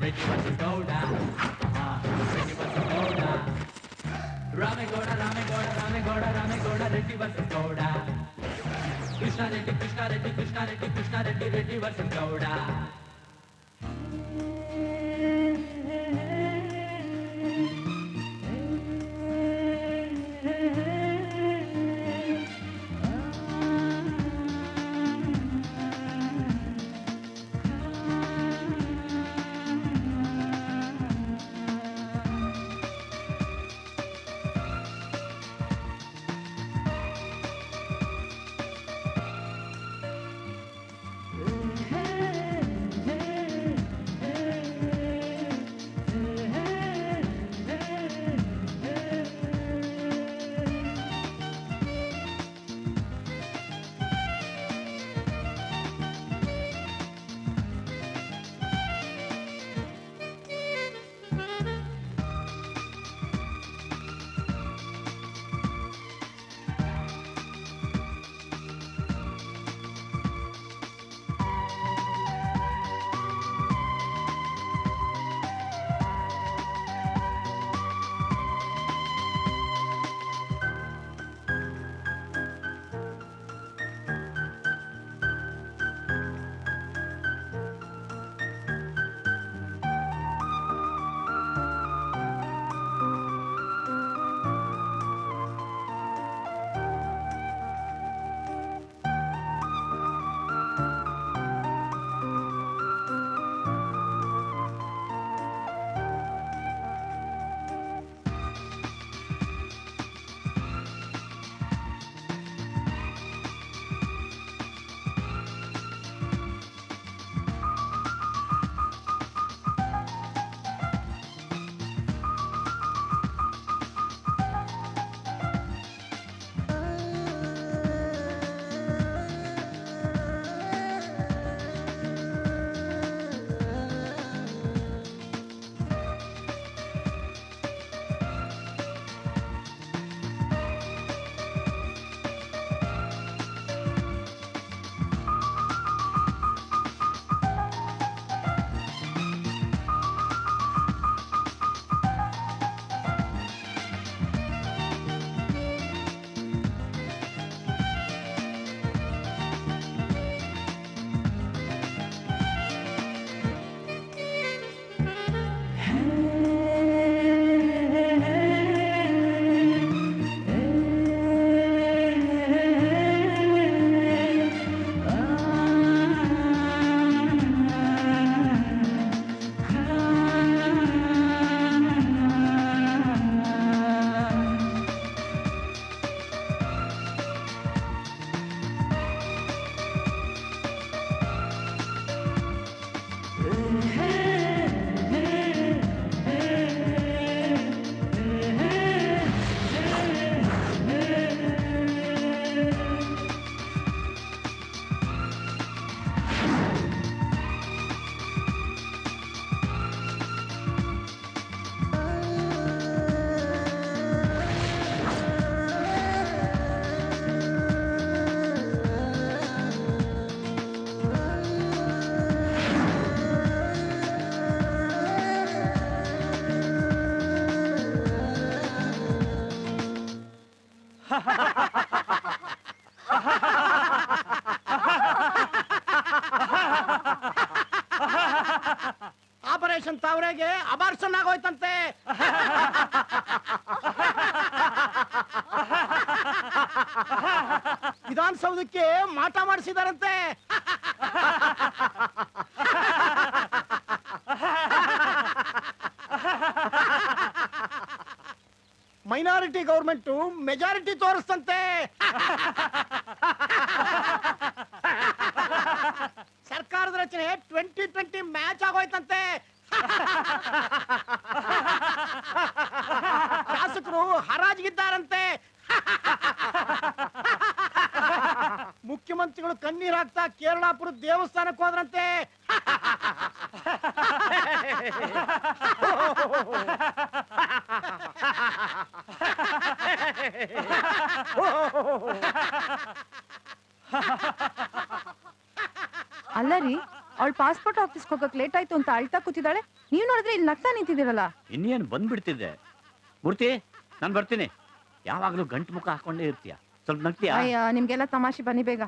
Reddy versus Gouda. Reddy versus Gouda. Ramegoda, Ramegoda, Ramegoda, Ramegoda, Reddy versus Gouda. Krishna Reddy, Krishna Reddy, Krishna Reddy, Krishna Reddy, Reddy versus Gouda. Operation ತಾವರೆಗೆ abortion ಆಗೋಯ್ತಂತೆ. ವಿಧಾನಸೌಧಕ್ಕೆ ಮಾಟ ಮಾಡಿಸಿದಾರಂತೆ. Minority government majority ತೋರಿಸ್ತಂತೆ. ಸರ್ಕಾರದ ರಚನೆ 2020 match ಆಗೋಯ್ತಂತೆ. ಶಾಸಕರು ಹರಾಜಿಗಿದ್ದಾರಂತೆ. ಮುಖ್ಯಮಂತ್ರಿಗಳು ಕಣ್ಣೀರ್ ಹಾಕ್ತಾ ಕೇರಳಾಪುರ ದೇವಸ್ಥಾನಕ್ಕೆ ಹೋದ್ರಂತೆ. ಅಲ್ಲ ರೀ, ಅವಳು ಪಾಸ್ಪೋರ್ಟ್ ಆಫೀಸ್ಗೆ ಹೋಗಕ್ ಲೇಟ್ ಆಯ್ತು ಅಂತ ಅಳ್ತಾ ಕೂತಿದ್ದಾಳೆ. ನೀವ್ ನೋಡಿದ್ರೆ ಇಲ್ಲಿ ನಗ್ತಾ ನಿಂತಿದ್ದೀರಲ್ಲ. ಇನ್ನೇನು ಬಂದ್ಬಿಡ್ತಿದ್ದೆ. ಮೂರ್ತಿ, ನಾನು ಬರ್ತೀನಿ. ಯಾವಾಗಲೂ ಗಂಟು ಮುಖ ಹಾಕೊಂಡೇ ಇರ್ತೀಯ, ಸ್ವಲ್ಪ ನಗ್ತೀಯಾ? ಅಯ್ಯ, ನಿಮ್ಗೆಲ್ಲ ತಮಾಷೆ, ಬನ್ನಿ ಬೇಗ.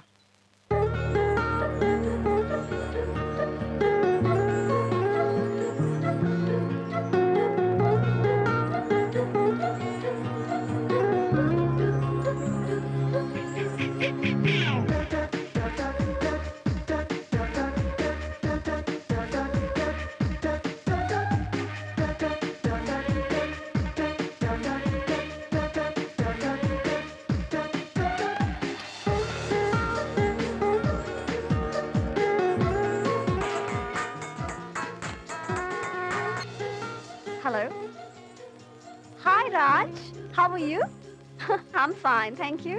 Hello. Hi Raj. How are you? I'm fine, thank you.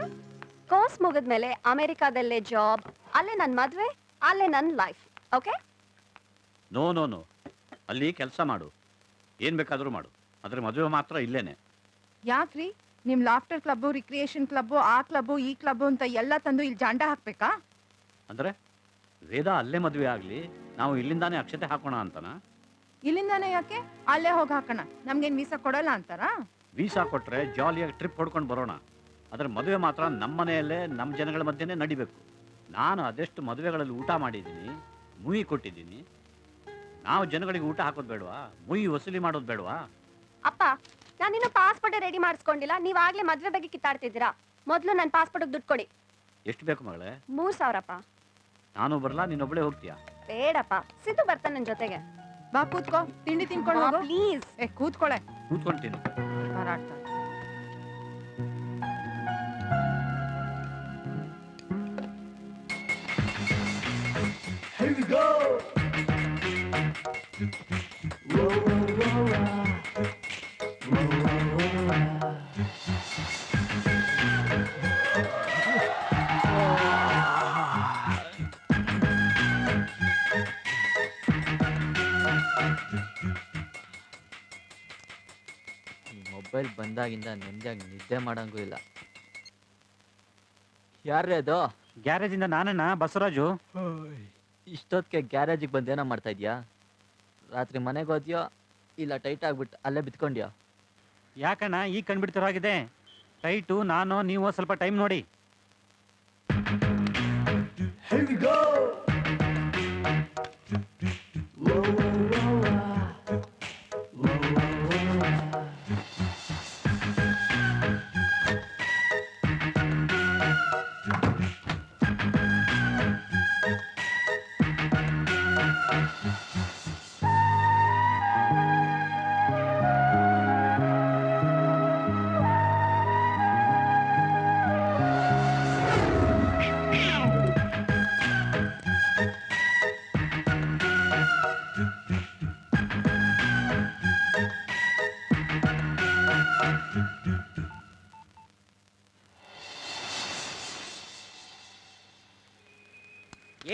Course ಮುಗಿದ್ಮೇಲೆ ಅಮೆರಿಕಾದಲ್ಲೇ ಜಾಬ್, ಅಲ್ಲೇ ನನ್ನ ಮದುವೆ, ಅಲ್ಲೇ ನನ್ನ life. Okay? No no no, ಅಲ್ಲಿ ಕೆಲಸ ಮಾಡು, ಏನು ಬೇಕಾದರೂ ಮಾಡು, ಆದರೆ ಮದುವೆ ಮಾತ್ರ ಇಲ್ಲೇನೆ. ಯಾಕ್ರಿ, ನಿಮ್ ಲಾಫ್ಟರ್ ಕ್ಲಬ್ಬು, ರಿಕ್ರಿಯೇಷನ್ ಕ್ಲಬ್ಬು, ಆ ಕ್ಲಬ್ಬು ಈ ಕ್ಲಬ್ಬು ಅಂತ ಎಲ್ಲ ತಂದು ಇಲ್ಲಿ ಜಾಂಡ ಹಾಕ್ಬೇಕಾ? ಅಂದರೆ ವೇದ ಅಲ್ಲೇ ಮದುವೆ ಆಗಲಿ, ನಾವು ಇಲ್ಲಿಂದಾನೇ ಅಕ್ಷತೆ ಹಾಕೋಣ ಅಂತನಾ? ಇಲ್ಲಿಂದಾನೆ ಯಾಕೆ, ಅಲ್ಲೇ ಹೋಗಿ ಹಾಕೋಣ. ನಮ್ಗೇನ್ ವೀಸಾ ಕೊಡಲ್ಲ ಅಂತಾರಾ? ವೀಸಾ ಕೊಟ್ಟರೆ ಜಾಲಿಯಾಗಿ ಟ್ರಿಪ್ ಹೊಡ್ಕೊಂಡು ಬರೋಣ. ಆದರೆ ಮದುವೆ ಮಾತ್ರ ನಮ್ಮ ಮನೆಯಲ್ಲೇ, ನಮ್ಮ ಜನಗಳ ಮಧ್ಯೆನೇ ನಡಿಬೇಕು. ನಾನು ಅದೆಷ್ಟು ಮದುವೆಗಳಲ್ಲಿ ಊಟ ಮಾಡಿದ್ದೀನಿ, ಮುಯಿ ಕೊಟ್ಟಿದ್ದೀನಿ. ನಾವು ಜನಗಳಿಗೆ ಊಟ ಹಾಕೋದು ಬೇಡವಾ, ಮುಯಿ ವಸೂಲಿ ಮಾಡೋದು ಬೇಡವಾ? ಅಪ್ಪ, ನಾನಿನ್ನು ಪಾಸ್ಪೋರ್ಟ್ ರೆಡಿ ಮಾಡಿಸ್ಕೊಂಡಿಲ್ಲ, ನೀವಾಗ್ಲೇ ಮದುವೆ ಬಗ್ಗೆ ಕಿತ್ತಾಡ್ತಿದ್ದೀರಾ. ಮೊದಲು ನನ್ನ ಪಾಸ್ಪೋರ್ಟ್ ದುಡ್ಡು ಕೊಡಿ. ಎಷ್ಟು ಬೇಕು ಮಗಳೇ? 3000. ನಾನು ಬರಲ್ಲ, ನೀನೊಬ್ಬಳೇ ಹೋಗ್ತೀಯಾ? ಬೇಡಪ್ಪ, ಸಿದ್ದು ಬರ್ತಾನೆ ನನ್ನ ಜೊತೆಗೆ. ಬಾ ಕೂತ್ಕೋ, ತಿಂಡಿ ತಿನ್ಕೊಂಡು ಹೋಗು. ಪ್ಲೀಸ್. ಕೂತ್ಕೊಳೆ. ಕೂತ್ಕೊಂತೀನಿ. ಹಾರಾಡ್ತಾಳೆ. ಮೊಬೈಲ್ ಬಂದಾಗಿಂದ ನೆಮ್ಮದಿಯಾಗಿ ನಿದ್ದೆ ಮಾಡಂಗೂ ಇಲ್ಲ. ಯಾರೇ ಅದು? ಗ್ಯಾರೇಜಿಂದ ನಾನಣ್ಣ, ಬಸವರಾಜು. ಇಷ್ಟೊತ್ತಿಗೆ ಗ್ಯಾರೇಜಿಗೆ ಬಂದು ಏನೋ ಮಾಡ್ತಾ ಇದೀಯಾ? ರಾತ್ರಿ ಮನೆಗೆ ಹೋದ್ಯೋ ಇಲ್ಲ ಟೈಟ್ ಆಗ್ಬಿಟ್ಟು ಅಲ್ಲೇ ಬಿತ್ಕೊಂಡ್ಯೋ? ಯಾಕಣ್ಣ ಈಗ ಕಂಡ್ಬಿಡ್ತಿರೋಗಿದೆ? ಟೈಟು ನಾನು, ನೀವು ಸ್ವಲ್ಪ ಟೈಮ್ ನೋಡಿ.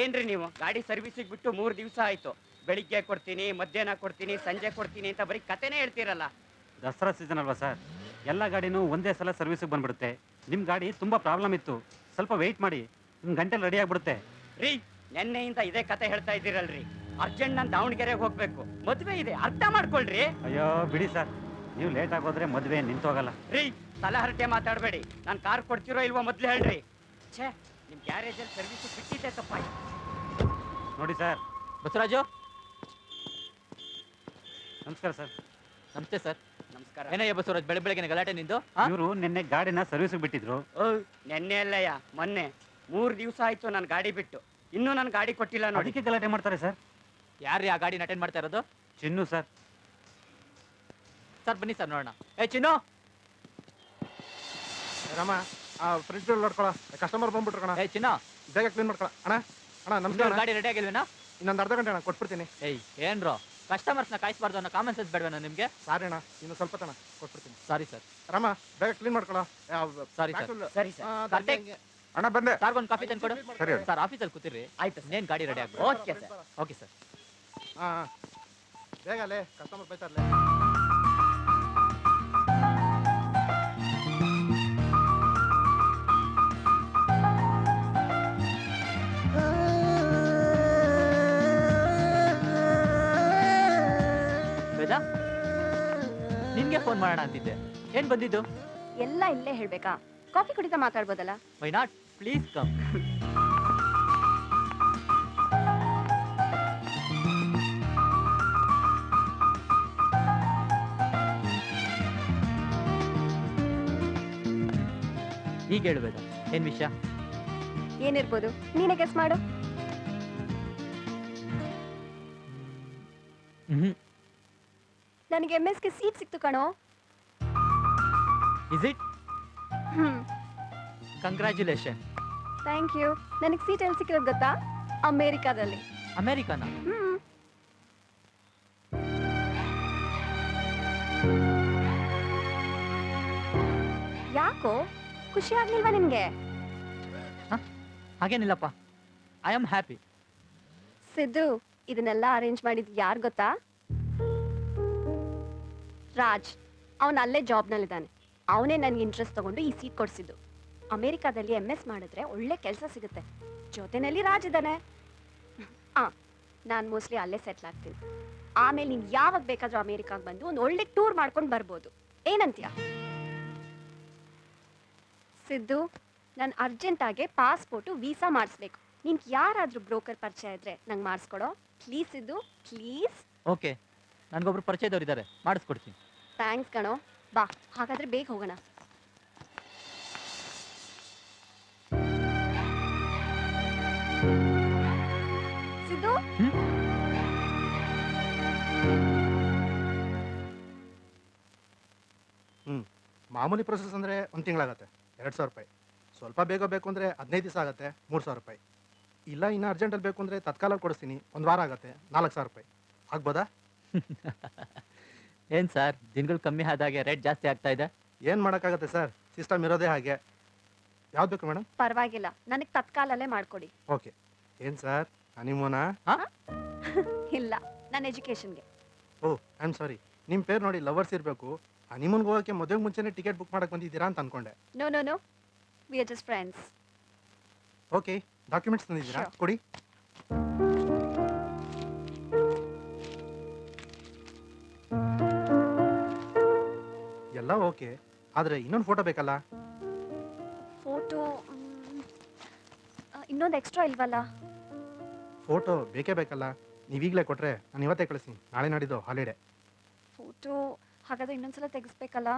ಏನ್ರಿ ನೀವು ಗಾಡಿ ಸರ್ವಿಸಿಗೆ ಬಿಟ್ಟು 3 ದಿವಸ ಆಯ್ತು. ಬೆಳಿಗ್ಗೆ ಕೊಡ್ತೀನಿ, ಮಧ್ಯಾಹ್ನ ಕೊಡ್ತೀನಿ, ಸಂಜೆ ಕೊಡ್ತೀನಿ ಅಂತ ಬರೀ ಕತೆನೇ ಹೇಳ್ತೀರಲ್ಲ. ದಸರಾ ಸೀಸನ್ ಅಲ್ವಾ ಸರ್, ಎಲ್ಲ ಗಾಡಿನೂ ಒಂದೇ ಸಲ ಸರ್ವಿಸಿಗೆ ಬಂದ್ಬಿಡುತ್ತೆ. ನಿಮ್ಮ ಗಾಡಿ ತುಂಬ ಪ್ರಾಬ್ಲಮ್ ಇತ್ತು, ಸ್ವಲ್ಪ ವೆಯ್ಟ್ ಮಾಡಿ, ಒಂದು ಗಂಟೆಲಿ ರೆಡಿ ಆಗ್ಬಿಡುತ್ತೆ. ರೀ, ನೆನ್ನೆಯಿಂದ ಇದೇ ಕತೆ ಹೇಳ್ತಾ ಇದ್ದೀರಲ್ರಿ. ಅರ್ಜೆಂಟ್ ನಾನು ದಾವಣಗೆರೆಗೆ ಹೋಗ್ಬೇಕು, ಮದುವೆ ಇದೆ, ಅರ್ಥ ಮಾಡ್ಕೊಳ್ರಿ. ಅಯ್ಯೋ ಬಿಡಿ ಸರ್, ನೀವು ಲೇಟ್ ಆಗೋದ್ರೆ ಮದುವೆ ನಿಂತೋಗಲ್ಲ. ರೀ, ತಲಹರಟೆ ಮಾತಾಡಬೇಡಿ. ನಾನು ಕಾರ್ ಕೊಡ್ತಿರೋ ಇಲ್ವೋ ಮೊದಲು ಹೇಳ್ರಿ. ಛೇ, ನಿಮ್ಮ ಗ್ಯಾರೇಜಲ್ಲಿ ಸರ್ವಿಸ್ ಬಿಟ್ಟಿದ್ದೆ ತಪ್ಪಾಯ್ತು ನೋಡಿ ಸರ್. ಬಸವರಾಜು, ನಮಸ್ಕಾರ ಸರ್. ನಮಸ್ತೆ ಸರ್. ನಮಸ್ಕಾರ. ಏನಯ್ಯ ಬಸವರಾಜ್, ಬೆಳಗ್ಗೆ ಗಲಾಟೆ ನಿಂದು? ಇವರು ನಿನ್ನೆ ಗಾಡಿನ ಸರ್ವಿಸ್ಗೆ ಬಿಟ್ಟಿದ್ರು. ನೆನ್ನೆ ಅಲ್ಲಯ್ಯ, ಮೊನ್ನೆ. 3 ದಿವಸ ಆಯ್ತು ನಾನು ಗಾಡಿ ಬಿಟ್ಟು, ಇನ್ನೂ ನನ್ನ ಗಾಡಿ ಕೊಟ್ಟಿಲ್ಲ ನೋಡಿ. ಅದಕ್ಕೆ ಗಲಾಟೆ ಮಾಡ್ತಾರೆ ಸರ್. ಯಾರು ಆ ಗಾಡಿನ ಅಟೆಂಡ್ ಮಾಡ್ತಾ ಇರೋದು? ಚಿನ್ನು ಸರ್. ಸರ್ ಬನ್ನಿ ಸರ್ ನೋಡೋಣ. ಚಿನ್ನು, ರಾಮ, ಆ ಫ್ರಿಡ್ಜ್ ನೋಡ್ಕೊಳ, ಕಸ್ಟಮರ್ ಬಂದ್ಬಿಟ್ರು ಕಣ. ಚಿನ್ನ, ಬೇಗ ಕ್ಲೀನ್ ಮಾಡ್ಕೊಳ. ಅಣ್ಣ ಅಣ್ಣ ನಮಸ್ಕಾರ. ಗಾಡಿ ರೆಡಿ ಆಗಿಲ್ವೇನಾ? ಇನ್ನೊಂದು ಅರ್ಧ ಗಂಟೆ ಅಣ್ಣ, ಕೊಟ್ಬಿಡ್ತೀನಿ. ಏನ್ರೋ ಕಸ್ಟಮರ್ಸ್ನ ಕಾಯಿಸ್ಬಾರ್ದು ಅನ್ನೋ ಕಾಮನ್ ಸೆನ್ಸ್ ಬೇಡವೇನೋ ನಿಮ್ಗೆ? ಸಾರಿ ಅಣ್ಣ, ಇನ್ನು ಸ್ವಲ್ಪ ತಣ ಕೊಟ್ಬಿಡ್ತೀನಿ. ಸಾರಿ ಸರ್. ರಾಮ, ಬೇಗ ಕ್ಲೀನ್ ಮಾಡ್ಕೊಳ. Sorry sir. ಸರಿ ಸರ್. ಅಣ್ಣ ಬಂದೆ. ಸಾರ್ಗೊಂದು ಕಾಫಿ ತಂದು ಕೊಡು. ಸರಿ ಸರ್, ಆಫೀಸಲ್ಲಿ ಕೂತಿರ್ರಿ. ಆಯ್ತು ನೇನು ಗಾಡಿ ರೆಡಿ ಆಗ್ಬೋದು. Okay sir. Okay sir. ಹಾಂ ಬೇಗ ಅಲ್ಲೇ ಕಸ್ಟಮರ್ ಬೈತಾರಲ್ಲೇ. ವೇದ ನಿನ್ಗೆ ಫೋನ್ ಮಾಡೋಣ ಅಂತಿದ್ದೆ. ಏನ್ ಬಂದಿದ್ದು? ಎಲ್ಲ ಇಲ್ಲೇ ಹೇಳ್ಬೇಕಾ? ಕಾಫಿ ಕುಡಿತಾ ಮಾತಾಡ್ಬೋದಲ್ಲ? Why not, please come. ಈಗ ಹೇಳು ವೇದ, ಏನ್ ವಿಷಯ? ಏನಿರ್ಬೋದು, ನೀನೇ ಗೆಸ್ ಮಾಡು. ನನಗೆ MS ಗೆ ಸೀಟ್ ಸಿಕ್ತು ಕಣೋ. Is it? Congratulation. Thank you. ನನಗೆ ಸೀಟ್ ಎಲ್ಲಿ ಸಿಕ್ಕಿರೋದು ಗೊತ್ತಾ? ಅಮೇರಿಕಾದಲ್ಲಿ. ಅಮೇರಿಕಾನ? ಯಾಕೋ ಖುಷಿ ಆಗ್ಲಿಲ್ವಾ ನಿಮ್ಗೆ? ಹಾಗೇನಿಲ್ಲಪ್ಪ, ಐ ಆಮ್ ಹ್ಯಾಪಿ. ಸಿದ್ದು, ಇದನ್ನೆಲ್ಲ ಅರೇಂಜ್ ಮಾಡಿದ್ ಯಾರು ಗೊತ್ತಾ? ರಾಜ್. ಅವನು ಅಲ್ಲೇ ಜಾಬ್ನಲ್ಲಿದ್ದಾನೆ. ಅವನೇ ನನ್ಗೆ ಇಂಟ್ರೆಸ್ಟ್ ತಗೊಂಡು ಈ ಸೀಟ್ ಕೊಡ್ಸಿದ್ದು. ಅಮೇರಿಕಾದಲ್ಲಿ MS ಮಾಡಿದ್ರೆ ಒಳ್ಳೆ ಕೆಲಸ ಸಿಗುತ್ತೆ. ಜೊತೆನಲ್ಲಿ ರಾಜ್ ಇದ್ದಾನೆ. ನಾನು ಮೋಸ್ಟ್ಲಿ ಅಲ್ಲೇ ಸೆಟ್ಲ್ ಆಗ್ತೀನಿ. ಆಮೇಲೆ ನೀನು ಯಾವಾಗ ಬೇಕಾದ್ರೂ ಅಮೇರಿಕಾಗೆ ಬಂದು ಒಂದು ಒಳ್ಳೆ ಟೂರ್ ಮಾಡ್ಕೊಂಡು ಬರ್ಬೋದು. ಏನಂತೀಯ? ಸಿದ್ದು, ನಾನು ಅರ್ಜೆಂಟಾಗೆ ಪಾಸ್ಪೋರ್ಟು ವೀಸಾ ಮಾಡಿಸ್ಬೇಕು. ನಿನ್ಗೆ ಯಾರಾದರೂ ಬ್ರೋಕರ್ ಪರಿಚಯ ಇದ್ರೆ ನಂಗೆ ಮಾಡಿಸ್ಕೊಡೋ ಪ್ಲೀಸ್. ಸಿದ್ದು ಪ್ಲೀಸ್. ಓಕೆ, ನನಗೊಬ್ರು ಪರಿಚಯದವ್ರು ಇದ್ದಾರೆ, ಮಾಡಿಸ್ಕೊಡ್ತೀನಿ. ಥ್ಯಾಂಕ್ಸ್ ಕಣೋ. ಬಾ, ಹಾಗಾದ್ರೆ ಬೇಗ ಹೋಗೋಣ. ಸಿದ್ದು, ಮಾಮೂಲಿ ಪ್ರೊಸೆಸ್ ಅಂದರೆ 1 ತಿಂಗಳಾಗತ್ತೆ, 2,000 ರೂಪಾಯಿ. ಸ್ವಲ್ಪ ಬೇಗ ಬೇಕು ಅಂದರೆ 15 ದಿವಸ ಆಗುತ್ತೆ, 3,000 ರೂಪಾಯಿ. ಇಲ್ಲ ಇನ್ನು ಅರ್ಜೆಂಟಲ್ಲಿ ಬೇಕು ಅಂದರೆ ತತ್ಕಾಲ ಕೊಡಿಸ್ತೀನಿ, 1 ವಾರ ಆಗುತ್ತೆ, 4,000 ರೂಪಾಯಿ. ಆಗ್ಬೋದಾ? ಏನ್ ಸರ್, ದಿನಗಳು ಕಮ್ಮಿ ಆದಾಗೆ ರೇಟ್ ಜಾಸ್ತಿ ಆಗ್ತಾ ಇದೆ? ಏನು ಮಾಡೋಕ್ಕಾಗತ್ತೆ ಸರ್, ಸಿಸ್ಟಮ್ ಇರೋದೇ ಹಾಗೆ. ಯಾವ್ದು ಬೇಕು ಮೇಡಮ್? ಪರವಾಗಿಲ್ಲ, ನನಗೆ ತತ್ಕಾಲಲ್ಲೇ ಮಾಡ್ಕೊಡಿ. ಓಕೆ. ಏನು ಸರ್, ಹನಿಮೂನಾ? ಇಲ್ಲ, ನನ್ನ ಎಜುಕೇಷನ್ಗೆ. ಓಹ್, ಐ ಆಮ್ ಸಾರಿ. ನಿಮ್ಮ ಪೇರು ನೋಡಿ ಲವರ್ಸ್ ಇರಬೇಕು. ಹನಿಮೂನ್ಗೆ ಹೋಗೋಕ್ಕೆ ಮದುವೆಗೆ ಮುಂಚೆನೇ ಟಿಕೆಟ್ ಬುಕ್ ಮಾಡಕ್ಕೆ ಬಂದಿದ್ದೀರಾ ಅಂತ ಅನ್ಕೊಂಡೆ. No, we are just friends. Okay, documents ತಂದಿದ್ದೀರಾ? ಕೊಡಿ. ಎಲ್ಲ ಓಕೆ, ಆದರೆ ಇನ್ನೊಂದು ಫೋಟೋ ಬೇಕಲ್ಲ? ಫೋಟೋ ಇನ್ನೊಂದು ಎಕ್ಸ್ಟ್ರಾ ಇಲ್ವಲ್ಲ? ಫೋಟೋ ಬೇಕೇ ಬೇಕಲ್ಲ? ನೀವೀಗಲೇ ಕೊಟ್ಟರೆ ನಾನು ಇವತ್ತೇ ಕಳಿಸ್ತೀನಿ, ನಾಳೆ ನಾಡಿದ್ದು ಹಾಲಿಡೇ. ಫೋಟೋ ಹಾಗಾದ್ರೆ ಇನ್ನೊಂದ್ಸಲ ತೆಗಿಸ್ಬೇಕಲ್ಲ?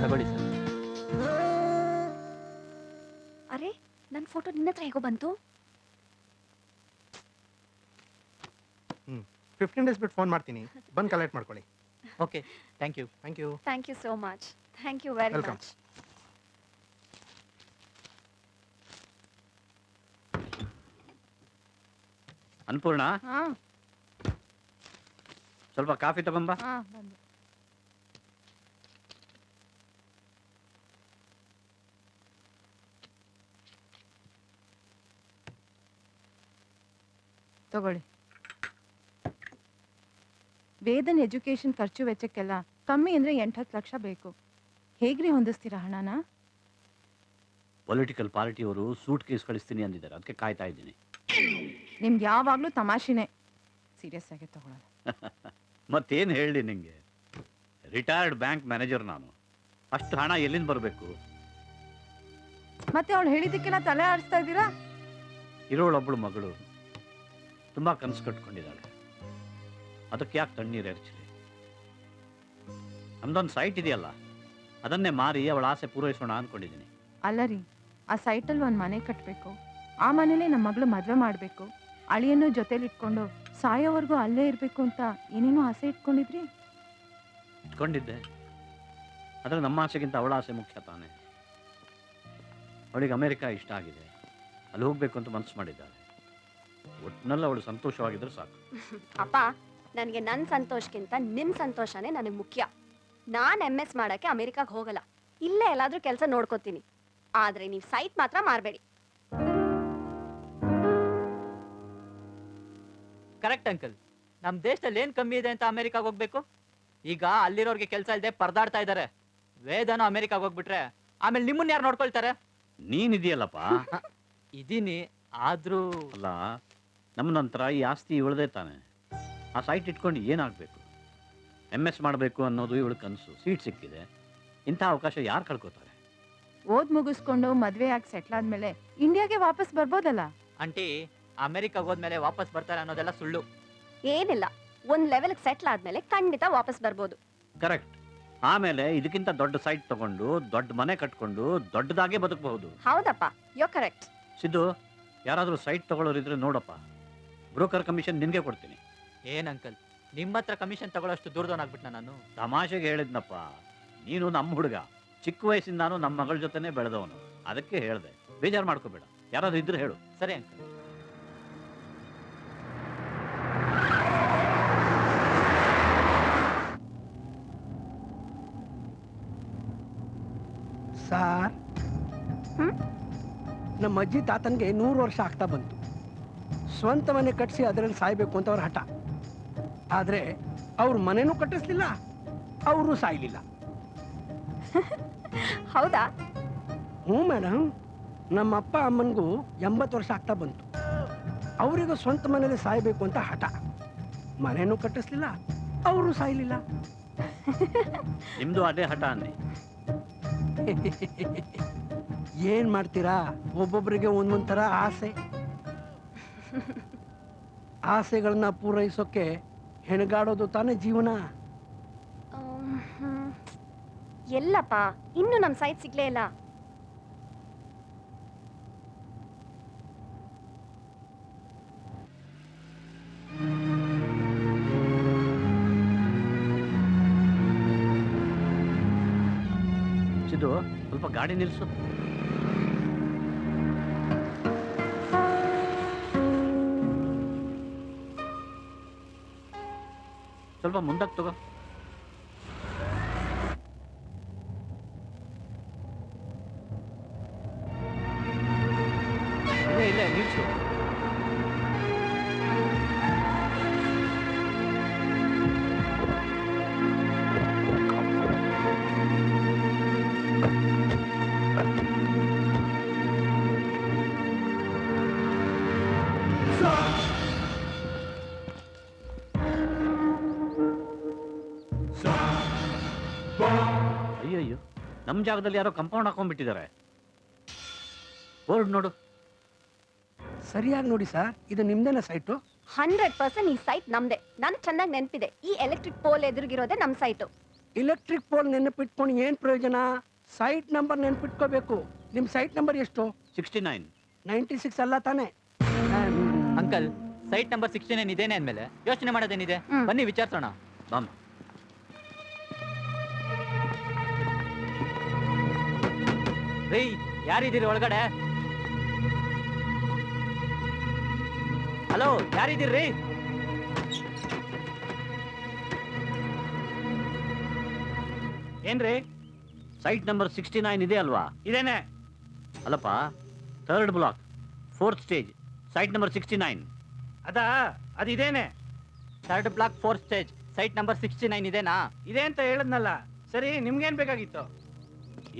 ತಗೊಳ್ಳಿ ಸರ್. ಅರೆ, ನನ್ನ ಫೋಟೋ ನಿನ್ನ ಹತ್ರ ಹೇಗೋ ಬಂತು? 15 ಡೇಸ್ ಬಿಟ್ಟು ಫೋನ್ ಮಾಡ್ತೀನಿ, ಬಂದು ಕಲೆಕ್ಟ್ ಮಾಡ್ಕೊಳ್ಳಿ. Okay, thank you. Thank you. Thank you so much. Thank you very Welcome. Much. Annapurna, ಹಾ ಸ್ವಲ್ಪ ಕಾಫಿ ತಗೊಂಬ. ಹಾ ಬಂದೆ. ತಗೊಳ್ಳಿ. ವೇದನ್ ಎಜುಕೇಶನ್ ಖರ್ಚು ವೆಚ್ಚಕ್ಕೆಲ್ಲ ಕಮ್ಮಿ ಅಂದ್ರೆ 8-10 ಲಕ್ಷ ಬೇಕು. ಹೇಗ್ರಿ ಹೊಂದಿಸ್ತೀರಾ ಹಣನ? ಪೊಲಿಟಿಕಲ್ ಪಾರ್ಟಿಯವರು ಸೂಟ್ ಕೇಸ್ ಕಳಿಸ್ತೀನಿ ಅಂದಿದ್ದಾರೆ, ಅದಕ್ಕೆ ಕಾಯ್ತಾ ಇದ್ದೀನಿ. ನಿಮ್ಗೆ ಯಾವಾಗ್ಲೂ ತಮಾಷೆನೆ, ಸೀರಿಯಸ್ ಆಗಿ ತಗೊಳ್ಳಲ್ಲ. ಮತ್ತೇನು ಹೇಳಿ ನಿಂಗೆ, ರಿಟೈರ್ಡ್ ಬ್ಯಾಂಕ್ ಮ್ಯಾನೇಜರ್ ನಾನು. ಅಷ್ಟು ಹಣ ಎಲ್ಲಿಂದ ಬರಬೇಕು? ಮತ್ತೆ ಅವಳು ಹೇಳಿದ್ದಕ್ಕೆಲ್ಲ ತಲೆ ಆಡಿಸ್ತಾ ಇದ್ದೀರಾ? ಇರೋಳೊಬ್ಬಳು ಮಗಳು ತುಂಬಾ ಕನಸು ಕಟ್ಕೊಂಡಿದ್ದಾಳೆ, ಅದಕ್ಕೆ ಯಾಕೆ ತಣ್ಣೀರು ಎರಚಲಿ? ನಮ್ದೊಂದು ಸೈಟ್ ಇದೆಯಲ್ಲ, ಅದನ್ನೇ ಮಾರಿ ಅವಳ ಆಸೆ ಪೂರೈಸೋಣ ಅಂದ್ಕೊಂಡಿದ್ದೀನಿ. ಅಲ್ಲ ರೀ, ಆ ಸೈಟಲ್ಲಿ ಒಂದು ಮನೆ ಕಟ್ಟಬೇಕು, ಆ ಮನೇಲೆ ನಮ್ಮ ಮಗಳು ಮದುವೆ ಮಾಡಬೇಕು, ಅಳಿಯನ್ನು ಜೊತೆಲಿ ಇಟ್ಕೊಂಡು ಸಾಯೋವರೆಗೂ ಅಲ್ಲೇ ಇರಬೇಕು ಅಂತ ಏನೇನೋ ಆಸೆ ಇಟ್ಕೊಂಡಿದ್ರಿ. ಇಟ್ಕೊಂಡಿದ್ದೆ, ಆದರೆ ನಮ್ಮ ಆಸೆಗಿಂತ ಅವಳ ಆಸೆ ಮುಖ್ಯ ತಾನೆ. ಅವಳಿಗೆ ಅಮೆರಿಕ ಇಷ್ಟ ಆಗಿದೆ, ಅಲ್ಲಿ ಹೋಗ್ಬೇಕು ಅಂತ ಮನಸ್ಸು ಮಾಡಿದ್ದಾಳೆ. ಒಟ್ಟಿನಲ್ಲಿ ಅವಳು ಸಂತೋಷವಾಗಿದ್ರೆ ಸಾಕು. ಅಪ್ಪ, ನನಗೆ ನನ್ನ ಸಂತೋಷಕ್ಕಿಂತ ನಿಮ್ಮ ಸಂತೋಷನೇ ನನಗೆ ಮುಖ್ಯ. ನಾನು MS ಮಾಡಕ್ಕೆ ಅಮೆರಿಕಾಗೆ ಹೋಗಲ್ಲ, ಇಲ್ಲೇ ಎಲ್ಲಾದ್ರೂ ಕೆಲಸ ನೋಡ್ಕೋತೀನಿ. ಆದ್ರೆ ನೀವು ಸೈಟ್ ಮಾತ್ರ ಮಾರಬೇಡಿ. Correct uncle. ನಮ್ಮ ದೇಶದಲ್ಲಿ ಏನ್ ಕಮ್ಮಿ ಇದೆ ಅಂತ ಅಮೆರಿಕಾಗೆ ಹೋಗ್ಬೇಕು? ಈಗ ಅಲ್ಲಿರೋರ್ಗೆ ಕೆಲಸ ಇಲ್ಲದೆ ಪರದಾಡ್ತಾ ಇದ್ದಾರೆ. ವೇದನ ಅಮೆರಿಕಾಗ್ ಹೋಗ್ಬಿಟ್ರೆ ಆಮೇಲೆ ನಿಮ್ಮನ್ನ ಯಾರು ನೋಡ್ಕೊಳ್ತಾರೆ? ನೀನಿದೆಯಲ್ಲಪ್ಪ. ಇದೀನಿ, ಆದ್ರೂ ಅಲ್ಲ, ನಮ್ಮ ನಂತರ ಈ ಆಸ್ತಿ ಇವಳದೇ ತಾನೆ. ಆ ಸೈಟ್ ಇಟ್ಕೊಂಡು ಏನಾಗಬೇಕು? MS ಮಾಡಬೇಕು ಅನ್ನೋದು ಇವಳು ಕನಸು. ಸೀಟ್ ಸಿಕ್ಕಿದೆ. ಇಂಥ ಅವಕಾಶ ಯಾರು ಕಳ್ಕೊತಾರೆ? ಓದ್ ಮುಗಿಸ್ಕೊಂಡು ಮದ್ವೆ ಆಗಿ ಸೆಟ್ಲ್ ಆದ್ಮೇಲೆ ಇಂಡಿಯಾಗೆ ವಾಪಸ್ ಬರ್ಬೋದಲ್ಲ? ಆಂಟಿ, ಅಮೆರಿಕಾಗ್ ಹೋದ್ಮೇಲೆ ವಾಪಸ್ ಬರ್ತಾರೆ ಅನ್ನೋದೆಲ್ಲ ಸುಳ್ಳು. ಏನಿಲ್ಲ, ಒಂದ್ ಲೆವೆಲ್ ಸೆಟ್ಲ್ ಆದ್ಮೇಲೆ ಖಂಡಿತ ವಾಪಸ್ ಬರ್ಬೋದು. ಕರೆಕ್ಟ್. ಆಮೇಲೆ ಇದಕ್ಕಿಂತ ದೊಡ್ಡ ಸೈಟ್ ತಗೊಂಡು ದೊಡ್ಡ ಮನೆ ಕಟ್ಕೊಂಡು ದೊಡ್ಡದಾಗೆ ಬದುಕಬಹುದು. ಹೌದಪ್ಪ, ಯೋ ಕರೆಕ್ಟ್. ಸಿದ್ದು, ಯಾರಾದರೂ ಸೈಟ್ ತಗೊಳ್ಳೋರಿದ್ರೆ ನೋಡಪ್ಪ, ಬ್ರೋಕರ್ ಕಮಿಷನ್ ನಿನಗೆ ಕೊಡ್ತೀನಿ. ಏನ್ ಅಂಕಲ್, ನಿಮ್ಮ ಹತ್ರ ಕಮಿಷನ್ ತಗೊಳ್ಳೋಷ್ಟು ದೂರದವನಾಗ್ಬಿಟ್ನ ನಾನು? ತಮಾಷೆಗೆ ಹೇಳಿದ್ನಪ್ಪ. ನೀನು ನಮ್ಮ ಹುಡುಗ, ಚಿಕ್ಕ ವಯಸ್ಸಿಂದಾನು ನಮ್ಮ ಮಗಳ ಜೊತೆನೆ ಬೆಳೆದವನು. ಅದಕ್ಕೆ ಹೇಳ್ದೆ, ಬೇಜಾರು ಮಾಡ್ಕೋಬೇಡ. ಯಾರಾದ್ರೂ ಇದ್ರೆ ಹೇಳು. ಸರಿ ಅಂಕಲ್. ಸಾರ್, ನಮ್ಮ ಅಜ್ಜಿ ತಾತನಿಗೆ 100 ವರ್ಷ ಆಗ್ತಾ ಬಂತು. ಸ್ವಂತ ಮನೆ ಕಟ್ಟಿಸಿ ಅದರಲ್ಲಿ ಸಾಯ್ಬೇಕು ಅಂತ ಅವ್ರ ಹಠ. ಆದ್ರೆ ಅವ್ರ ಮನೆನೂ ಕಟ್ಟಿಸ್ಲಿಲ್ಲ, ಅವರು ಸಾಯ್ಲಿಲ್ಲ. ಹೌದಾ? ಹ್ಞೂ ಮೇಡಮ್, ನಮ್ಮ ಅಪ್ಪ ಅಮ್ಮನಿಗೂ 80 ವರ್ಷ ಆಗ್ತಾ ಬಂತು. ಅವರಿಗೂ ಸ್ವಂತ ಮನೇಲಿ ಸಾಯ್ಬೇಕು ಅಂತ ಹಠ. ಮನೆನೂ ಕಟ್ಟಿಸ್ಲಿಲ್ಲ, ಅವರು ಸಾಯ್ಲಿಲ್ಲ. ನಿಮ್ದು ಅದೇ ಹಠ ಅನ್ನಿ. ಏನ್ ಮಾಡ್ತೀರಾ, ಒಬ್ಬೊಬ್ಬರಿಗೆ ಒಂದೊಂದ್ ಥರ ಆಸೆ. ಆಸೆಗಳನ್ನ ಪೂರೈಸೋಕೆ ಹೆಣಗಾಡೋದು ತಾನೇ ಜೀವನ. ಎಲ್ಲಪ್ಪ, ಇನ್ನು ನಮ್ ಸೈಟ್ ಸಿಗ್ಲೇ ಇಲ್ಲ. ಸಿದ್ದು, ಸ್ವಲ್ಪ ಗಾಡಿ ನಿಲ್ಲಿಸು. ಸ್ವಲ್ಪ ಮುಂದಕ್ಕೆ ತಗೋ. ಇಲ್ಲೇ ನಿಲ್ಸು. ಅಯ್ಯಯ್ಯೋ, ನಮ್ಮ ಜಾಗದಲ್ಲಿ ಯಾರೋ ಕಂಪೌಂಡ್ ಹಾಕೊಂಡ್ಬಿಟ್ಟಿದ್ದಾರೆ. ಬೋರ್ಡ್ ನೋಡು. ಸರಿಯಾಗಿ ನೋಡಿ ಸರ್, ಇದು ನಿಮ್ದೇನಾ ಸೈಟು? 100% ಈ ಸೈಟ್ ನಮ್ದೆ. ನನ್ ಚೆನ್ನಾಗಿ ನೆನಪಿದೆ, ಈ ಎಲೆಕ್ಟ್ರಿಕ್ ಪೋಲ್ ಎದುರಿಗಿರೋದೇ ನಮ್ ಸೈಟು. ಎಲೆಕ್ಟ್ರಿಕ್ ಪೋಲ್ ನೆನಪಿಟ್ಕೊಂಡು ಏನ್ ಪ್ರಯೋಜನ? ಸೈಟ್ ನಂಬರ್ ನೆನಪಿಟ್ಕೋಬೇಕು. ನಿಮ್ ಸೈಟ್ ನಂಬರ್ ಎಷ್ಟು? 69. 96 ಅಲ್ಲ ತಾನೆ? ಅಂಕಲ್, ಸೈಟ್ ನಂಬರ್ 69 ಇದೇನೆ ಅಂದ್ಮೇಲೆ ಯೋಚನೆ ಮಾಡೋದೇನಿದೆ? ಬನ್ನಿ ವಿಚಾರಿಸೋಣ. ಬಾಮ್. ರೀ, ಯಾರಿದ್ದೀರಿ ಒಳಗಡೆ? ಹಲೋ, ಯಾರಿದ್ದೀರಿ? ಏನ್ರಿ? ಸೈಟ್ ನಂಬರ್ 69 ಇದೆ ಅಲ್ವಾ? ಇದೇನೆ. ಅಲ್ಲಪ್ಪ, 3rd block 4th stage, site number 69. ಅದಿದೇನೆ. 3rd block 4th stage, site number 69 ಇದೇನಾ? ಇದೆ ಅಂತ ಹೇಳದ್ನಲ್ಲ. ಸರಿ, ನಿಮ್ಗೇನ್ ಬೇಕಾಗಿತ್ತು?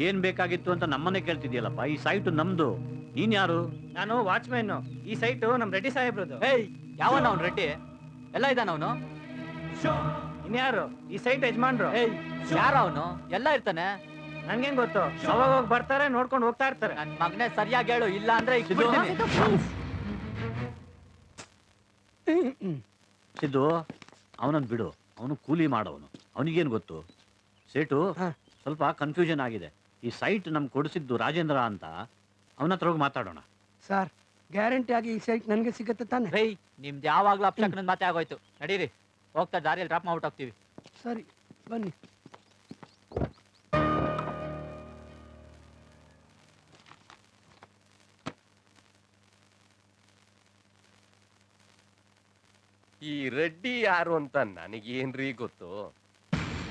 ಏನ್ ಬೇಕಾಗಿತ್ತು ಅಂತ ನಮ್ಮನ್ನೇ ಕೇಳ್ತಿದ್ಯಲ್ಲಪ್ಪ. ಈ ಸೈಟ್ ನಮ್ದು. ನೀನ್ ಯಾರು? ನಾನು ವಾಚ್ಮ್ಯಾನ್. ಈ ಸೈಟು ನಮ್ ರೆಡ್ಡಿ ಸಾಹೇಬ್ರದು. ಏಯ್, ಯಾವನ ಅವ್ನು ರೆಡ್ಡಿ? ಎಲ್ಲ ಇದ್ದಾನ ಅವನು? ಇನ್ಯಾರು? ಈ ಸೈಟ್ ಯಜಮಾನ್ರು. ಏಯ್, ಯಾರ ಅವನು? ಎಲ್ಲ ಇರ್ತಾನೆ. ನನ್ಗೇನ್ ಗೊತ್ತು? ಅವಾಗ ಹೋಗಿ ಬರ್ತಾರೆ, ನೋಡ್ಕೊಂಡು ಹೋಗ್ತಾ ಇರ್ತಾರೆ. ನನ್ ಮಗನೇ ಸರಿಯಾಗಿ ಹೇಳು, ಇಲ್ಲ ಅಂದ್ರೆ ಈಗ ಸಿದ್ದು, please. ಸಿದ್ದು, ಅವನನ್ನು ಬಿಡು. ಅವನು ಕೂಲಿ ಮಾಡೋವನು, ಅವನಿಗೇನು ಗೊತ್ತು? ಸೇಟು, ಸ್ವಲ್ಪ ಕನ್ಫ್ಯೂಷನ್ ಆಗಿದೆ. ಈ ಸೈಟ್ ನಮ್ಗೆ ಕೊಡಿಸಿದ್ದು ರಾಜೇಂದ್ರ ಅಂತ. ಅವನ ಹತ್ರ ಹೋಗಿ ಮಾತಾಡೋಣ. ಸರ್, ಗ್ಯಾರಂಟಿ ಆಗಿ ಈ ಸೈಟ್ ನನಗೆ ಸಿಗುತ್ತೆ ತಾನೆ? ರೈ, ನಿಮ್ದು ಯಾವಾಗ್ಲೂ ಅಪ್ಶಕನದ ಮಾತೆ ಆಗೋಯ್ತು. ನಡೀರಿ, ಹೋಗ್ತಾ ದಾರಿಯಲ್ಲಿ ಡ್ರಾಪ್ ಮಾಡ್ಬಿಟ್ಟು ಹೋಗ್ತೀವಿ. ಸರಿ, ಬನ್ನಿ. ಈ ರೆಡ್ಡಿ ಯಾರು ಅಂತ ನನಗೇನ್ರಿ ಗೊತ್ತು?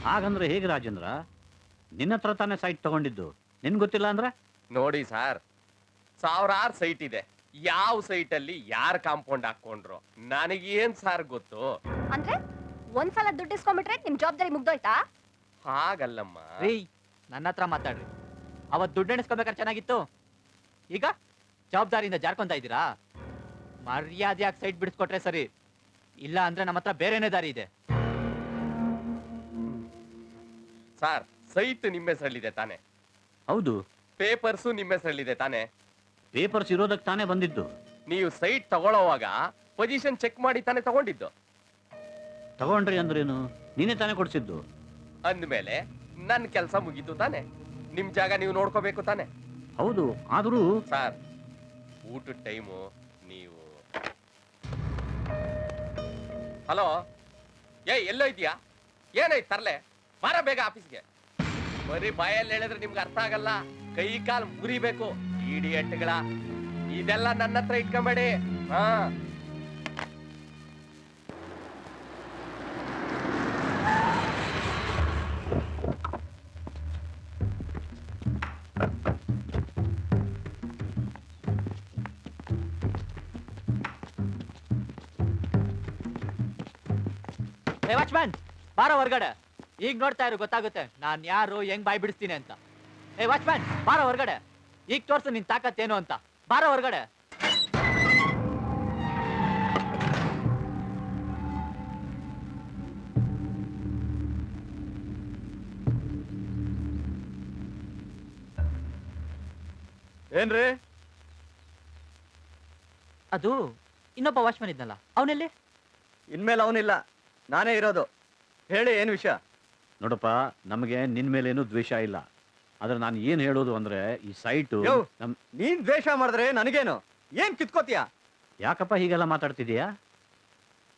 ಹಾಗಂದ್ರೆ ಹೇಗೆ ರಾಜೇಂದ್ರ? ನಿನ್ನ ಹತ್ರ ತಾನೇ ಸೈಟ್ ತಗೊಂಡಿದ್ದು, ನಿನ್ ಗೊತ್ತಿಲ್ಲ ಅಂದ್ರೆ? ನೋಡಿ ಸರ್, 1000 ಸೈಟ್ ಇದೆ. ಯಾವ ಸೈಟ್ ಅಲ್ಲಿ ಯಾರು ಕಾಂಪೌಂಡ್ ಹಾಕೊಂಡ್ರು ನನಗೇನ್ ಸಾರ್ ಗೊತ್ತು? ಅಂದ್ರೆ ಒಂದ್ಸಲ ದುಡ್ಡು ಇಸ್ಕೊಂಡ್ಬಿಟ್ರೆ ನಿಮ್ ಜವಾಬ್ದಾರಿ ಮುಗ್ದೋಯ್ತಾ? ಹಾಗಲ್ಲಮ್ಮ. ರೀ, ನನ್ನ ಹತ್ರ ಮಾತಾಡ್ರಿ. ಅವತ್ತು ದುಡ್ಡು ಎಣಿಸ್ಕೊಬೇಕಾದ್ರೆ ಚೆನ್ನಾಗಿತ್ತು, ಈಗ ಜವಾಬ್ದಾರಿಯಿಂದ ಜಾರ್ಕೊಂತ ಇದ್ದೀರಾ? ಮರ್ಯಾದೆಯಾಗಿ ಸೈಟ್ ಬಿಡಿಸ್ಕೊಟ್ರೆ ಸರಿ, ಇಲ್ಲ ಅಂದ್ರೆ ನಮ್ಮ ಹತ್ರ ಬೇರೆನೇ ದಾರಿ ಇದೆ. ಸರ್, ಸೈಟ್ ನಿಮ್ಮ ಹೆಸರಲ್ಲಿದೆ ತಾನೆ? ಹೌದು. ಪೇಪರ್ಸು ನಿಮ್ಮ ಹೆಸರಲ್ಲಿದೆ ತಾನೆ? ಪೇಪರ್ಸ್ ಇರೋದಕ್ಕೆ ತಾನೇ ಬಂದಿದ್ದು. ನೀವು ಸೈಟ್ ತಗೊಳ್ಳೋವಾಗ ಪೊಸಿಷನ್ ಚೆಕ್ ಮಾಡಿ ತಾನೇ ತಗೊಂಡಿದ್ದು. ತಗೊಂಡ್ರಿ ಅಂದ್ರೇನು? ನೀನೇ ತಾನೇ ಕೊಡ್ಸಿದ್ದು. ಅಂದ್ಮೇಲೆ ನನ್ನ ಕೆಲಸ ಮುಗೀತು ತಾನೆ? ನಿಮ್ ಜಾಗ ನೀವು ನೋಡ್ಕೋಬೇಕು ತಾನೆ? ಹೌದು, ಆದ್ರೂ ಸರ್, ಊಟದ ಟೈಮು ನೀವು. ಹಲೋ, ಎಲ್ಲೋ ಇದೆಯಾ? ಏನಾಯ್ತು ತರ್ಲೆ? ಬಾರ ಬೇಗ ಆಫೀಸ್ಗೆ. ಬರೀ ಬಾಯಲ್ಲಿ ಹೇಳಿದ್ರೆ ನಿಮ್ಗೆ ಅರ್ಥ ಆಗಲ್ಲ, ಕೈ ಕಾಲು ಮುರಿಬೇಕು. ಇಡಿಯಟ್ಗಳ, ಇದೆಲ್ಲ ನನ್ನ ಹತ್ರ ಇಟ್ಕೊಂಬೇಡಿ. ಹಾ, ವಾಚ್ಮ್ಯಾನ್ ಬಾರೋ ಹೊರಗಡೆ. ಈಗ ನೋಡ್ತಾ ಇರು, ಗೊತ್ತಾಗುತ್ತೆ ನಾನ್ ಯಾರು, ಹೆಂಗ್ ಬಾಯ್ ಬಿಡಿಸ್ತೀನಿ ಅಂತ. ವಾಚ್ಮ್ಯಾನ್ ಬಾರೋ ಹೊರಗಡೆ, ಈಗ ತೋರ್ಸು ನಿನ್ ತಾಕತ್ತೇನು ಅಂತ. ಬಾರೋ ಹೊರಗಡೆ. ಏನ್ರಿ? ಅದು ಇನ್ನೊಬ್ಬ ವಾಚ್ಮ್ಯಾನ್ ಇದ್ನಲ್ಲ, ಅವನಲ್ಲಿ? ಇನ್ಮೇಲೆ ಅವನಿಲ್ಲ, ನಾನೇ ಇರೋದು. ಹೇಳಿ, ಏನು ವಿಷಯ? ನೋಡಪ್ಪ, ನಮಗೆ ನಿನ್ ಮೇಲೇನು ದ್ವೇಷ ಇಲ್ಲ. ಆದ್ರೆ ನಾನು ಏನ್ ಹೇಳೋದು ಅಂದ್ರೆ, ಈ ಸೈಟು ನೀನ್ ದ್ವೇಷ ಮಾಡಿದ್ರೆ ನನಗೇನು? ಏನ್ ಕಿತ್ಕೋತೀಯ? ಯಾಕಪ್ಪ ಹೀಗೆಲ್ಲ ಮಾತಾಡ್ತಿದೀಯಾ?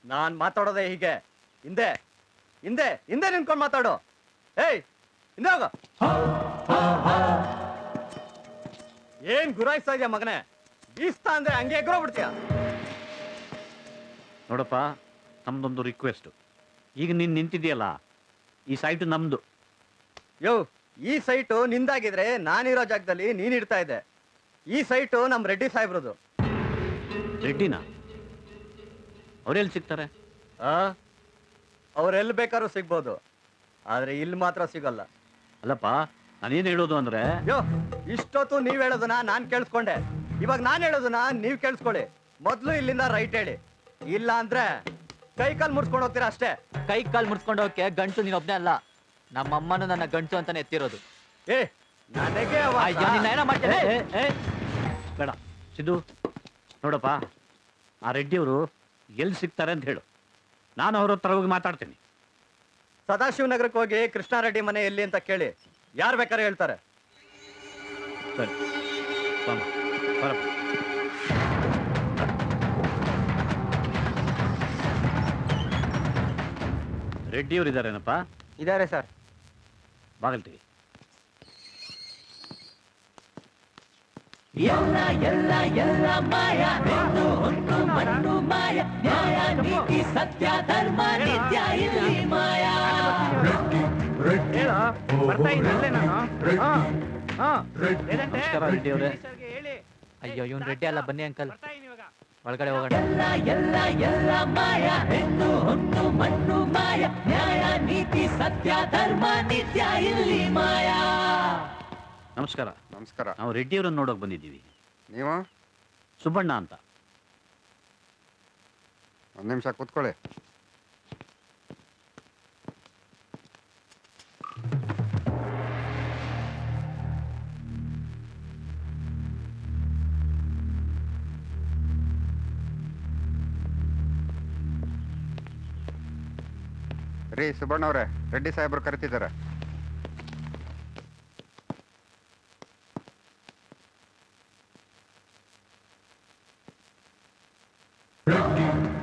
ನಾನ್ ಮಾತಾಡೋದೇ ಹೀಗೆ. ಹಿಂದೆ ಹಿಂದೆ ಹಿಂದೆ ನಿಂತ್ಕೊಂಡು ಮಾತಾಡು. ಏಯ್, ಹಿಂದೆ ಹೋಗ. ಏನ್ ಗುರಾಯಿಸ್ತಾ ಇದೆಯಾ ಮಗನೇ? ಬೀಸ್ತಾ ಅಂದ್ರೆ ಹಂಗೆ ಎಗ್ರೋಗ್ಬಿಡ್ತೀಯ. ನೋಡಪ್ಪ, ನಮ್ದೊಂದು ರಿಕ್ವೆಸ್ಟ್. ಈಗ ನೀನ್ ನಿಂತಿದ್ಯಲ್ಲ, ಈ ಸೈಟ್ ನಮ್ದು. ಈ ಸೈಟು ನಿಂದಾಗಿದ್ರೆ ನಾನಿರೋ ಜಾಗದಲ್ಲಿ ನೀನ್ ಇಡ್ತಾ ಇದ್ದೆ. ಈ ಸೈಟು ನಮ್ ರೆಡ್ಡಿ ಸಾಹೇಬ್ರದು. ರೆಡ್ಡಿನಾ? ಅವ್ರೆಲ್ಲಿ ಸಿಗ್ತಾರೆ? ಅವ್ರೆಲ್ಲಿ ಬೇಕಾದ್ರೂ ಸಿಗ್ಬೋದು, ಆದ್ರೆ ಇಲ್ಲಿ ಮಾತ್ರ ಸಿಗಲ್ಲ. ಅಲ್ಲಪ್ಪ, ನಾನೇನ್ ಹೇಳೋದು ಅಂದ್ರೆ, ಇಷ್ಟೊತ್ತು ನೀವ್ ಹೇಳೋದನ್ನ ನಾನ್ ಕೇಳಿಸ್ಕೊಂಡೆ. ಇವಾಗ ನಾನ್ ಹೇಳೋದನ್ನ ನೀವ್ ಕೇಳಿಸ್ಕೊಳ್ಳಿ. ಮೊದ್ಲು ಇಲ್ಲಿಂದ ರೈಟ್ ಹೇಳಿ, ಇಲ್ಲ ಅಂದ್ರೆ ಕೈ ಕಾಲ್ ಮುರ್ಸ್ಕೊಂಡು ಹೋಗ್ತೀರಾ ಅಷ್ಟೇ. ಕೈ ಕಾಲ್ ಮುರ್ಸ್ಕೊಂಡು ಹೋಗಕ್ಕೆ ಗಂಟು ನೀನೊಬ್ನೇ ಅಲ್ಲ, ನಮ್ಮಮ್ಮನು ನನ್ನ ಗಂಟು ಅಂತಾನೆ ಎತ್ತಿರೋದು. ನನಗೆ ಬೇಡ ಸಿದ್ದು. ನೋಡಪ್ಪ, ಆ ರೆಡ್ಡಿಯವರು ಎಲ್ಲಿ ಸಿಗ್ತಾರೆ ಅಂತ ಹೇಳು, ನಾನು ಅವ್ರ ಹತ್ರ ಹೋಗಿ ಮಾತಾಡ್ತೀನಿ. ಸದಾಶಿವನಗರಕ್ಕೆ ಹೋಗಿ ಕೃಷ್ಣಾರೆಡ್ಡಿ ಮನೆ ಎಲ್ಲಿ ಅಂತ ಕೇಳಿ, ಯಾರು ಬೇಕಾದ್ರೆ ಹೇಳ್ತಾರೆ. ಸರಿ, ಬರಪ್ಪ. ರೆಡ್ಡಿಯವರು ಇದಾರೇನಪ್ಪ? ಇದಾರೆ ಸರ್. ಬಾಗಲ್ತೀವಿ. ಎಲ್ಲ ಎಲ್ಲ ಎಲ್ಲ ಮಾಯ, ಹೆಣ್ಣು ಹೊನ್ನು ಮಣ್ಣು ಮಾಯ, ನ್ಯಾಯ ನೀತಿ ಸತ್ಯ ಧರ್ಮ ನಿತ್ಯ ಇಲ್ಲಿ ಮಾಯ. ನಮಸ್ಕಾರ ರೆಡ್ಡಿಯವರೇ. ಅಯ್ಯೋ, ಇವನ್ ರೆಡ್ಡಿ ಅಲ್ಲ, ಬನ್ನಿ ಅಂಕಲ್, ಒಳಗಡೆ ಹೋಗೋಣ. ಎಲ್ಲ ಎಲ್ಲ ಎಲ್ಲ ಮಾಯ, ಹೆಣ್ಣು ಹೊನ್ನು ಮಣ್ಣು ಮಾಯ, ನ್ಯಾಯ ನೀತಿ ಸತ್ಯ ಧರ್ಮ ನಿತ್ಯ ಇಲ್ಲಿ ಮಾಯ. ನಮಸ್ಕಾರ. ನಮಸ್ಕಾರ. ನಾವು ರೆಡ್ಡಿಯವರನ್ನು ನೋಡೋಕೆ ಬಂದಿದ್ದೀವಿ. ನೀವು? ಸುಬ್ಬಣ್ಣ ಅಂತ. ಒಂದು ನಿಮಿಷ ಕೂತ್ಕೊಳ್ಳಿ. ರೀ ಸುಬ್ಬಣ್ಣವ್ರೆ, ರೆಡ್ಡಿ ಸಾಹೇಬ್ರು ಕರಿತಿದ್ದಾರೆ.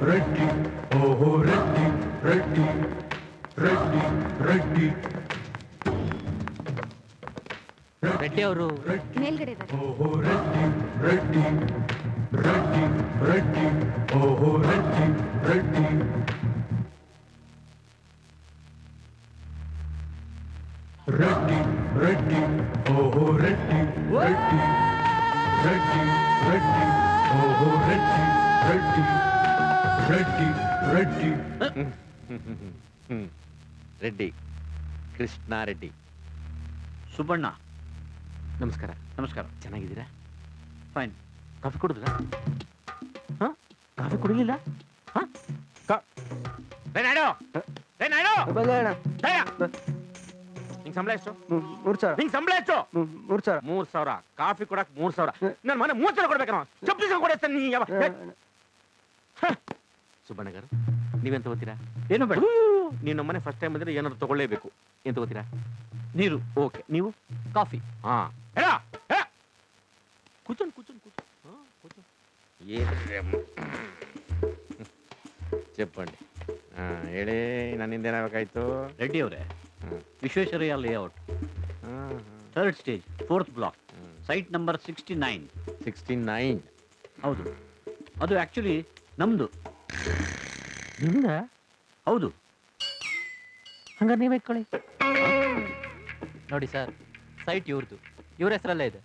ರೆಡ್ಡಿ, ಓಹೋ ರೆಡ್ಡಿ, ರೆಡ್ಡಿ, ರೆಡ್ಡಿ, ರೆಡ್ಡಿ. ರೆಡ್ಡಿ ಅವರು ಮೇಲ್ಗಡೆ ಇದ್ದಾರೆ. ಓಹೋ ರೆಡ್ಡಿ, ರೆಡ್ಡಿ, ರೆಡ್ಡಿ, ರೆಡ್ಡಿ, ಓಹೋ ರೆಡ್ಡಿ, ರೆಡ್ಡಿ. ರೆಡ್ಡಿ, ರೆಡ್ಡಿ, ಓಹೋ ರೆಡ್ಡಿ, ರೆಡ್ಡಿ, ರೆಡ್ಡಿ, ರೆಡ್ಡಿ, ಓಹೋ ರೆಡ್ಡಿ, ರೆಡ್ಡಿ, ರೆಡ್ಡಿ, ರೆಡ್ಡಿ. ರೆಡ್ಡಿ, ಕೃಷ್ಣ ರೆಡ್ಡಿ. ಸುಬ್ಬಣ್ಣ. ನಮಸ್ಕಾರ. ನಮಸ್ಕಾರ. ಚೆನ್ನಾಗಿದ್ದೀರಾ? ಫೈನ್. ಕಾಫಿ ಕುಡಿದ್ರಾ? ಹಾಂ, ಕಾಫಿ ಕುಡಿಲಿಲ್ಲ? ಹಾಂ, ನಿಂಗೆ ಸಂಬಳ ಎಷ್ಟು? 3,000. ನಿಂಗೆ ಸಂಬಳ ಎಷ್ಟು? 3,000. 3,000. ಕಾಫಿ ಕೊಡಕ್ 3,000. ನನ್ನ ಮನೆ 30,000 ಕೊಡ್ಬೇಕೇನೋ. ಚಪ್ಪಲಿ ಕೊಡೇಸ್ತಾನೆ ನೀ ಯಾವ ಸುಬ್ಬಣ್ಣ garu, ನೀವೇನ್ ತಗೋತೀರಾ? ಏನು ಬೇಡ. ನೀವು ನಮ್ಮ ಮನೆ ಫಸ್ಟ್ ಟೈಮ್ ಬಂದ್ರೆ ಏನಾದ್ರು ತಗೊಳ್ಳೇಬೇಕು. ಏನ್ ತಗೋತೀರಾ? ನೀರು. ಓಕೆ. ನೀವು? ಕಾಫಿ. ಹಾ, ಕೂಚನ್ ಕೂಚನ್ ಕೂಚನ್. చెప్పండి. ಹೇಳಿ, ನನ್ನಿಂದ ಏನಾಗಬೇಕಾಯ್ತು? ರೆಡ್ಡಿ ಅವರೇ, Visvesvaraya layout, 3rd stage, 4th block, site number 69. 69? ಹೌದು. ಅದು ಆಕ್ಚುಲಿ ನಮ್ದು. ನಿಮ್ದ? ಹೌದು. ಹಂಗಾರೆ ನೀವೇ ಇಟ್ಕೊಳ್ಳಿ. ನೋಡಿ ಸರ್, ಸೈಟ್ ಇವ್ರದ್ದು, ಇವ್ರ ಹೆಸರಲ್ಲೇ ಇದೆ.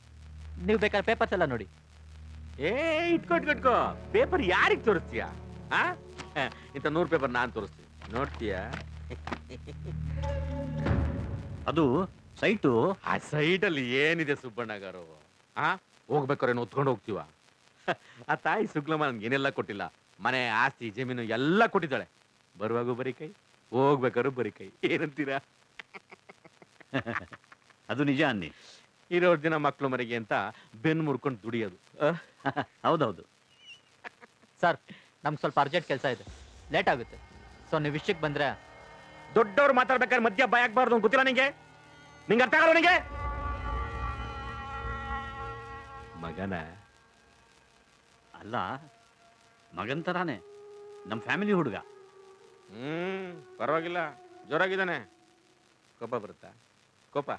ನೀವು ಬೇಕಾದ್ರೆ ಪೇಪರ್ಸ್ ಎಲ್ಲ ನೋಡಿ. ಇಟ್ಕೋ. ಪೇಪರ್ ಯಾರಿಗೆ ತೋರಿಸ್ತೀಯಾ? ಇಂಥ 100 ಪೇಪರ್ ನಾನು ತೋರಿಸ್ತೀನಿ, ನೋಡ್ತೀಯಾ? ಅದು ಸೈಟು. ಆ ಸೈಟಲ್ಲಿ ಏನಿದೆ ಸುಬ್ಬಣ್ಣ garu? ಹೋಗ್ಬೇಕಾರೆ ಒತ್ಕೊಂಡು ಹೋಗ್ತೀವ? ಆ ತಾಯಿ ಸುಗ್ಲಮ್ಮ ನನ್ಗೆ ಏನೆಲ್ಲ ಕೊಟ್ಟಿಲ್ಲ. ಮನೆ, ಆಸ್ತಿ, ಜಮೀನು ಎಲ್ಲ ಕೊಟ್ಟಿದ್ದಾಳೆ. ಬರುವಾಗೂ ಬರೀ ಕೈ, ಹೋಗ್ಬೇಕಾದ್ರು ಬರೀ ಕೈ. ಏನಂತೀರಾ? ಅದು ನಿಜ ಅನ್ನಿ. ಇರೋರ್ ದಿನ ಮಕ್ಳು ಮರಿಗೆ ಅಂತ ಬೆನ್ನು ಮುರ್ಕೊಂಡು ದುಡಿಯೋದು. ಹೌದೌದು. ಸರ್, ನಮ್ಗೆ ಸ್ವಲ್ಪ ಅರ್ಜೆಂಟ್ ಕೆಲಸ ಇದೆ, ಲೇಟ್ ಆಗುತ್ತೆ. ಸೊ ನೀವು ವಿಷಯಕ್ಕೆ ಬಂದ್ರೆ. ದೊಡ್ಡವ್ರು ಮಾತಾಡ್ಬೇಕಾದ್ರೆ ಮಧ್ಯ ಭಯ ಆಗ್ಬಾರ್ದು, ಗೊತ್ತಿಲ್ಲ ನಿಂಗೆ? ನಿಂಗೆ ಅರ್ಥ ಆಗಲ್ಲ ನಿಂಗೆ? ಮಗನ ಅಲ್ಲ, ಮಗನ್ ತರಾನೇ, ನಮ್ಮ ಫ್ಯಾಮಿಲಿ ಹುಡುಗ. ಪರವಾಗಿಲ್ಲ, ಜೋರಾಗಿದ್ದಾನೆ. ಕೋಪ ಬರುತ್ತಾ? ಕೋಪ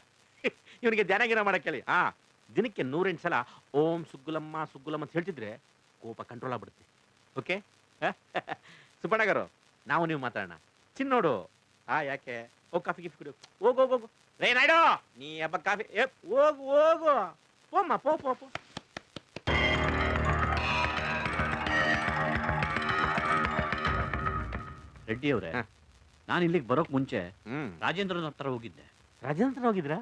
ಇವನಿಗೆ ಧ್ಯಾನ ಮಾಡಕ್ ಕೇಳಿ. ದಿನಕ್ಕೆ 108 ಸಲ ಓಂ ಸುಗ್ಗುಲಮ್ಮ ಸುಗ್ಗುಲಮ್ಮ ಅಂತ ಹೇಳ್ತಿದ್ರೆ ಕೋಪ ಕಂಟ್ರೋಲ್ ಆಗ್ಬಿಡುತ್ತೆ. ಓಕೆ ಸುಬ್ಬಣ್ಣ garu, ನಾವು ನೀವು ಮಾತಾಡೋಣ. ಚಿನ್ನೋಡು. ಯಾಕೆ? ಕಾಫಿ ಗಿಫ್ಟ್ ಕುಡಿ. ಹೋಗು. ರೇ ನಾಯ್ಡು, ನೀ ಹಬ್ಬ ಕಾಫಿ. ಹೋಗು ಪೋಮ್ಮ, ಪೋ. ರೆಡ್ಡಿ ಅವರೇ, ನಾನು ಇಲ್ಲಿಗೆ ಬರೋಕ್ ಮುಂಚೆ ರಾಜೇಂದ್ರನ ಹತ್ರ ಹೋಗಿದ್ದೆ. ರಾಜೇಂದ್ರ ಹೋಗಿದ್ರಾ?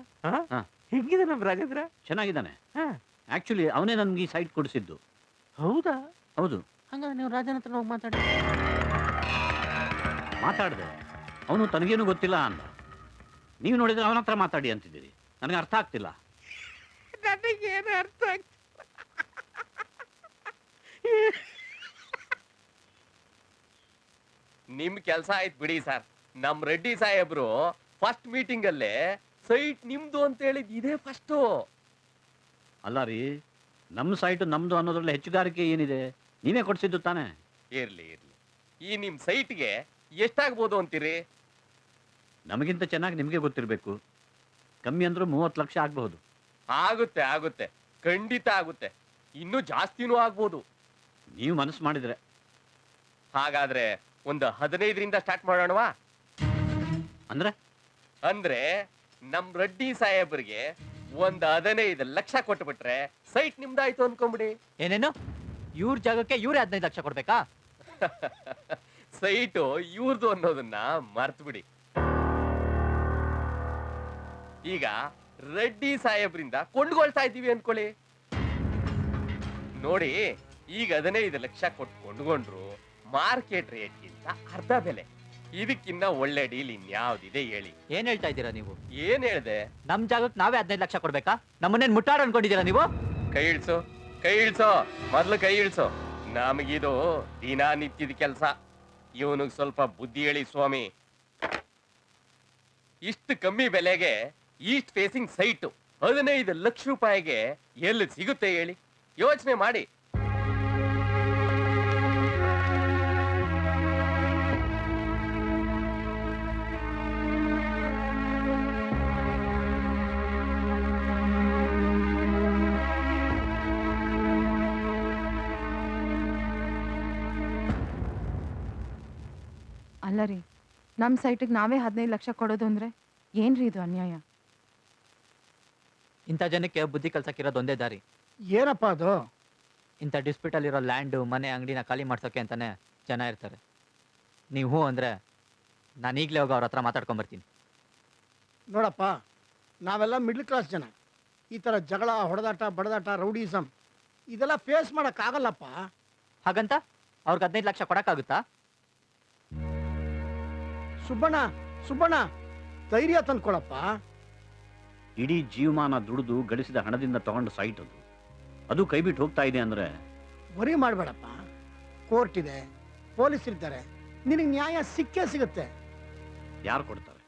ಹೆಂಗಿದೆ ನಮ್ ರಾಜೇಂದ್ರ? ಚೆನ್ನಾಗಿದ್ದಾನೆ. ಆಕ್ಚುಲಿ ಅವನೇ ನನ್ಗೆ ಈ ಸೈಟ್ ಕೊಡಿಸಿದ್ದು. ಹೌದಾ? ಹೌದು. ಹಂಗಾರೆ ನೀವು ರಾಜನ ಹತ್ರ ಹೋಗಿ ಮಾತಾಡಿದೆ. ಅವನು ತನಗೇನು ಗೊತ್ತಿಲ್ಲ ಅಂದ. ನೀವು ನೋಡಿದ್ರೆ ಅವನ ಹತ್ರ ಮಾತಾಡಿ ಅಂತಿದ್ದೀರಿ. ನನಗೆ ಅರ್ಥ ಆಗ್ತಿಲ್ಲ. ನನಗೇನು ಅರ್ಥ ಆಗ್ತಿಲ್ಲ. ನಿಮ್ ಕೆಲಸ ಆಯ್ತು ಬಿಡಿ ಸರ್. ನಮ್ ರೆಡ್ಡಿ ಸಾಹೇಬ್ರು ಫಸ್ಟ್ ಮೀಟಿಂಗ್ ಅಲ್ಲೇ ಸೈಟ್ ನಿಮ್ದು ಅಂತ ಹೇಳಿದ್ ಇದೇ ಫಸ್ಟ್. ಅಲ್ಲ ರೀ, ನಮ್ಮ ಸೈಟ್ ನಮ್ದು ಅನ್ನೋದ್ರಲ್ಲಿ ಹೆಚ್ಚುಗಾರಿಕೆ ಏನಿದೆ? ನೀವೇ ಕೊಡ್ಸಿದ್ದು ತಾನೇ. ಇರ್ಲಿ. ಈ ನಿಮ್ ಸೈಟ್ಗೆ ಎಷ್ಟಾಗ್ಬೋದು ಅಂತೀರಿ? ನಮಗಿಂತ ಚೆನ್ನಾಗಿ ನಿಮಗೆ ಗೊತ್ತಿರಬೇಕು. ಕಮ್ಮಿ ಅಂದ್ರೂ 30 ಲಕ್ಷ ಆಗಬಹುದು. ಆಗುತ್ತೆ, ಖಂಡಿತ ಆಗುತ್ತೆ. ಇನ್ನೂ ಜಾಸ್ತಿನೂ ಆಗ್ಬೋದು ನೀವು ಮನಸ್ಸು ಮಾಡಿದ್ರೆ. ಹಾಗಾದ್ರೆ ಒಂದು 15ರಿಂದ ಸ್ಟಾರ್ಟ್ ಮಾಡೋಣವಾ? ಅಂದ್ರೆ ನಮ್ ರೆಡ್ಡಿ ಸಾಹೇಬ್ರಿಗೆ ಒಂದು 15 ಲಕ್ಷ ಕೊಟ್ಬಿಟ್ರೆ ಸೈಟ್ ನಿಮ್ದಾಯ್ತು ಅನ್ಕೊಂಬಿಡಿ. ಏನೇನು? ಇವ್ರ ಜಾಗಕ್ಕೆ ಇವ್ರೇ 15 ಲಕ್ಷ ಕೊಡ್ಬೇಕಾ? ಸೈಟು ಇವ್ರದು ಅನ್ನೋದನ್ನ ಮರ್ತು ಬಿಡಿ. ಈಗ ರೆಡ್ಡಿ ಸಾಹೇಬ್ರಿಂದ ಕೊಂಡ್ಕೊಳ್ತಾ ಇದ್ದೀವಿ ಅನ್ಕೊಳ್ಳಿ. ನೋಡಿ, ಈಗ 15 ಲಕ್ಷ ಕೊಟ್ಟು ಕೊಂಡ್ಕೊಂಡ್ರು ಮಾರ್ಕೆಟ್ ರೇಟ್ಗಿಂತ ಅರ್ಧ ಬೆಲೆ. ಇದಕ್ಕಿನ್ನ ಒಳ್ಳೆ ಡೀಲ್ ಇನ್ಯಾವ್ದಿದೆ ಹೇಳಿ? ಏನ್ ಹೇಳ್ತಾ ಇದ್ದೀರಾ ನೀವು? ಏನ್ ಹೇಳ್ದೆ? ನಮ್ ಜಾಗಕ್ಕೆ ನಾವೇ 15 ಲಕ್ಷ ಕೊಡ್ಬೇಕಾ? ನಮ್ಮನ್ನೇನ್ ಮುಟ್ಟಾಡ ಅನ್ಕೊಂಡಿದ್ದೀರಾ ನೀವು? ಕೈ ಇಳ್ಸೋ, ಮೊದ್ಲು ಕೈ ಇಳ್ಸೋ. ನಮಗಿದು ದಿನನಿತ್ಯದ ಕೆಲಸ. ಇವನಿಗೆ ಸ್ವಲ್ಪ ಬುದ್ಧಿ ಹೇಳಿ ಸ್ವಾಮಿ. ಇಷ್ಟು ಕಮ್ಮಿ ಬೆಲೆಗೆ ಈಸ್ಟ್ ಫೇಸಿಂಗ್ ಸೈಟ್ 15 ಲಕ್ಷ ರೂಪಾಯಿಗೆ ಎಲ್ಲಿ ಸಿಗುತ್ತೆ ಹೇಳಿ? ಯೋಚನೆ ಮಾಡಿ. ಅಲ್ಲ ರೀ, ನಮ್ಮ ಸೈಟಿಗೆ ನಾವೇ 15 ಲಕ್ಷ ಕೊಡೋದು ಅಂದ್ರೆ ಏನ್ರಿ ಇದು ಅನ್ಯಾಯ? ಇಂಥ ಜನಕ್ಕೆ ಬುದ್ಧಿ ಕಲ್ಸಕ್ಕಿರೋದು ಒಂದೇ ದಾರಿ. ಏನಪ್ಪ ಅದು? ಇಂಥ ಡಿಸ್ಪ್ಯೂಟಲ್ಲಿರೋ ಲ್ಯಾಂಡು, ಮನೆ, ಅಂಗಡಿನ ಖಾಲಿ ಮಾಡ್ಸೋಕೆ ಅಂತಾನೆ ಜನ ಇರ್ತಾರೆ. ನೀವು ಹ್ಞೂ ಅಂದರೆ ನಾನು ಈಗಲೇ ಹೋಗಿ ಅವ್ರ ಹತ್ರ ಮಾತಾಡ್ಕೊಂಬರ್ತೀನಿ. ನೋಡಪ್ಪ, ನಾವೆಲ್ಲ ಮಿಡ್ಲ್ ಕ್ಲಾಸ್ ಜನ. ಈ ಥರ ಜಗಳ, ಹೊಡೆದಾಟ, ಬಡದಾಟ, ರೌಡಿಸಮ್ ಇದೆಲ್ಲ ಫೇಸ್ ಮಾಡೋಕ್ಕಾಗಲ್ಲಪ್ಪ. ಹಾಗಂತ ಅವ್ರಿಗೆ 15 ಲಕ್ಷ ಕೊಡಕ್ಕಾಗುತ್ತಾ? ಸುಬ್ಬಣ್ಣ ಧೈರ್ಯ ತಂದ್ಕೊಳಪ್ಪ. ಇಡೀ ಜೀವಮಾನ ದುಡಿದು ಗಳಿಸಿದ ಹಣದಿಂದ ತಗೊಂಡ ಸೈಟ್ ಅದು ಕೈ ಬಿಟ್ಟು ಹೋಗ್ತಾ ಇದೆ ಅಂದ್ರೆ ವರಿ ಮಾಡಬೇಡಪ್ಪ. ಕೋರ್ಟ್ ಇದೆ, ಪೊಲೀಸ್ ಇರ್ತಾರೆ, ನಿನಗೆ ನ್ಯಾಯ ಸಿಕ್ಕೇ ಸಿಗುತ್ತೆ. ಯಾರು ಕೊಡ್ತಾರೆ?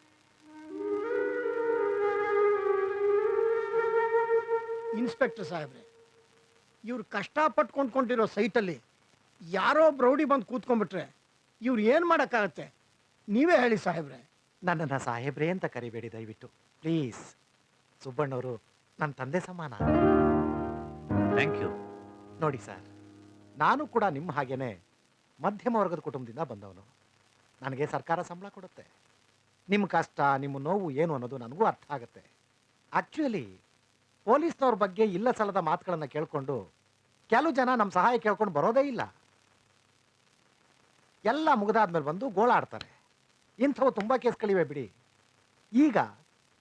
ಇನ್ಸ್ಪೆಕ್ಟರ್ ಸಾಹೇಬ್ರೆ, ಇವ್ರು ಕಷ್ಟಪಟ್ಟು ಕೊಂಡ್ಕೊಂಡಿರೋ ಸೈಟಲ್ಲಿ ಯಾರೋ ಬ್ರೌಡಿ ಬಂದು ಕೂತ್ಕೊಂಡ್ಬಿಟ್ರೆ ಇವ್ರು ಏನು ಮಾಡೋಕ್ಕಾಗತ್ತೆ? ನೀವೇ ಹೇಳಿ ಸಾಹೇಬ್ರೆ. ನನ್ನನ್ನು ಸಾಹೇಬ್ರೆ ಅಂತ ಕರಿಬೇಡಿ ದಯವಿಟ್ಟು, ಪ್ಲೀಸ್. ಸುಬ್ಬಣ್ಣವರು ನನ್ನ ತಂದೆ ಸಮಾನ. Thank you. ನೋಡಿ ಸರ್, ನಾನು ಕೂಡ ನಿಮ್ಮ ಹಾಗೇನೆ ಮಧ್ಯಮ ವರ್ಗದ ಕುಟುಂಬದಿಂದ ಬಂದವನು. ನನಗೆ ಸರ್ಕಾರ ಸಂಬಳ ಕೊಡುತ್ತೆ. ನಿಮ್ಮ ಕಷ್ಟ, ನಿಮ್ಮ ನೋವು ಏನು ಅನ್ನೋದು ನನಗೂ ಅರ್ಥ ಆಗುತ್ತೆ. ಆ್ಯಕ್ಚುಲಿ ಪೊಲೀಸ್ನವ್ರ ಬಗ್ಗೆ ಇಲ್ಲ ಸಲ್ಲದ ಮಾತುಗಳನ್ನು ಕೇಳಿಕೊಂಡು ಕೆಲವು ಜನ ನಮ್ಮ ಸಹಾಯ ಕೇಳ್ಕೊಂಡು ಬರೋದೇ ಇಲ್ಲ. ಎಲ್ಲ ಮುಗಿದಾದ್ಮೇಲೆ ಬಂದು ಗೋಳಾಡ್ತಾರೆ. ಇಂಥವು ತುಂಬ ಕೇಸ್ಗಳಿವೆ ಬಿಡಿ. ಈಗ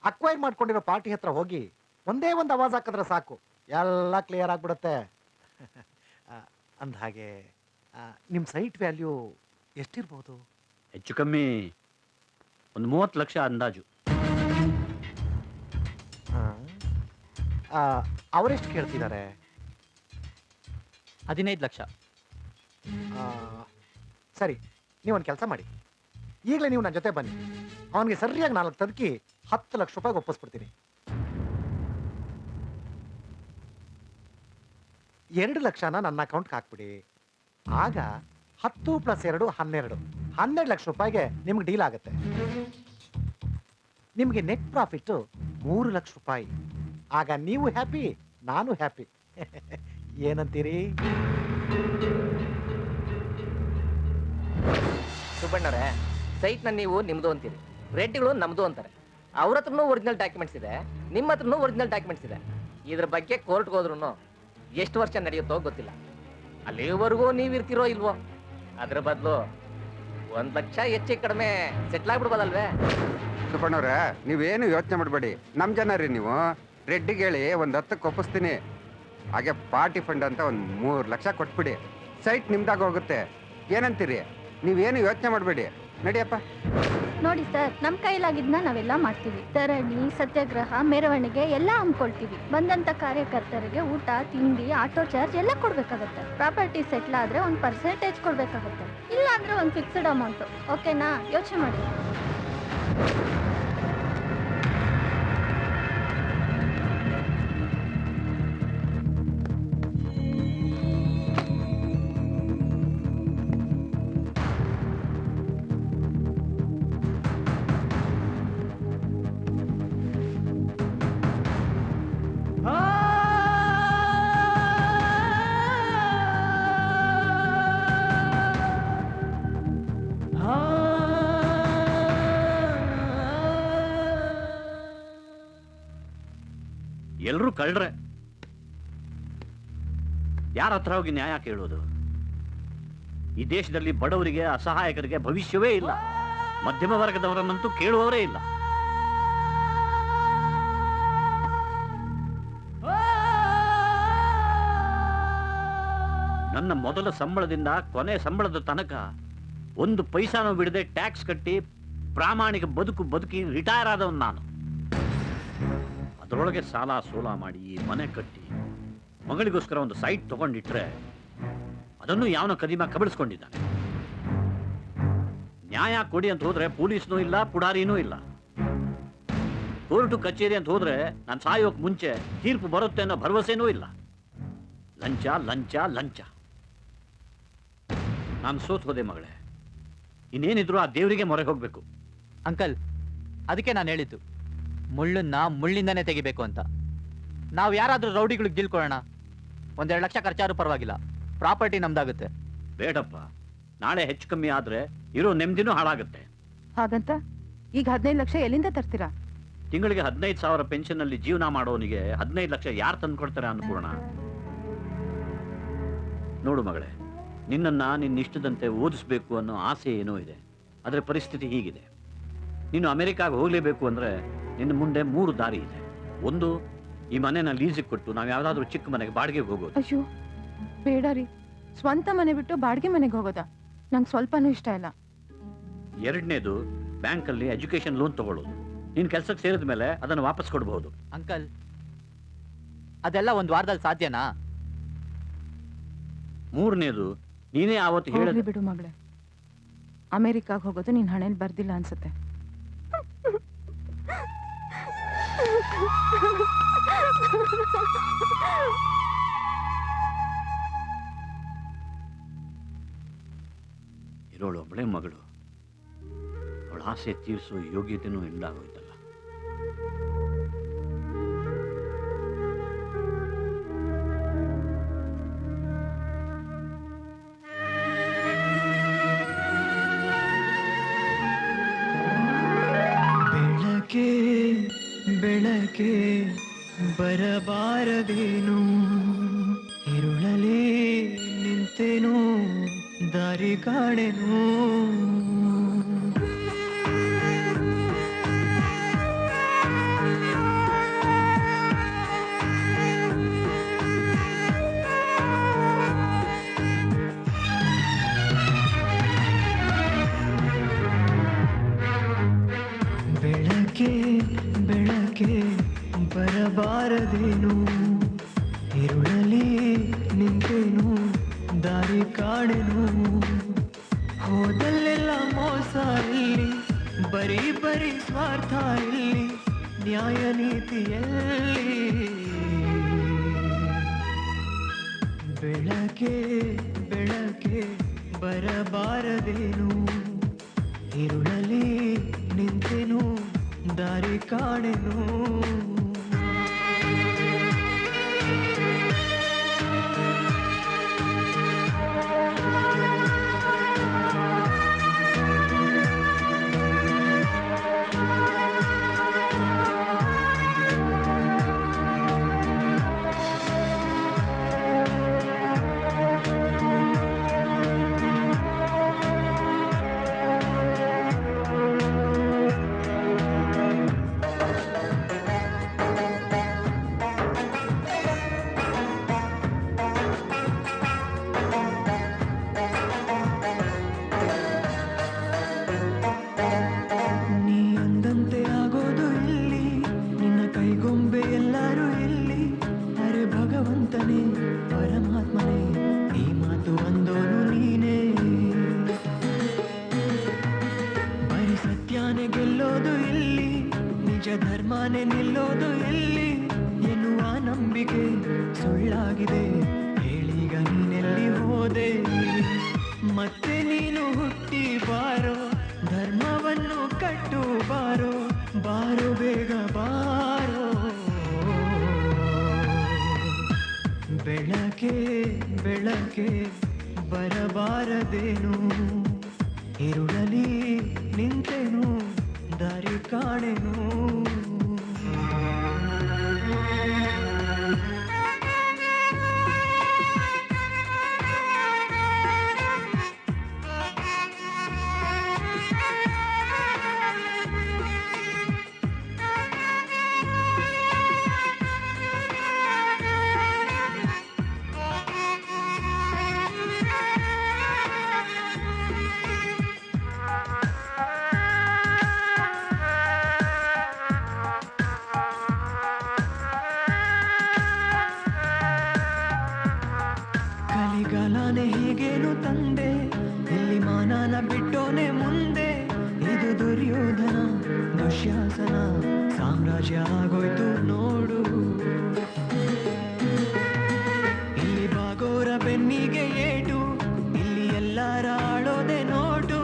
ಅಕ್ವೈರ್ ಮಾಡ್ಕೊಂಡಿರೋ ಪಾರ್ಟಿ ಹತ್ರ ಹೋಗಿ ಒಂದೇ ಒಂದು ಆವಾಜ್ ಹಾಕಿದ್ರೆ ಸಾಕು, ಎಲ್ಲ ಕ್ಲಿಯರ್ ಆಗಿಬಿಡುತ್ತೆ. ಅಂದಹಾಗೆ ನಿಮ್ಮ ಸೈಟ್ ವ್ಯಾಲ್ಯೂ ಎಷ್ಟಿರ್ಬೋದು? ಹೆಚ್ಚು ಕಮ್ಮಿ ಒಂದು 30 ಲಕ್ಷ ಅಂದಾಜು. ಅವರೆಷ್ಟು ಕೇಳ್ತಿದ್ದಾರೆ? 15 ಲಕ್ಷ. ಸರಿ, ನೀವೊಂದು ಕೆಲಸ ಮಾಡಿ, ಈಗಲೇ ನೀವು ನನ್ನ ಜೊತೆ ಬನ್ನಿ. ಅವನಿಗೆ ಸರಿಯಾಗಿ 4 ತದಕಿ 10 ಲಕ್ಷ ರೂಪಾಯಿಗೆ ಒಪ್ಪಿಸ್ಬಿಡ್ತೀನಿ. 2 ಲಕ್ಷನ ನನ್ನ ಅಕೌಂಟ್ಗೆ ಹಾಕ್ಬಿಡಿ. ಆಗ 10 + 2 12 ಲಕ್ಷ ರೂಪಾಯಿಗೆ ನಿಮ್ಗೆ ಡೀಲ್ ಆಗುತ್ತೆ. ನಿಮಗೆ ನೆಟ್ ಪ್ರಾಫಿಟ್ 3 ಲಕ್ಷ ರೂಪಾಯಿ. ಆಗ ನೀವು ಹ್ಯಾಪಿ, ನಾನು ಹ್ಯಾಪಿ. ಏನಂತೀರಿ? ಸುಬ್ಬಣ್ಣರೇ, ಸೈಟ್ನ ನೀವು ನಿಮ್ದು ಅಂತೀರಿ, ರೆಡ್ಡಿಗಳು ನಮ್ದು ಅಂತಾರೆ. ಅವ್ರ ಹತ್ರನೂ ಒರಿಜಿನಲ್ ಡಾಕ್ಯುಮೆಂಟ್ಸ್ ಇದೆ, ನಿಮ್ಮ ಹತ್ರನೂ ಒರಿಜಿನಲ್ ಡಾಕ್ಯುಮೆಂಟ್ಸ್ ಇದೆ. ಇದ್ರ ಬಗ್ಗೆ ಕೋರ್ಟ್ಗೆ ಹೋದ್ರೂ ಎಷ್ಟು ವರ್ಷ ನಡೆಯುತ್ತೋ ಗೊತ್ತಿಲ್ಲ. ಅಲ್ಲಿವರೆಗೂ ನೀವು ಇರ್ತಿರೋ ಇಲ್ವೋ, ಅದ್ರ ಬದಲು 1 ಲಕ್ಷ ಹೆಚ್ಚು ಕಡಿಮೆ ಸೆಟ್ಲ್ ಆಗ್ಬಿಡ್ಬೋದಲ್ವೇ? ಸುಬ್ಬಣ್ಣವ್ರೆ, ನೀವೇನು ಯೋಚನೆ ಮಾಡಬೇಡಿ. ನಮ್ಮ ಜನ ರೀ ನೀವು. ರೆಡ್ಡಿಗೆ ಹೇಳಿ ಒಂದು 10ಕ್ಕೆ ಒಪ್ಪಿಸ್ತೀನಿ. ಹಾಗೆ ಪಾರ್ಟಿ ಫಂಡ್ ಅಂತ ಒಂದು 3 ಲಕ್ಷ ಕೊಟ್ಬಿಡಿ. ಸೈಟ್ ನಿಮ್ದಾಗ ಹೋಗುತ್ತೆ. ಏನಂತೀರಿ? ನೀವೇನು ಯೋಚನೆ ಮಾಡಬೇಡಿ, ನಡಿಯಪ್ಪ. ನೋಡಿ ಸರ್, ನಮ್ಮ ಕೈಲಾಗಿದ್ನ ನಾವೆಲ್ಲ ಮಾಡ್ತೀವಿ. ಧರಣಿ, ಸತ್ಯಾಗ್ರಹ, ಮೆರವಣಿಗೆ ಎಲ್ಲ ಹಮ್ಮಿಕೊಳ್ತೀವಿ. ಬಂದಂತ ಕಾರ್ಯಕರ್ತರಿಗೆ ಊಟ, ತಿಂಡಿ, ಆಟೋ ಚಾರ್ಜ್ ಎಲ್ಲ ಕೊಡ್ಬೇಕಾಗತ್ತೆ. ಪ್ರಾಪರ್ಟಿ ಸೆಟ್ಲ್ ಆದ್ರೆ ಒಂದು ಪರ್ಸೆಂಟೇಜ್ ಕೊಡ್ಬೇಕಾಗತ್ತೆ, ಇಲ್ಲ ಅಂದ್ರೆ ಒಂದು ಫಿಕ್ಸ್ಡ್ ಅಮೌಂಟ್. ಓಕೆನಾ? ಯೋಚನೆ ಮಾಡಿ. ಎಲ್ಲರೂ ಕಳ್ರೆ, ಯಾರ ಹತ್ರ ಹೋಗಿ ನ್ಯಾಯ ಕೇಳೋದು? ಈ ದೇಶದಲ್ಲಿ ಬಡವರಿಗೆ, ಅಸಹಾಯಕರಿಗೆ ಭವಿಷ್ಯವೇ ಇಲ್ಲ. ಮಧ್ಯಮ ವರ್ಗದವರನ್ನಂತೂ ಕೇಳುವವರೇ ಇಲ್ಲ. ನನ್ನ ಮೊದಲ ಸಂಬಳದಿಂದ ಕೊನೆ ಸಂಬಳದ ತನಕ 1 ಪೈಸಾನೂ ಬಿಡದೆ ಟ್ಯಾಕ್ಸ್ ಕಟ್ಟಿ ಪ್ರಾಮಾಣಿಕ ಬದುಕಿ ರಿಟೈರ್ ಆದವನು ನಾನು. ಅದರೊಳಗೆ ಸಾಲ ಸೋಲ ಮಾಡಿ ಮನೆ ಕಟ್ಟಿ ಮಗಳಿಗೋಸ್ಕರ ಒಂದು ಸೈಟ್ ತಗೊಂಡಿಟ್ರೆ ಅದನ್ನು ಯಾವನ ಕದಿಮ ಕಬಳಿಸ್ಕೊಂಡಿದ್ದಾನೆ. ನ್ಯಾಯ ಕೊಡಿ ಅಂತ ಹೋದ್ರೆ ಪೊಲೀಸ್ನೂ ಇಲ್ಲ, ಪುಡಾರಿನೂ ಇಲ್ಲ. ಕೋರ್ಟು ಕಚೇರಿ ಅಂತ ಹೋದ್ರೆ ನಾನು ಸಾಯೋಕ್ ಮುಂಚೆ ತೀರ್ಪು ಬರುತ್ತೆ ಅನ್ನೋ ಭರವಸೆನೂ ಇಲ್ಲ. ಲಂಚ ಲಂಚ ಲಂಚ. ನಾನು ಸೋತ್ ಹೋದೆ ಮಗಳೇ. ಇನ್ನೇನಿದ್ರು ಆ ದೇವರಿಗೆ ಮೊರೆ ಹೋಗ್ಬೇಕು. ಅಂಕಲ್, ಅದಕ್ಕೆ ನಾನು ಹೇಳಿದ್ದು ಮುಳ್ಳನ್ನ ಮುಳ್ಳಿಂದಾನೇ ತೆಗಿಬೇಕು ಅಂತ. ನಾವು ಯಾರಾದ್ರೂ ರೌಡಿಗಳಿಗೆ ಗಿಲ್ಕೊಳ್ಳೋಣ, 1-2 ಲಕ್ಷ ಖರ್ಚಾದ್ರೂ ಪರವಾಗಿಲ್ಲ, ಪ್ರಾಪರ್ಟಿ ನಮ್ದಾಗುತ್ತೆ. ಬೇಡಪ್ಪ, ನಾಳೆ ಹೆಚ್ಚು ಕಮ್ಮಿ ಆದ್ರೆ ಇರೋ ನೆಮ್ಮದಿನೂ ಹಾಳಾಗುತ್ತೆ. ಹಾಗಂತ ಈಗ 15 ಲಕ್ಷ ಎಲ್ಲಿಂದ ತರ್ತೀರಾ? ತಿಂಗಳಿಗೆ 15,000 ಪೆನ್ಷನ್ ಅಲ್ಲಿ ಜೀವನ ಮಾಡೋನಿಗೆ 15 ಲಕ್ಷ ಯಾರು ತಂದ್ಕೊಡ್ತಾರೆ ಅನ್ಪೂರ್ಣ? ನೋಡು ಮಗಳೇ, ನಿನ್ನನ್ನ ನಿನ್ನ ಇಷ್ಟದಂತೆ ಓದಿಸ್ಬೇಕು ಅನ್ನೋ ಆಸೆ ಏನೋ ಇದೆ. ಆದ್ರೆ ಪರಿಸ್ಥಿತಿ ಹೀಗಿದೆ. ನೀನು ಅಮೆರಿಕಾಗೆ ಹೋಗ್ಲೇಬೇಕು ಅಂದ್ರೆ ನಿನ್ನ ಮುಂದೆ 3 ದಾರಿ ಇದೆ. ಒಂದು, ಈ ಮನೆನ ಲೀಸಿಗೆ ಕೊಟ್ಟು ನಾವು ಯಾವ್ದಾದ್ರು ಚಿಕ್ಕ ಮನೆಗೆ ಬಾಡಿಗೆಗೆ ಹೋಗೋದು. ಅಯ್ಯೋ ಬೇಡ ರೀ, ಸ್ವಂತ ಮನೆ ಬಿಟ್ಟು ಬಾಡಿಗೆ ಮನೆಗೆ ಹೋಗೋದಾ? ನಂಗೆ ಸ್ವಲ್ಪನೂ ಇಷ್ಟ ಇಲ್ಲ. ಎರಡನೇದು, ಬ್ಯಾಂಕಲ್ಲಿ ಎಜುಕೇಶನ್ ಲೋನ್ ತಗೊಳ್ಳೋದು. ನೀನು ಕೆಲಸಕ್ಕೆ ಸೇರಿದ ಮೇಲೆ ಅದನ್ನು ವಾಪಸ್ ಕೊಡಬಹುದು. ಅಂಕಲ್, ಅದೆಲ್ಲ ಒಂದು ವಾರದಲ್ಲಿ ಸಾಧ್ಯನಾ? ಮೂರನೇದು, ನೀನೇ ಆವತ್ತು ಹೇಳಿದ ಬಿಡು ಮಗಳೇ, ಅಮೆರಿಕಾಗ ಹೋಗೋದು ನಿನ್ ಹಣೆಯಲ್ಲಿ ಬರ್ದಿಲ್ಲ ಅನ್ಸುತ್ತೆ. ಇರೋಳು ಒಬ್ಬಳೆ ಮಗಳು, ಅವಳ ಆಸೆ ತೀರಿಸೋ ಯೋಗ್ಯತೆನೂ ಇಲ್ಲಾಗೋಯ್ತಲ್ಲ. ಬೆಳಕೆ ಬೆಳಕೆ ಬರಬಾರದೇನು, ಇರುಳಲೇ ನಿಂತೆನು ದಾರಿ ಕಾಣೆನು. ಬೆಳಕೆ ಬೆಳಕೆ ಬರಬಾರದೇನು, ಇರುಳಲಿ ನಿಂತೆನು ದಾರಿ ಕಾಣೆನು. ಹೋದಲ್ಲೆಲ್ಲ ಮೋಸ ಇಲ್ಲಿ, ಬರೀ ಬರೀ ಸ್ವಾರ್ಥ ಇಲ್ಲಿ, ನ್ಯಾಯ ನೀತಿಯಲ್ಲಿ. ಬೆಳಕೆ ಬೆಳಕೆ ಬರಬಾರದೇನು, ಇರುಳಲಿ ನಿಂತೆನು ದಾರಿ ಕಾಣೆನು. ನೀ ಅಂದಂತೆ ಆಗೋದು ಇಲ್ಲಿ, ನಿನ್ನ ಕೈಗೊಂಬೆ ಎಲ್ಲರೂ ಇಲ್ಲಿ. ಅರೆ ಭಗವಂತನೇ ಪರಮಾತ್ಮನೇ, ಈ ಮಾತು ಅಂದೋನು ನೀನೇ. ಬರೀ ಸತ್ಯಾನೆ ಗೆಲ್ಲೋದು ಇಲ್ಲಿ, ನಿಜ ಧರ್ಮನೇ ನಿಲ್ಲೋದು ಇಲ್ಲಿ ಎನ್ನುವ ನಂಬಿಕೆ ಸುಳ್ಳಾಗಿದೆ. ಹೇಳೀಗ ನೀನೆಲ್ಲಿ ಹೋದೆ, ಮತ್ತೆ ನೀನು ಹುಟ್ಟಿ ಬಾರೋ, ಧರ್ಮವನ್ನು ಕಟ್ಟು ಬಾರೋ, ಬಾರೋ ಬೇಗ ಬಾರೋ. ಬೆಳಕೆ ಬೆಳಕೆ ಬರಬಾರದೇನು, ಇರುಳಲಿ ನಿಂತೆನು ದಾರಿ ಕಾಣೆನು. ಕಲಿಗಾಲನೆ ಹೀಗೇನು ತಂದೆ, ಇಲ್ಲಿ ಮಾನನ ಬಿಟ್ಟೋನೆ ಮುಂದೆ. ಇದು ದುರ್ಯೋಧನ ದುಶ್ಯಾಸನ ಸಾಮ್ರಾಜ್ಯ ಆಗೋಯ್ತು ನೋಡು. ಇಲ್ಲಿ ಬಾಗೋರ ಬೆನ್ನಿಗೆ ಏಟು, ಇಲ್ಲಿ ಎಲ್ಲರ ಆಳೋದೆ ನೋಟು.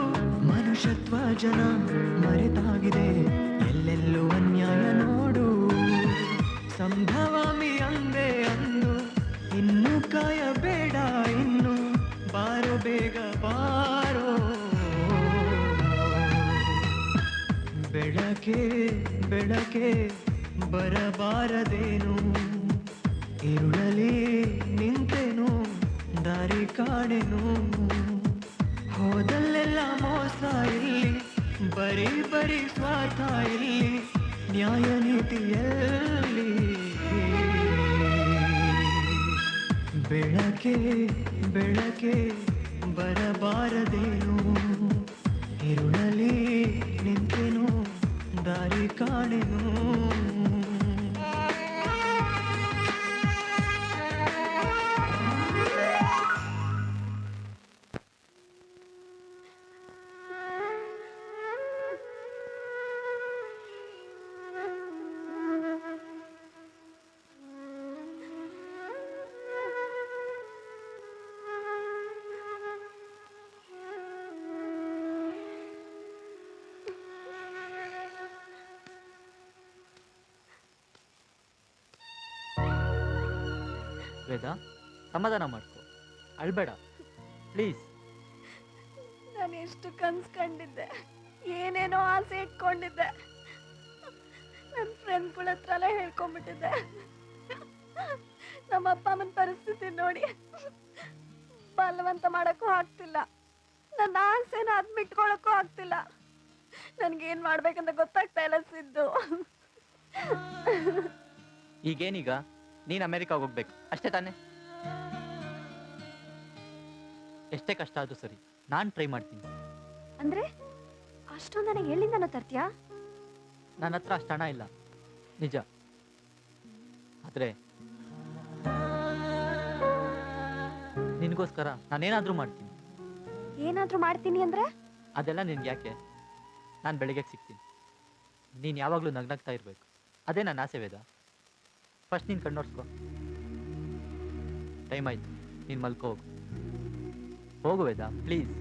ಮನುಷ್ಯತ್ವ ಜನ ಮರೆತಾಗಿದೆ, ಎಲ್ಲೆಲ್ಲೂ ಅನ್ಯಾಯ ನೋಡು. ಸಂಭವಾಮಿ ಅಂದೆ ಅಂದು, ಇನ್ನು ಕಾಯಬೇಡ ಇನ್ನು, ಬಾರೋ ಬೇಗ ಬಾರೋ. ಬೆಳಕೆ ಬೆಳಕೆ ಬರಬಾರದೇನು, ಇರುಳಲಿ ನಿಂತೆನು ದಾರಿ ಕಾಣೆನು. ಹೋದಲ್ಲೆಲ್ಲ ಮೋಸ ಇಲ್ಲಿ, ಬರೀ ಬರೀ ಸ್ವಾರ್ಥ ಇಲ್ಲಿ, ನ್ಯಾಯ ನೀತಿಯಲ್ಲಿ ಬೆಳಕೆ ಬೆಳಕೆ ಬರಬಾರದೇನು ಇರುಳಲಿ ನಿಂತೆನು ದಾರಿ ಕಾಣೆನು ವೇದ ಸಮಾಧಾನ ಮಾಡ್ಕೊ, ಅಳ್ಬೇಡ ಪ್ಲೀಸ್. ನಾನು ಎಷ್ಟು ಕನ್ಸ್ ಕಂಡಿದ್ದೆ, ಏನೇನೋ ಆಸೆ ಇಟ್ಕೊಂಡಿದ್ದೆ. ನನ್ನ ಫ್ರೆಂಡ್ಗಳ ಹತ್ರ ಎಲ್ಲ ಹೇಳ್ಕೊಂಡ್ಬಿಟ್ಟಿದ್ದೆ. ನಮ್ಮ ಅಪ್ಪ ಅಮ್ಮನ ಪರಿಸ್ಥಿತಿ ನೋಡಿ ಬಲವಂತ ಮಾಡಕ್ಕೂ ಆಗ್ತಿಲ್ಲ, ನನ್ನ ಆಸೆನ ಅದ್ಬಿಟ್ಕೊಳಕ್ಕೂ ಆಗ್ತಿಲ್ಲ. ನನ್ಗೇನ್ ಮಾಡ್ಬೇಕಂತ ಗೊತ್ತಾಗ್ತಾ ಇಲ್ಲ ಸಿದ್ದು. ಈಗೇನೀಗ ನೀನ್ ಅಮೆರಿಕಾಗ್ ಹೋಗ್ಬೇಕು ಅಷ್ಟೇ ತಾನೆ? ಎಷ್ಟೇ ಕಷ್ಟ ಆದ್ರೂ ಸರಿ, ನಾನ್ ಟ್ರೈ ಮಾಡ್ತೀನಿ. ಅಂದ್ರೆ ಅಷ್ಟೊಂದು ನನಗೆ ಎಲ್ಲಿಂದನೋ ತರ್ತೀಯಾ? ನನ್ನ ಹತ್ರ ಅಷ್ಟು ಹಣ ಇಲ್ಲ ನಿಜ, ಆದ್ರೆ ನಿನಗೋಸ್ಕರ ನಾನೇನಾದ್ರೂ ಮಾಡ್ತೀನಿ. ಏನಾದ್ರೂ ಮಾಡ್ತೀನಿ ಅಂದ್ರೆ? ಅದೆಲ್ಲ ನಿನ್ಗೆ ಯಾಕೆ, ನಾನು ಬೆಳಿಗ್ಗೆ ಸಿಗ್ತೀನಿ. ನೀನು ಯಾವಾಗಲೂ ನಗ್ನಗ್ತಾ ಇರಬೇಕು, ಅದೇ ನನ್ನ ಆಸೆ ವೇದ. ಫಸ್ಟ್ ನೀನು ಕಣ್ಣೋರ್ಸ್ಕೊ. ಟೈಮ್ ಆಯ್ತು, ನೀನು ಮಲ್ಕೋ ಹೋಗು. ಹೋಗು ವೇದ ಪ್ಲೀಸ್.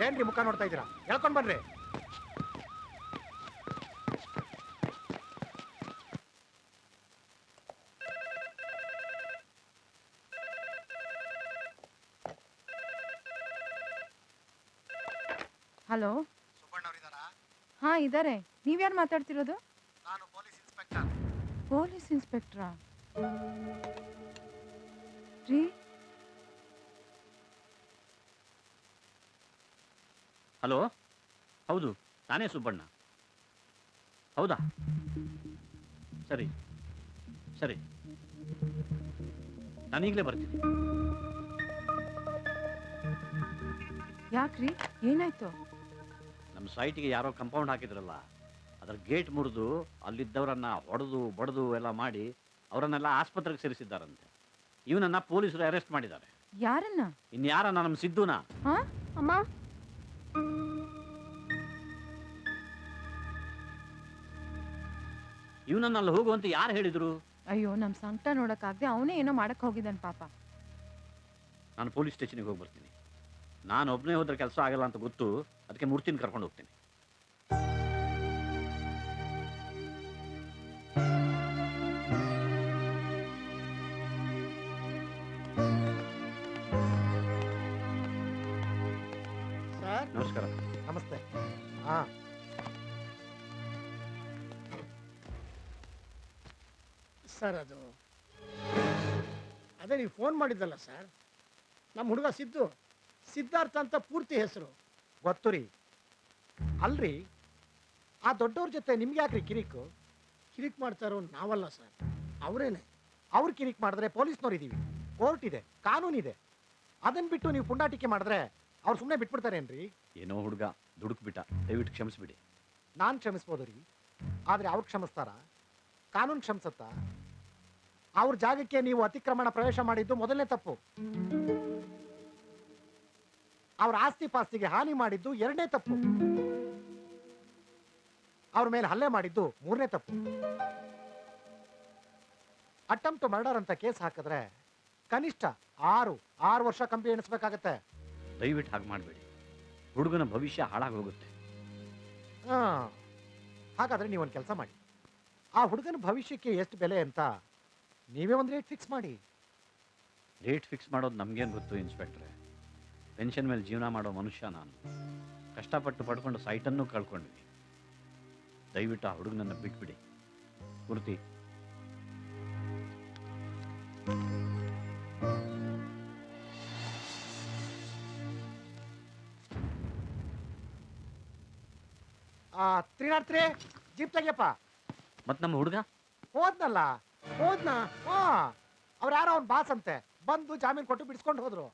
ಏನ್ರಿ ಮುಖ ನೋಡ್ತಾ ಇದ್ದೀರಾ? ಹೇಳ್ಕೊಂಡ್ ಬನ್ರಿ. ಹಲೋ, ಹಾ ಇದ್ದಾರೆ. ನೀವ್ಯಾರು ಮಾತಾಡ್ತಿರೋದು? ನಾನು ಪೊಲೀಸ್ ಇನ್ಸ್ಪೆಕ್ಟರ್. ಪೊಲೀಸ್ ಇನ್ಸ್ಪೆಕ್ಟ್ರಾ? ರೀ ಹಲೋ, ಹೌದು ನಾನೇ ಸುಬ್ಬಣ್ಣ. ಹೌದಾ, ಸರಿ ಸರಿ, ನಾನೀಗಲೇ ಬರ್ತೀನಿ. ಯಾಕ್ರಿ, ಏನಾಯ್ತು? ನಮ್ಮ ಸೈಟಿಗೆ ಯಾರೋ ಕಂಪೌಂಡ್ ಹಾಕಿದ್ರಲ್ಲ, ಅದರ ಗೇಟ್ ಮುರಿದು ಅಲ್ಲಿದ್ದವರನ್ನ ಹೊಡೆದು ಬಡ್ದು ಎಲ್ಲ ಮಾಡಿ ಅವರನ್ನೆಲ್ಲ ಆಸ್ಪತ್ರೆಗೆ ಸೇರಿಸಿದ್ದಾರಂತೆ. ಇವನನ್ನ ಪೊಲೀಸರು ಅರೆಸ್ಟ್ ಮಾಡಿದ್ದಾರೆ. ಯಾರನ್ನ? ಇನ್ಯಾರನ್ನ? ನಮ್ಮ ಸಿದ್ದುನಾ? ಅಮ್ಮ, ಇವನನ್ನಲ್ಲಿ ಹೋಗುವಂತ ಯಾರು ಹೇಳಿದ್ರು? ಅಯ್ಯೋ, ನಮ್ ಸಂಕಟ ನೋಡಕ್ಕಾಗದೆ ಅವನೇ ಏನೋ ಮಾಡಕ್ ಹೋಗಿದ್ದಾನೆ ಪಾಪ. ನಾನು ಪೊಲೀಸ್ ಸ್ಟೇಷನ್ಗೆ ಹೋಗಿ ಬರ್ತೀನಿ. ನಾನು ಒಬ್ಬನೇ ಹೋದ್ರೆ ಕೆಲಸ ಆಗಲ್ಲ ಅಂತ ಗೊತ್ತು, ಅದಕ್ಕೆ ಮೂರ್ತಿನ ಕರ್ಕೊಂಡು ಹೋಗ್ತೀನಿ. ಸರ್ ನಮಸ್ಕಾರ. ನಮಸ್ತೆ. ಹಾ, ಸರ್ ಅದು ಅದೇ ನೀವು ಫೋನ್ ಮಾಡಿದ್ದಲ್ಲ ಸರ್, ನಮ್ಮ ಹುಡುಗ ಸಿದ್ಧಾರ್ಥ ಅಂತ ಪೂರ್ತಿ ಹೆಸರು. ಗೊತ್ತು ರೀ. ಅಲ್ರಿ, ಆ ದೊಡ್ಡವ್ರ ಜೊತೆ ನಿಮ್ಗೆ ಯಾಕ್ರಿ ಕಿರಿಕು? ಕಿರಿಕ್ ಮಾಡ್ತಾರೋ ನಾವಲ್ಲ ಸರ್, ಅವರೇನೆ. ಅವ್ರು ಕಿರಿಕ್ ಮಾಡಿದ್ರೆ ಪೊಲೀಸ್ನವ್ರು ಇದ್ದೀವಿ, ಕೋರ್ಟ್ ಇದೆ, ಕಾನೂನಿದೆ. ಅದನ್ನ ಬಿಟ್ಟು ನೀವು ಪುಂಡಾಟಿಕೆ ಮಾಡಿದ್ರೆ ಅವ್ರು ಸುಮ್ಮನೆ ಬಿಟ್ಬಿಡ್ತಾರೇನ್ರಿ? ಏನೋ ಹುಡುಗ ದುಡುಕ್ಬಿಟ್ಟ, ದಯವಿಟ್ಟು ಕ್ಷಮಿಸ್ಬಿಡಿ. ನಾನು ಕ್ಷಮಿಸ್ಬೋದು ರೀ, ಆದರೆ ಅವ್ರು ಕ್ಷಮಿಸ್ತಾರ? ಕಾನೂನು ಕ್ಷಮಿಸತ್ತಾ? ಅವ್ರ ಜಾಗಕ್ಕೆ ನೀವು ಅತಿಕ್ರಮಣ ಪ್ರವೇಶ ಮಾಡಿದ್ದು ಮೊದಲನೇ ತಪ್ಪು. ಅವ್ರ ಆಸ್ತಿ ಪಾಸ್ತಿಗೆ ಹಾನಿ ಮಾಡಿದ್ದು ಎರಡನೇ ತಪ್ಪು. ಅವ್ರ ಮೇಲೆ ಹಲ್ಲೆ ಮಾಡಿದ್ದು ಮೂರನೇ ತಪ್ಪು. ಅಟೆಂಪ್ಟ್ ಮರ್ಡರ್ ಅಂತ ಕೇಸ್ ಹಾಕಿದ್ರೆ ಕನಿಷ್ಠ 6 ವರ್ಷ ಕಂಪಿ ಎಣಿಸ್ಬೇಕಾಗತ್ತೆ. ದಯವಿಟ್ಟು ಹಾಗೆ ಮಾಡಬೇಡಿ, ಹುಡುಗನ ಭವಿಷ್ಯ ಹಾಳಾಗಿ ಹೋಗುತ್ತೆ. ಹಾಗಾದ್ರೆ ನೀವೊಂದು ಕೆಲಸ ಮಾಡಿ, ಆ ಹುಡುಗನ ಭವಿಷ್ಯಕ್ಕೆ ಎಷ್ಟು ಬೆಲೆ ಅಂತ ನೀವೇ ಒಂದು ರೇಟ್ ಫಿಕ್ಸ್ ಮಾಡಿ. ರೇಟ್ ಫಿಕ್ಸ್ ಮಾಡೋದು ನಮಗೇನು ಗೊತ್ತು ಇನ್ಸ್ಪೆಕ್ಟ್ರೆ? ಪೆನ್ಷನ್ ಮೇಲೆ ಜೀವನ ಮಾಡೋ ಮನುಷ್ಯ ನಾನು. ಕಷ್ಟಪಟ್ಟು ಪಡ್ಕೊಂಡು ಸೈಟನ್ನು ಕಳ್ಕೊಂಡ್ವಿ. ದಯವಿಟ್ಟು ಆ ಹುಡುಗನನ್ನು ಬಿಟ್ಬಿಡಿ. ಪೂರ್ತಿ ತ್ರೀನಾಡ್ತ್ರಿ ಜೀಪ್ ತೆಗಿಯಪ್ಪ. ಮತ್ತೆ ನಮ್ಮ ಹುಡುಗ ಹೋದ್ನಾ? ಅವ್ರು ಯಾರೋ ಅವ್ನ ಬಾಸ್ ಅಂತೆ, ಬಂದು ಜಾಮೀನು ಕೊಟ್ಟು ಬಿಡಿಸ್ಕೊಂಡು ಹೋದ್ರು.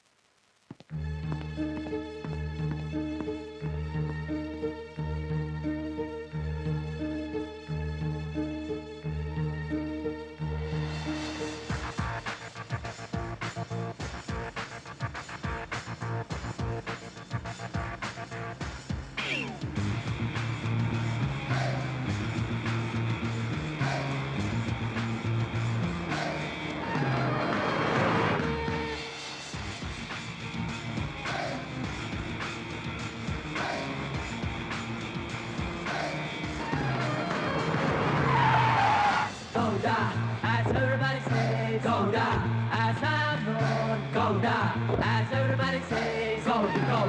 As everybody says, go down. As I'm on, go down. As everybody says, go down.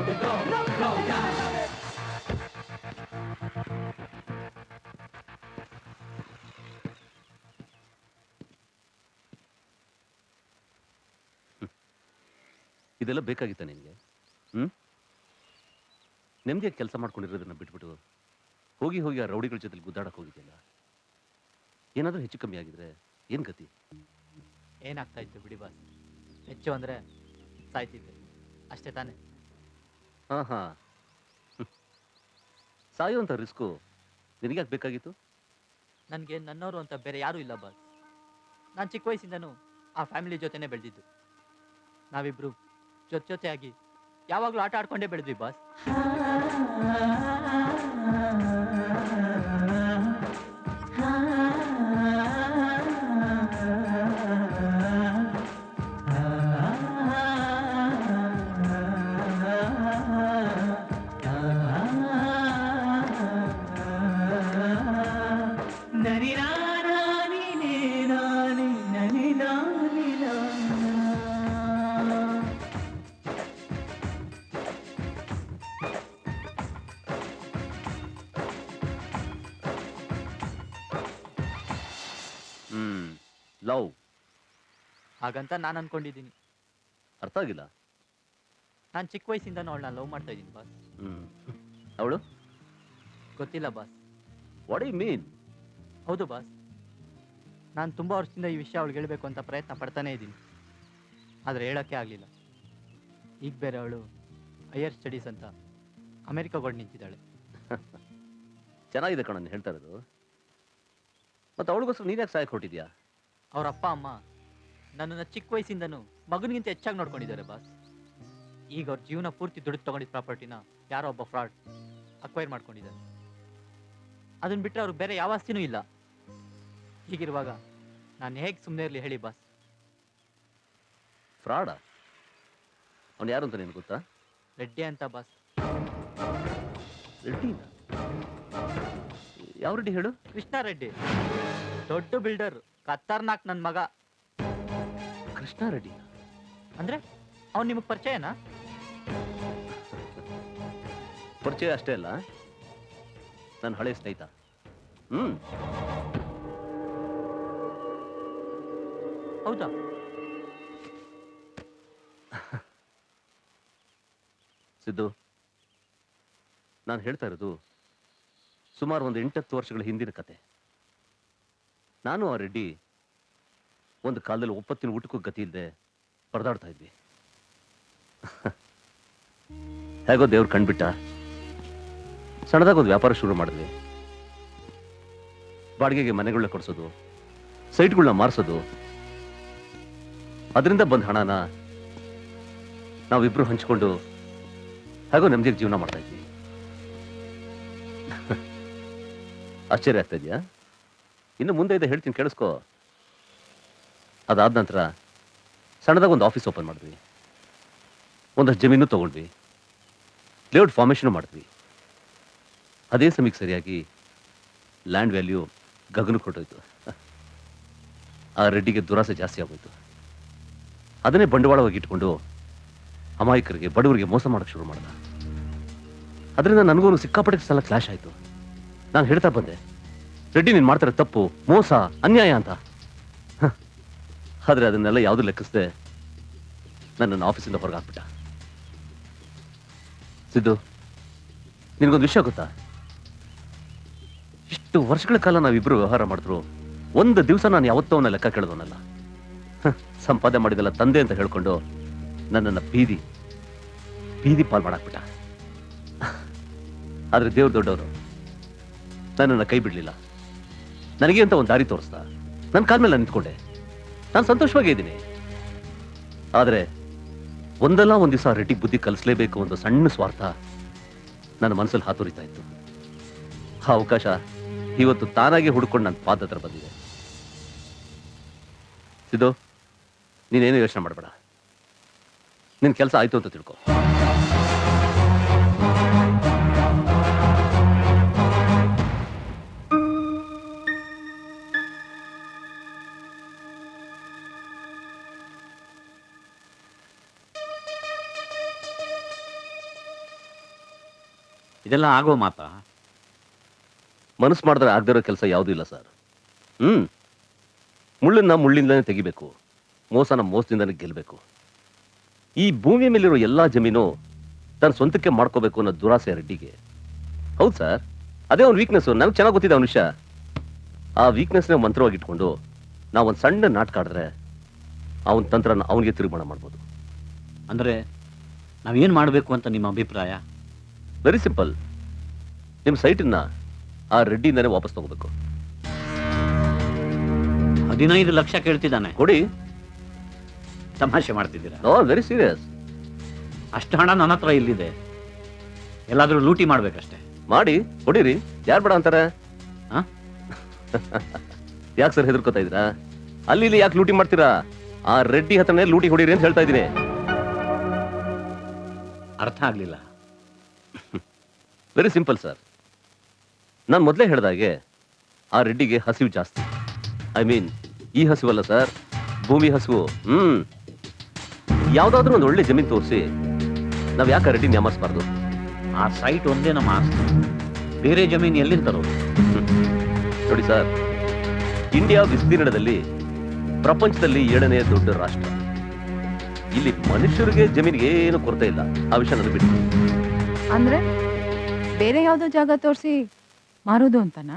ಇದೆಲ್ಲ ಬೇಕಾಗಿತ್ತ ನಿನಗೆ? ನಿಮಗೆ ಕೆಲಸ ಮಾಡ್ಕೊಂಡಿರೋದನ್ನ ಬಿಟ್ಬಿಟ್ಟು ಹೋಗಿ ಹೋಗಿ ಆ ರೌಡಿಗಳ ಜೊತೆ ಗುದ್ದಾಡಕ್ಕೆ ಹೋಗಿದ್ಯಲ್ಲ, ಏನಾದರೂ ಹೆಚ್ಚು ಕಮ್ಮಿ ಆಗಿದ್ರೆ ಏನು ಗತಿ? ಏನಾಗ್ತಾ ಇತ್ತು ಬಿಡಿ ಬಾಸ್, ಹೆಚ್ಚು ಅಂದರೆ ಸಾಯ್ತಿದ್ದೆ ಅಷ್ಟೇ ತಾನೆ. ಹಾ ಸಾಯುವಂಥ ರಿಸ್ಕು ನಿನಗ್ಯಾಕೆ ಬೇಕಾಗಿತ್ತು? ನನಗೆ ನನ್ನವರು ಅಂತ ಬೇರೆ ಯಾರೂ ಇಲ್ಲ ಬಾಸ್. ನಾನು ಚಿಕ್ಕ ವಯಸ್ಸಿಂದನೂ ಆ ಫ್ಯಾಮಿಲಿ ಜೊತೆನೇ ಬೆಳೆದಿದ್ದು. ನಾವಿಬ್ರು ಜೊತೆಯಾಗಿ ಯಾವಾಗಲೂ ಆಟ ಆಡ್ಕೊಂಡೇ ಬೆಳೆದ್ವಿ ಬಾಸ್. ಲವ್ ಹಾಗಂತ ನಾನು ಅನ್ಕೊಂಡಿದ್ದೀನಿ. ಅರ್ಥ ಆಗಿಲ್ಲ. ನಾನು ಚಿಕ್ಕ ವಯಸ್ಸಿಂದನೂ ಅವಳನ್ನ ಲವ್ ಮಾಡ್ತಾ ಇದ್ದೀನಿ ಬಾಸ್. ಅವಳು ಗೊತ್ತಿಲ್ಲ ಬಾಸ್. What you mean? ಹೌದು ಬಾಸ್, ನಾನು ತುಂಬ ವರ್ಷದಿಂದ ಈ ವಿಷಯ ಅವಳಿಗೆ ಹೇಳಬೇಕು ಅಂತ ಪ್ರಯತ್ನ ಪಡ್ತಾನೇ ಇದ್ದೀನಿ, ಆದರೆ ಹೇಳೋಕ್ಕೆ ಆಗಲಿಲ್ಲ. ಈಗ ಬೇರೆ ಅವಳು ಹೈಯರ್ ಸ್ಟಡೀಸ್ ಅಂತ ಅಮೆರಿಕಾಗೋಡ್ ನಿಂತಿದ್ದಾಳೆ. ಚೆನ್ನಾಗಿದೆ ಕಣ ನಾನು ಹೇಳ್ತಾ ಇರೋದು. ಮತ್ತು ಅವಳಿಗೋಸ್ಕರ ನೀನ್ಯಾಕೆ ಸಹಾಯ ಕೊಟ್ಟಿದ್ಯಾ? ಅವ್ರ ಅಪ್ಪ ಅಮ್ಮ ನನ್ನನ್ನು ಚಿಕ್ಕ ವಯಸ್ಸಿಂದನೂ ಮಗನಿಗಿಂತ ಹೆಚ್ಚಾಗಿ ನೋಡ್ಕೊಂಡಿದ್ದಾರೆ ಬಾಸ್. ಈಗ ಅವ್ರ ಜೀವನ ಪೂರ್ತಿ ದುಡ್ಡು ತಗೊಂಡಿದ್ದ ಪ್ರಾಪರ್ಟಿನ ಯಾರೋ ಒಬ್ಬ ಫ್ರಾಡ್ ಅಕ್ವೈರ್ ಮಾಡ್ಕೊಂಡಿದ್ದಾರೆ. ಅದನ್ನ ಬಿಟ್ಟರೆ ಅವ್ರಿಗೆ ಬೇರೆ ಯಾವ ಆಸ್ತಿನೂ ಇಲ್ಲ. ಹೀಗಿರುವಾಗ ನಾನು ಹೇಗೆ ಸುಮ್ಮನೆ ಇರಲಿ ಹೇಳಿ ಬಾಸ್? ಫ್ರಾಡಾ? ಅವನು ಯಾರು ಅಂತ ನಿನಗೆ ಗೊತ್ತಾ? ರೆಡ್ಡಿ ಅಂತ ಬಾಸ್. ರೆಡ್ಡಿ? ಯಾವ ರೆಡ್ಡಿ ಹೇಳು? ಕೃಷ್ಣ ರೆಡ್ಡಿ, ದೊಡ್ಡ ಬಿಲ್ಡರ್, ಖತರ್ನಾಕ್ ನನ್ನ ಮಗ. ಕೃಷ್ಣ ರೆಡ್ಡಿ ಅಂದ್ರೆ ಅವ್ನು ನಿಮಗೆ ಪರಿಚಯನಾ? ಪರಿಚಯ ಅಷ್ಟೇ ಅಲ್ಲ, ನನ್ನ ಹಳೆ ಸ್ನೇಹಿತ. ಹೌದಾ? ಸಿದ್ದು, ನಾನು ಹೇಳ್ತಾ ಇರೋದು ಸುಮಾರು ಒಂದು 8-10 ವರ್ಷಗಳ ಹಿಂದಿನ ಕತೆ. ನಾನು ಆ ರೆಡ್ಡಿ ಒಂದು ಕಾಲದಲ್ಲಿ ಒಪ್ಪತ್ತಿನ ಊಟಕ್ಕೂ ಗತಿ ಇಲ್ಲದೆ ಪರದಾಡ್ತಾ ಇದ್ವಿ. ಹೇಗೋ ದೇವ್ರು ಕಂಡ್ಬಿಟ್ಟ, ಸಣ್ಣದಾಗ ಒಂದು ವ್ಯಾಪಾರ ಶುರು ಮಾಡಿದ್ವಿ. ಬಾಡಿಗೆಗೆ ಮನೆಗಳನ್ನ ಕೊಡಿಸೋದು, ಸೈಟ್ಗಳನ್ನ ಮಾರಿಸೋದು, ಅದರಿಂದ ಬಂದ ಹಣನ ನಾವಿಬ್ರು ಹಂಚ್ಕೊಂಡು ಹೇಗೋ ನೆಮ್ಮದಿಗೆ ಜೀವನ ಮಾಡ್ತಾ ಇದ್ವಿ. ಆಶ್ಚರ್ಯ ಆಗ್ತಾ ಇದೆಯಾ? ಇನ್ನು ಮುಂದೆ ಇದೆ ಹೇಳ್ತೀನಿ, ಕೇಳಿಸ್ಕೋ. ಅದಾದ ನಂತರ ಸಣ್ಣದಾಗ ಒಂದು ಆಫೀಸ್ ಓಪನ್ ಮಾಡಿದ್ವಿ, ಒಂದಷ್ಟು ಜಮೀನು ತಗೊಂಡ್ವಿ, ಲೇಔಟ್ ಫಾರ್ಮೇಷನ್ ಮಾಡಿದ್ವಿ. ಅದೇ ಸಮಯಕ್ಕೆ ಸರಿಯಾಗಿ ಲ್ಯಾಂಡ್ ವ್ಯಾಲ್ಯೂ ಗಗನಕ್ಕೆ ಹೊರಟೋಯ್ತು. ಆ ರೆಡ್ಡಿಗೆ ದುರಾಸೆ ಜಾಸ್ತಿ ಆಗೋಯ್ತು. ಅದನ್ನೇ ಬಂಡವಾಳವಾಗಿ ಇಟ್ಕೊಂಡು ಅಮಾಯಕರಿಗೆ, ಬಡವರಿಗೆ ಮೋಸ ಮಾಡೋಕ್ಕೆ ಶುರು ಮಾಡ್ದ. ಅದರಿಂದ ನನಗೂ ಸಿಕ್ಕಾಪಟ್ಟೆ ಸಲ ಕ್ಲಾಶ್ ಆಯಿತು. ನಾನು ಹೇಳ್ತಾ ಬಂದೆ, ರೆಡ್ಡಿ ನೀನು ಮಾಡ್ತಾರೆ ತಪ್ಪು, ಮೋಸ, ಅನ್ಯಾಯ ಅಂತ. ಆದರೆ ಅದನ್ನೆಲ್ಲ ಯಾವುದು ಲೆಕ್ಕಿಸದೆ ನನ್ನನ್ನು ಆಫೀಸಿಂದ ಹೊರಗೆ ಹಾಕ್ಬಿಟ್ಟ. ಸಿದ್ದು, ನಿನಗೊಂದು ವಿಷಯ ಗೊತ್ತಾ? ಇಷ್ಟು ವರ್ಷಗಳ ಕಾಲ ನಾವಿಬ್ರು ವ್ಯವಹಾರ ಮಾಡಿದ್ರು ಒಂದು ದಿವಸ ನಾನು ಯಾವತ್ತೋ ಅವನ ಲೆಕ್ಕ ಕೇಳಿದವನಲ್ಲ. ಸಂಪಾದನೆ ಮಾಡಿದೆಲ್ಲ ತಂದೆ ಅಂತ ಹೇಳ್ಕೊಂಡು ನನ್ನನ್ನು ಬೀದಿ ಪಾಲ್ ಮಾಡಾಕ್ಬಿಟ್ಟ. ಆದ್ರೆ ದೇವ್ರು ದೊಡ್ಡವರು, ನನ್ನನ್ನು ಕೈ ಬಿಡ್ಲಿಲ್ಲ. ನನಗೆ ಅಂತ ಒಂದು ದಾರಿ ತೋರಿಸ್ದ. ನನ್ನ ಕಾಲ ಮೇಲೆ ನಾನು ನಿಂತ್ಕೊಂಡೆ. ನಾನು ಸಂತೋಷವಾಗೇ ಇದ್ದೀನಿ. ಆದರೆ ಒಂದಲ್ಲ ಒಂದು ದಿವಸ ರೆಡ್ಡಿ ಬುದ್ಧಿ ಕಲಿಸ್ಲೇಬೇಕು ಒಂದು ಸಣ್ಣ ಸ್ವಾರ್ಥ ನನ್ನ ಮನಸ್ಸಲ್ಲಿ ಹಾತೊರಿತಾ ಇತ್ತು. ಆ ಅವಕಾಶ ಇವತ್ತು ತಾನಾಗೆ ಹುಡ್ಕೊಂಡು ನನ್ನ ಪಾದ ಹತ್ರ ಬಂದಿದೆ. ಸಿದ್ದು, ನೀನೇನು ಯೋಚನೆ ಮಾಡಬೇಡ. ನಿನ್ನ ಕೆಲಸ ಆಯ್ತು ಅಂತ ತಿಳ್ಕೊ. ಇದೆಲ್ಲ ಆಗೋ ಮಾತಾ? ಮನಸ್ಸು ಮಾಡಿದ್ರೆ ಆಗದಿರೋ ಕೆಲಸ ಯಾವುದೂ ಇಲ್ಲ ಸರ್. ಮುಳ್ಳನ್ನ ಮುಳ್ಳಿಂದನೇ ತೆಗಿಬೇಕು, ಮೋಸನ ಮೋಸದಿಂದನೇ ಗೆಲ್ಲಬೇಕು. ಈ ಭೂಮಿ ಮೇಲಿರೋ ಎಲ್ಲಾ ಜಮೀನು ತನ್ನ ಸ್ವಂತಕ್ಕೆ ಮಾಡ್ಕೋಬೇಕು ಅನ್ನೋ ದುರಾಸೆ ರೆಡ್ಡಿಗೆ. ಹೌದು ಸರ್, ಅದೇ ಅವ್ನ ವೀಕ್ನೆಸ್. ನನಗೆ ಚೆನ್ನಾಗಿ ಗೊತ್ತಿದೆ ಅವನ ವಿಷಯ. ಆ ವೀಕ್ನೆಸ್ನೇ ಮಂತ್ರವಾಗಿ ಇಟ್ಕೊಂಡು ನಾವೊಂದು ಸಣ್ಣ ನಾಟಕ ಆಡಿದ್ರೆ ಅವನ ತಂತ್ರನ ಅವನಿಗೆ ತಿರುಮಣ ಮಾಡ್ಬೋದು. ಅಂದರೆ ನಾವೇನು ಮಾಡಬೇಕು ಅಂತ ನಿಮ್ಮ ಅಭಿಪ್ರಾಯ? Very simple. ನಿಮ್ಮ ಸೈಟನ್ನ ಆ ರೆಡ್ಡಿಯಿಂದನೇ ವಾಪಸ್ ತಗೋಬೇಕು. 15 ಲಕ್ಷ ಕೇಳ್ತಿದ್ದಾನೆ. ಕೊಡಿ. ತಮಾಷೆ ಮಾಡ್ತಿದ್ದೀರಾ? No, very serious. ಅಷ್ಟು ಹಣ ನನ್ನ ಹತ್ರ ಇಲ್ಲಿದೆ. ಎಲ್ಲಾದ್ರೂ ಲೂಟಿ ಮಾಡ್ಬೇಕಷ್ಟೇ. ಮಾಡಿ ಕೊಡಿರಿ, ಯಾರು ಬೇಡ ಅಂತಾರೆ? ಯಾಕೆ ಸರ್ ಹೆದರ್ಕೋತಾ ಇದ್ದೀರಾ? ಅಲ್ಲಿ ಇಲ್ಲಿ ಯಾಕೆ ಲೂಟಿ ಮಾಡ್ತೀರಾ? ಆ ರೆಡ್ಡಿ ಹತ್ರನೇ ಲೂಟಿ ಹೊಡೀರಿ ಅಂತ ಹೇಳ್ತಾ ಇದ್ದೀನಿ. ಅರ್ಥ ಆಗ್ಲಿಲ್ಲ. Very simple sir. ನಾನು ಮೊದಲೇ ಹೇಳ್ದಾಗೆ ಆ ರೆಡ್ಡಿಗೆ ಹಸಿವು ಜಾಸ್ತಿ. ಐ ಮೀನ್ ಈ ಹಸಿವಲ್ಲ ಸರ್, ಭೂಮಿ ಹಸಿವು. ಯಾವ್ದಾದ್ರೂ ಒಂದು ಒಳ್ಳೆ ಜಮೀನು ತೋರಿಸಿ ನಾವ್ ಯಾಕೆ ರೆಡ್ಡಿ ನ್ಯಾಮರ್ಸ್ಬಾರ್ದು? ಆ ಸೈಟ್ ಒಂದೇ ನಮ್ಮ ಆಸ್ತಿ. ಬೇರೆ ಜಮೀನು ಎಲ್ಲಿಂದ ತರೋದು? ನೋಡಿ ಸರ್, ಇಂಡಿಯಾ ವಿಸ್ತೀರ್ಣದಲ್ಲಿ ಪ್ರಪಂಚದಲ್ಲಿ 7ನೇ ದೊಡ್ಡ ರಾಷ್ಟ್ರ. ಇಲ್ಲಿ ಮನುಷ್ಯರಿಗೆ ಜಮೀನಿಗೆ ಏನು ಕೊರತೆ ಇಲ್ಲ. ಆ ವಿಷಯ ನನಗೆ ಬಿಟ್ಟು. ಅಂದ್ರೆ ಬೇರೆ ಯಾವ್ದೋ ಜಾಗ ತೋರಿಸಿ ಮಾರೋದು ಅಂತನಾ?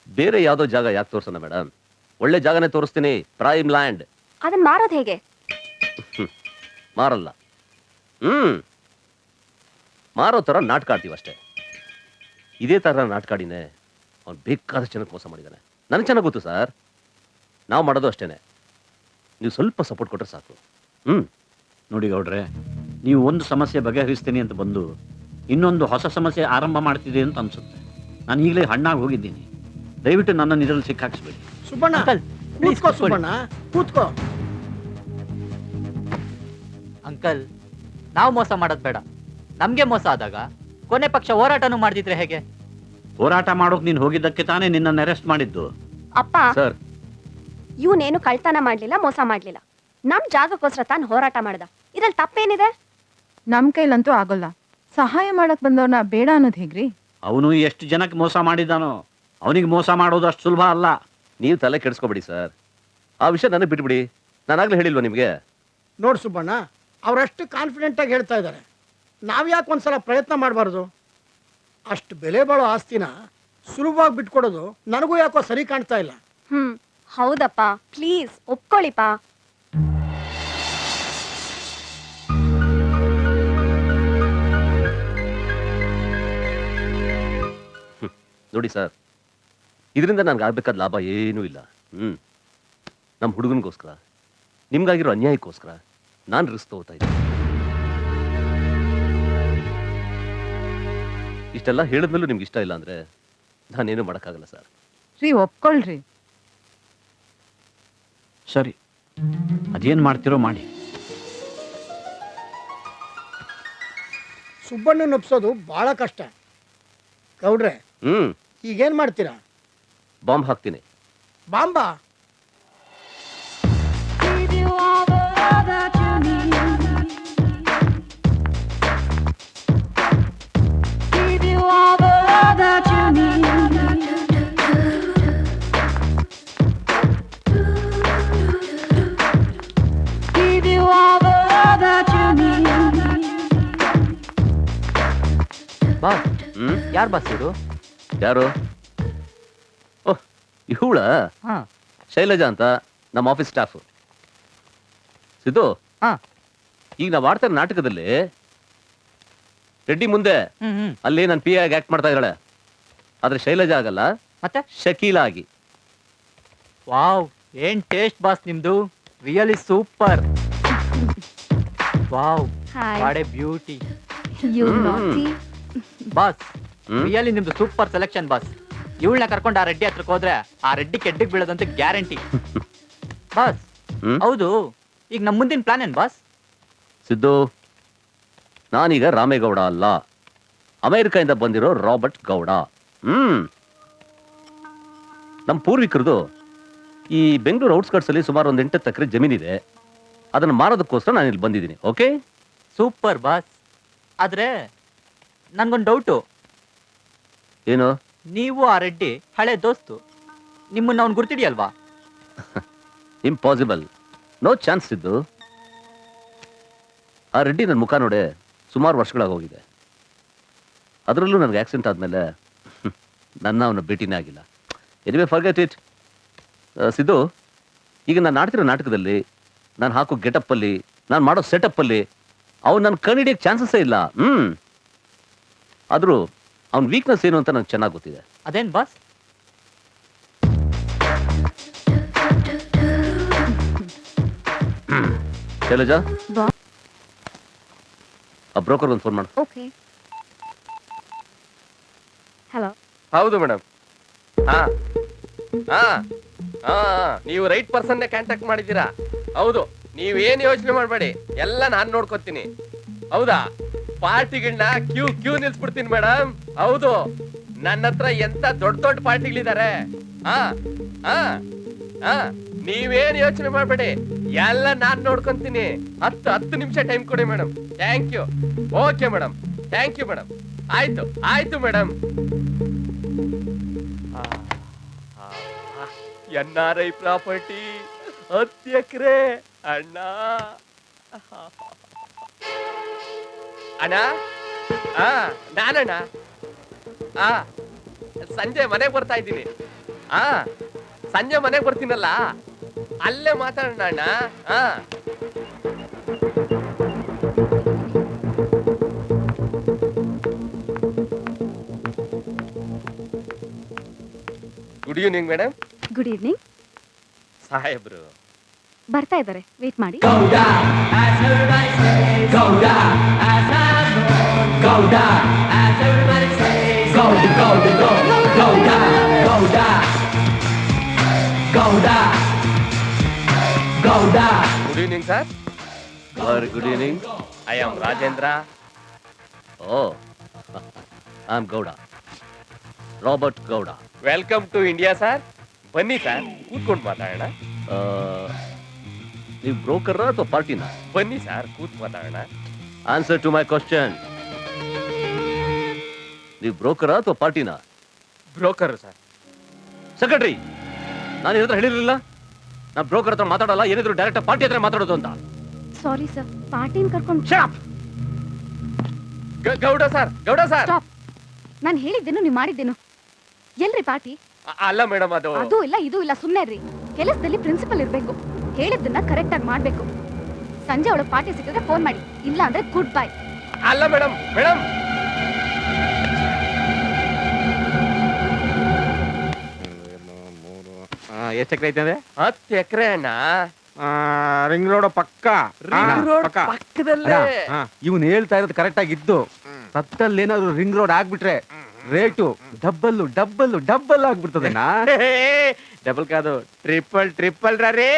ಬೇರೆ ಯಾವ್ದೋ ಜಾಗ ಯಾಕೆ ತೋರ್ಸೋಣ ಮೇಡಮ್? ಒಳ್ಳೆ ಜಾಗನೇ ತೋರಿಸ್ತೀನಿ, ಪ್ರೈಮ್ ಲ್ಯಾಂಡ್. ಅದನ್ನ ಮಾರೋದು ಹೇಗೆ? ಮಾರಲ್ಲ. ಮಾರೋ ತರ ನಾಟಕ ಆಡ್ತೀವಿ ಅಷ್ಟೇ. ಇದೇ ತರ ನಾಟಕ ಆಡಿನೇ ಅವ್ನು ಬೇಕಾದಷ್ಟು ಜನಕ್ಕೆ ಮೋಸ ಮಾಡಿದ್ದಾನೆ. ನನಗೆ ಚೆನ್ನಾಗಿ ಗೊತ್ತು ಸರ್. ನಾವು ಮಾಡೋದು ಅಷ್ಟೇನೆ. ನೀವು ಸ್ವಲ್ಪ ಸಪೋರ್ಟ್ ಕೊಟ್ಟರೆ ಸಾಕು. ನೋಡಿ ಗೌಡ್ರೆ, ನೀವು ಒಂದು ಸಮಸ್ಯೆ ಬಗೆಹರಿಸ್ತೀನಿ ಅಂತ ಬಂದು ಇನ್ನೊಂದು ಹೊಸ ಸಮಸ್ಯೆ ಆರಂಭ ಮಾಡ್ತಿದೆ ಅಂತ ಅನ್ಸುತ್ತೆ. ನಾನು ಈಗಲೇ ಹಣ್ಣಾಗಿ ಹೋಗಿದ್ದೀನಿ. ದಯವಿಟ್ಟು ನನ್ನ ಇದರಲ್ಲಿ ಸಿಕ್ಕಾಕ್ಸ್ಬೇಡಿ. ಸುಬ್ಬಣ್ಣ, ಕೂತ್ಕೋ ಸುಬ್ಬಣ್ಣ, ಕೂತ್ಕೋ. ಅಂಕಲ್, ನಾವು ಮೋಸ ಮಾಡೋದು ಬೇಡ. ನಮ್ಗೆ ಮೋಸ ಆದಾಗ ಕೊನೆ ಪಕ್ಷ ಹೋರಾಟನೂ ಮಾಡ್ತಿದ್ರೆ ಹೇಗೆ? ಹೋರಾಟ ಮಾಡೋಕ್ ನೀನು ಹೋಗಿದ್ದಕ್ಕೆ ತಾನೇ ನಿನ್ನನ್ನು ಅರೆಸ್ಟ್ ಮಾಡಿದ್ದು. ಅಪ್ಪ, ಇವನೇನು ಕಳ್ತನ ಮಾಡ್ಲಿಲ್ಲ, ಮೋಸ ಮಾಡ್ಲಿಲ್ಲ. ನಮ್ ಜಾಗಕ್ಕೋಸ್ಕರ ತಾನು ಹೋರಾಟ ಮಾಡ್ದ. ಇದ್ರಲ್ಲಿ ತಪ್ಪೇನಿದೆ? ನಮ್ ಕೈಲಂತೂ ಆಗೋಲ್ಲ. ಸಹಾಯ ಮಾಡಕ್ ಬಂದವ್ರನ್ನ ಬೇಡ ಅನ್ನೋದು ಹೇಗ್ರಿ? ಅವನು ಎಷ್ಟು ಜನಕ್ಕೆ ಮೋಸ ಮಾಡಿದ್ದಾನೋ, ಅವನಿಗೆ ಮೋಸ ಮಾಡೋದು ಅಷ್ಟು ಸುಲಭ ಅಲ್ಲ. ನೀವು ತಲೆ ಕೆಡಿಸ್ಕೊಬೇಡಿ ಸರ್. ಆ ವಿಷಯ ನನಗೆ ಬಿಟ್ಬಿಡಿ. ನಾನಾಗ್ಲೇ ಹೇಳಿಲ್ವಾ ನಿಮಗೆ? ನೋಡು ಸುಬ್ಬಣ್ಣ, ಅವರಷ್ಟು ಕಾನ್ಫಿಡೆಂಟ್ ಆಗಿ ಹೇಳ್ತಾ ಇದ್ದಾರೆ. ನಾವ್ಯಾಕೆ ಒಂದ್ಸಲ ಪ್ರಯತ್ನ ಮಾಡಬಾರ್ದು? ಅಷ್ಟು ಬೆಲೆ ಬಾಳೋ ಆಸ್ತಿನ ಸುಲಭವಾಗಿ ಬಿಟ್ಕೊಡೋದು ನನಗೂ ಯಾಕೋ ಸರಿ ಕಾಣ್ತಾ ಇಲ್ಲ. ಹೌದಪ್ಪ, ಪ್ಲೀಸ್ ಒಪ್ಕೊಳ್ಳಿಪ್ಪ. ನೋಡಿ ಸರ್, ಇದರಿಂದ ನನಗೆ ಆಗ್ಬೇಕಾದ ಲಾಭ ಏನೂ ಇಲ್ಲ. ನಮ್ಮ ಹುಡುಗನಿಗೋಸ್ಕರ, ನಿಮ್ಗಾಗಿರೋ ಅನ್ಯಾಯಕ್ಕೋಸ್ಕರ ನಾನು ರಿಸ್ಕ್ ತಗೋತಾ ಇದ್ದೀನಿ. ಇಷ್ಟೆಲ್ಲ ಹೇಳಿದ್ಮೇಲೂ ನಿಮ್ಗೆ ಇಷ್ಟ ಇಲ್ಲ ಅಂದ್ರೆ ನಾನೇನು ಮಾಡೋಕ್ಕಾಗಲ್ಲ ಸರ್. ರೀ ಒಪ್ಕೊಳ್ರಿ. ಸರಿ, ಅದೇನು ಮಾಡ್ತಿರೋ ಮಾಡಿ. ಸುಬ್ಬಣ್ಣನ ಒಪ್ಸೋದು ಬಹಳ ಕಷ್ಟ. ಗೌಡ್ರೆ, ಈಗೇನ್ ಮಾಡ್ತೀರಾ? ಬಾಂಬ್ ಹಾಕ್ತೀನಿ. ಬಾಂಬಾ? ಬಾಸ್, ಯಾರು ಬಾಸ್ ಇದು? ಯಾರು? ಓಹ್, ಇವಳ ಶೈಲಜಾ ಅಂತ, ನಮ್ಮ ಆಫೀಸ್ ಸ್ಟಾಫ್. ಸಿದ್ದು, ಈಗ ನಾವು ಆಡ್ತಾ ಇರೋ ನಾಟಕದಲ್ಲಿ ರೆಡ್ಡಿ ಮುಂದೆ ಅಲ್ಲಿ ನನ್ನ ಪಿ ಆಗಿ ಆಕ್ಟ್ ಮಾಡ್ತಾ ಇದ್ದಾಳೆ. ಆದ್ರೆ ಶೈಲಜಾ ಆಗಲ್ಲ, ಮತ್ತೆ ಶಕೀಲಾ ಆಗಿ. ವಾವ್, ಏನ್ ಟೇಸ್ಟ್ ಬಾಸ್ ನಿಮ್ದು, really super. Wow, what A beauty. Boss, really ನಿಮ್ದು ಸೂಪರ್ ಸೆಲೆಕ್ಷನ್ ಬಾಸ್. ಇವಳನ್ನ ಕರ್ಕೊಂಡು ಆ ರೆಡ್ಡಿ ಹತ್ರಕ್ಕೆ ಹೋದ್ರೆ ಆ ರೆಡ್ಡಿ ಕೆಡ್ಡಿಗೆ ಬೀಳೋದಂತ ಗ್ಯಾರಂಟಿ. ಬಾಸ್, ಹೌದು, ಈಗ ನಮ್ಮ ಮುಂದಿನ ಪ್ಲಾನ್ ಏನ್ ಬಾಸ್? ಸಿದ್ದು, ನಾನೀಗ ರಾಮೇಗೌಡ ಅಲ್ಲ, ಅಮೆರಿಕದಿಂದ ಬಂದಿರೋ ರಾಬರ್ಟ್ ಗೌಡ. ನಮ್ಮ ಪೂರ್ವಿಕರದು ಈ ಬೆಂಗಳೂರು ಔಟ್ಸ್ಕರ್ಟ್ಸ್ ಅಲ್ಲಿ ಸುಮಾರು ಒಂದು 8 ಎಕರೆ ಜಮೀನಿದೆ. ಅದನ್ನು ಮಾರೋದಕ್ಕೋಸ್ಕರ ನಾನು ಇಲ್ಲಿ ಬಂದಿದ್ದೀನಿ. Okay, super boss. ಆದ್ರೆ ನನ್ಗೊಂದು ಡೌಟು. ಏನು? ನೀವು ಆ ರೆಡ್ಡಿ ಹಳೆ ದೋಸ್ತು, ನಿಮ್ಮನ್ನ ಅವ್ನು ಗುರ್ತಿಡಿಯಲ್ವಾ? ಇಂಪಾಸಿಬಲ್, ನೋ ಚಾನ್ಸ್ ಇದ್ದು. ಆ ರೆಡ್ಡಿ ನನ್ನ ಮುಖ ನೋಡೆ ಸುಮಾರು ವರ್ಷಗಳಾಗೋಗಿದೆ. ಅದರಲ್ಲೂ ನನಗೆ ಆಕ್ಸಿಡೆಂಟ್ ಆದಮೇಲೆ ನನ್ನ ಅವನ ಭೇಟಿನೇ ಆಗಿಲ್ಲ. Anyway forget it. ಸಿದ್ದು, ಈಗ ನಾನು ಆಡ್ತಿರೋ ನಾಟಕದಲ್ಲಿ ನಾನು ಹಾಕೋ ಗೆಟಪ್ಪಲ್ಲಿ, ನಾನು ಮಾಡೋ ಸೆಟಪ್ಪಲ್ಲಿ ಅವ್ನು ನನ್ನ ಕಣ್ಣಿಡಿಯೋಕ್ಕೆ ಚಾನ್ಸಸ್ಸೇ ಇಲ್ಲ. ಆದರೂ ಅವ್ನ ವೀಕ್ನೆಸ್ ಏನು ಅಂತ ನಂಗೆ ಚೆನ್ನಾಗಿ ಗೊತ್ತಿದೆ. ಅದೇನ್ ಬಾಸ್? ಶೈಲಜಾ, ಆ ಬ್ರೋಕರ್ ಒಂದು ಫೋನ್ ಮಾಡು. ಓಕೆ. ಹಲೋ. ಹೌದು ಮೇಡಮ್. ಹಾ ಹಾ ಹಾ ನೀವು ರೈಟ್ ಪರ್ಸನ್ನೇ ಕಾಂಟ್ಯಾಕ್ಟ್ ಮಾಡಿದ್ದೀರಾ. ಹೌದು, ನೀವೇನು ಯೋಚನೆ ಮಾಡಬೇಡಿ, ಎಲ್ಲ ನಾನು ನೋಡ್ಕೊತೀನಿ. ಹೌದಾ? ಪಾರ್ಟಿಗಳನ್ನ ಕ್ಯೂ ನಿಲ್ಸ್ಬಿಡ್ತೀನಿ ಮೇಡಮ್. ಹೌದು, ನನ್ನ ಹತ್ರ ಎಂತ ದೊಡ್ಡ ದೊಡ್ಡ ಪಾರ್ಟಿಗಳಿದ್ದಾರೆ. ಹಾ ಹಾ ಹಾ ನೀವೇನು ಯೋಚನೆ ಮಾಡಬೇಡಿ, ಎಲ್ಲ ನಾನು ನೋಡ್ಕೊಂತೀನಿ. 10 ನಿಮಿಷ ಟೈಮ್ ಕೊಡಿ madam. Thank you. Okay madam, thank you madam. ಆಯ್ತು ಮೇಡಮ್. NRI ಪ್ರಾಪರ್ಟಿ 10 ಎಕರೆ ಅಣ್ಣ. ಅಣ್ಣ, ನಾನಣ್ಣ. ಸಂಜೆ ಮನೆಗೆ ಬರ್ತಾ ಇದ್ದೀನಿ. ಸಂಜೆ ಮನೆಗೆ ಬರ್ತೀನಲ್ಲ, ಅಲ್ಲೇ ಮಾತಾಡೋಣ ಅಣ್ಣ. Good evening madam. Good evening. ಸಾಹೇಬ್ರು ಬರ್ತಾ ಇದ್ದಾರೆ, ವೇಟ್ ಮಾಡಿ. Good evening sir. Very good evening. I am Rajendra. Oh, I am Gowda, Robert Gowda. Welcome to India sir. ಬನ್ನಿ ಸರ್, ಕೂತ್ಕೊಂಡು ಮಾತಾಡೋಣ. ನೀವು ಬ್ರೋಕರ್ ಅಥವಾ ಪಾರ್ಟಿನ? ಬನ್ನಿ ಸರ್, ಕೂತ್ ಮಾತಾಡೋಣ. Answer to my question. ನೀವು ಬ್ರೋಕರ್ ಅಥವಾ ಪಾರ್ಟಿನ? Broker sir. ಸೆಕ್ರೆಟರಿ, ನಾನು ಏನಾದ್ರೂ ಹೇಳಿರಲಿಲ್ಲ? ನಾನು ಬ್ರೋಕರ್ ಹತ್ರ ಮಾತಾಡಲ್ಲ, ಏನಿದ್ರು ಡೈರೆಕ್ಟ್ ಪಾರ್ಟಿ ಹತ್ರ ಮಾತಾಡೋದು ಅಂತ. ಸಾರಿ ಸರ್, ಪಾರ್ಟಿನ ಕರ್ಕೊಂಡು. Gowda sir stop. ನಾನು ಹೇಳಿದ್ದೇನು ನೀವು ಮಾಡಿದ್ದೇನು? ಎಲ್ರಿ ಪಾರ್ಟಿ? ಅಲ್ಲ ಮೇಡಮ್, ಅದು ಇಲ್ಲ ಇದು ಇಲ್ಲ, ಸುಮ್ಮನೆ ರೀ. ಕೆಲಸದಲ್ಲಿ ಪ್ರಿನ್ಸಿಪಲ್ ಇರ್ಬೇಕು, ಹೇಳಿದ್ದನ್ನ ಕರೆಕ್ಟ್ ಆಗಿ ಮಾಡ್ಬೇಕು. ಸಂಜೆ ಒಳಗೆ ಪಾರ್ಟಿ ಸಿಕ್ಕಿದ್ರೆ ಫೋನ್ ಮಾಡಿ, ಇಲ್ಲ ಅಂದ್ರೆ ಗುಡ್ ಬೈ. ಅಲ್ಲ ಮೇಡಮ್. ಎಷ್ಟು ಎಕರೆ ಐತೆ ಅಂದ್ರೆ? 10 ಎಕರೆ ಅಣ್ಣ. ರಿಂಗ್ ರೋಡ್ ಪಕ್ಕ. ಪಕ್ಕದಲ್ಲೇ. ಇವನು ಹೇಳ್ತಾ ಇರೋದು ಕರೆಕ್ಟ್ ಆಗಿದ್ದು, ಪಕ್ಕದಲ್ಲಿ ಏನಾದ್ರು ರಿಂಗ್ ರೋಡ್ ಆಗ್ಬಿಟ್ರೆ ರೇಟು ಡಬ್ಬಲ್ ಆಗ್ಬಿಡ್ತದಣ್ಣ. ಡಬಲ್ ಕಾದು ಟ್ರಿಪಲ್ ರೇ.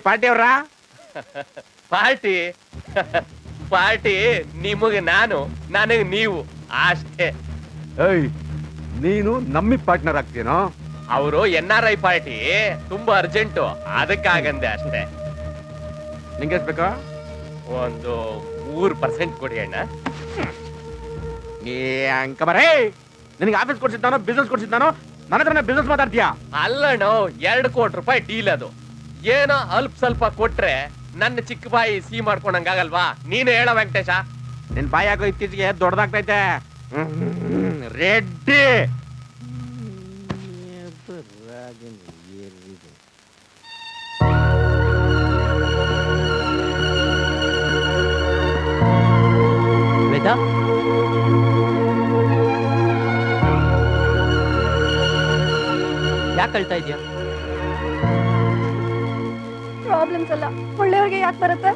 ಪಾರ್ಟಿ ಅವ್ರ ಪಾರ್ಟಿ ನಿಮಗೆ ನಾನು, ನನಗೆ ನೀವು ಅಷ್ಟೇ. ನೀನು ನಮ್ಮಿ ಪಾರ್ಟ್ನರ್ ಆಗ್ತೀನೋ? ಅವರು NRI ಪಾರ್ಟಿ ತುಂಬಾ ಅರ್ಜೆಂಟು, ಅದಕ್ಕಾಗಂದೆ ಅಷ್ಟೇ. ನಿಂಗೆ ಎಷ್ಟು ಬೇಕಾ? ಒಂದು 3% ಕೊಡಿ ಅಣ್ಣ. ಅಂಕ ಬರೇ, ನಿನಗೆ ಆಫೀಸ್ ಕೊಡ್ಸಿದ್ದಾನೋ ಬಿಸ್ನೆಸ್ ಕೊಡ್ಸಿದ್ದಾನೋ? ನನ್ನ ಹತ್ರ ಬಿಸ್ನೆಸ್ ಮಾತಾಡ್ತೀಯಾ? ಅಲ್ಲಣ್ಣೋ, 2 ಕೋಟಿ ರೂಪಾಯಿ ಡೀಲ್ ಅದು. ಏನೋ ಅಲ್ಪ ಸ್ವಲ್ಪ ಕೊಟ್ರೆ ನನ್ನ ಚಿಕ್ಕ ಬಾಯಿ ಸಿಹಿ ಮಾಡ್ಕೊಂಡಂಗಾಗಲ್ವಾ? ನೀನು ಹೇಳ ವೆಂಕಟೇಶ. ನಿನ್ ಬಾಯಿ ಹಾಕೋ ಇತ್ತೀಚೆಗೆ ದೊಡ್ಡದಾಗ್ತೈತೆ. ರೆಡ್ಡಿ ವೇದಾ, ಯಾಕೆ ಅಳ್ತಾ ಇದೆಯಾ? ಪ್ರಾಬ್ಲಮ್ಸ್ ಅಲ್ಲ, ಒಳ್ಳೆಯವ್ರಿಗೆ ಯಾಕೆ ಬರುತ್ತೆ?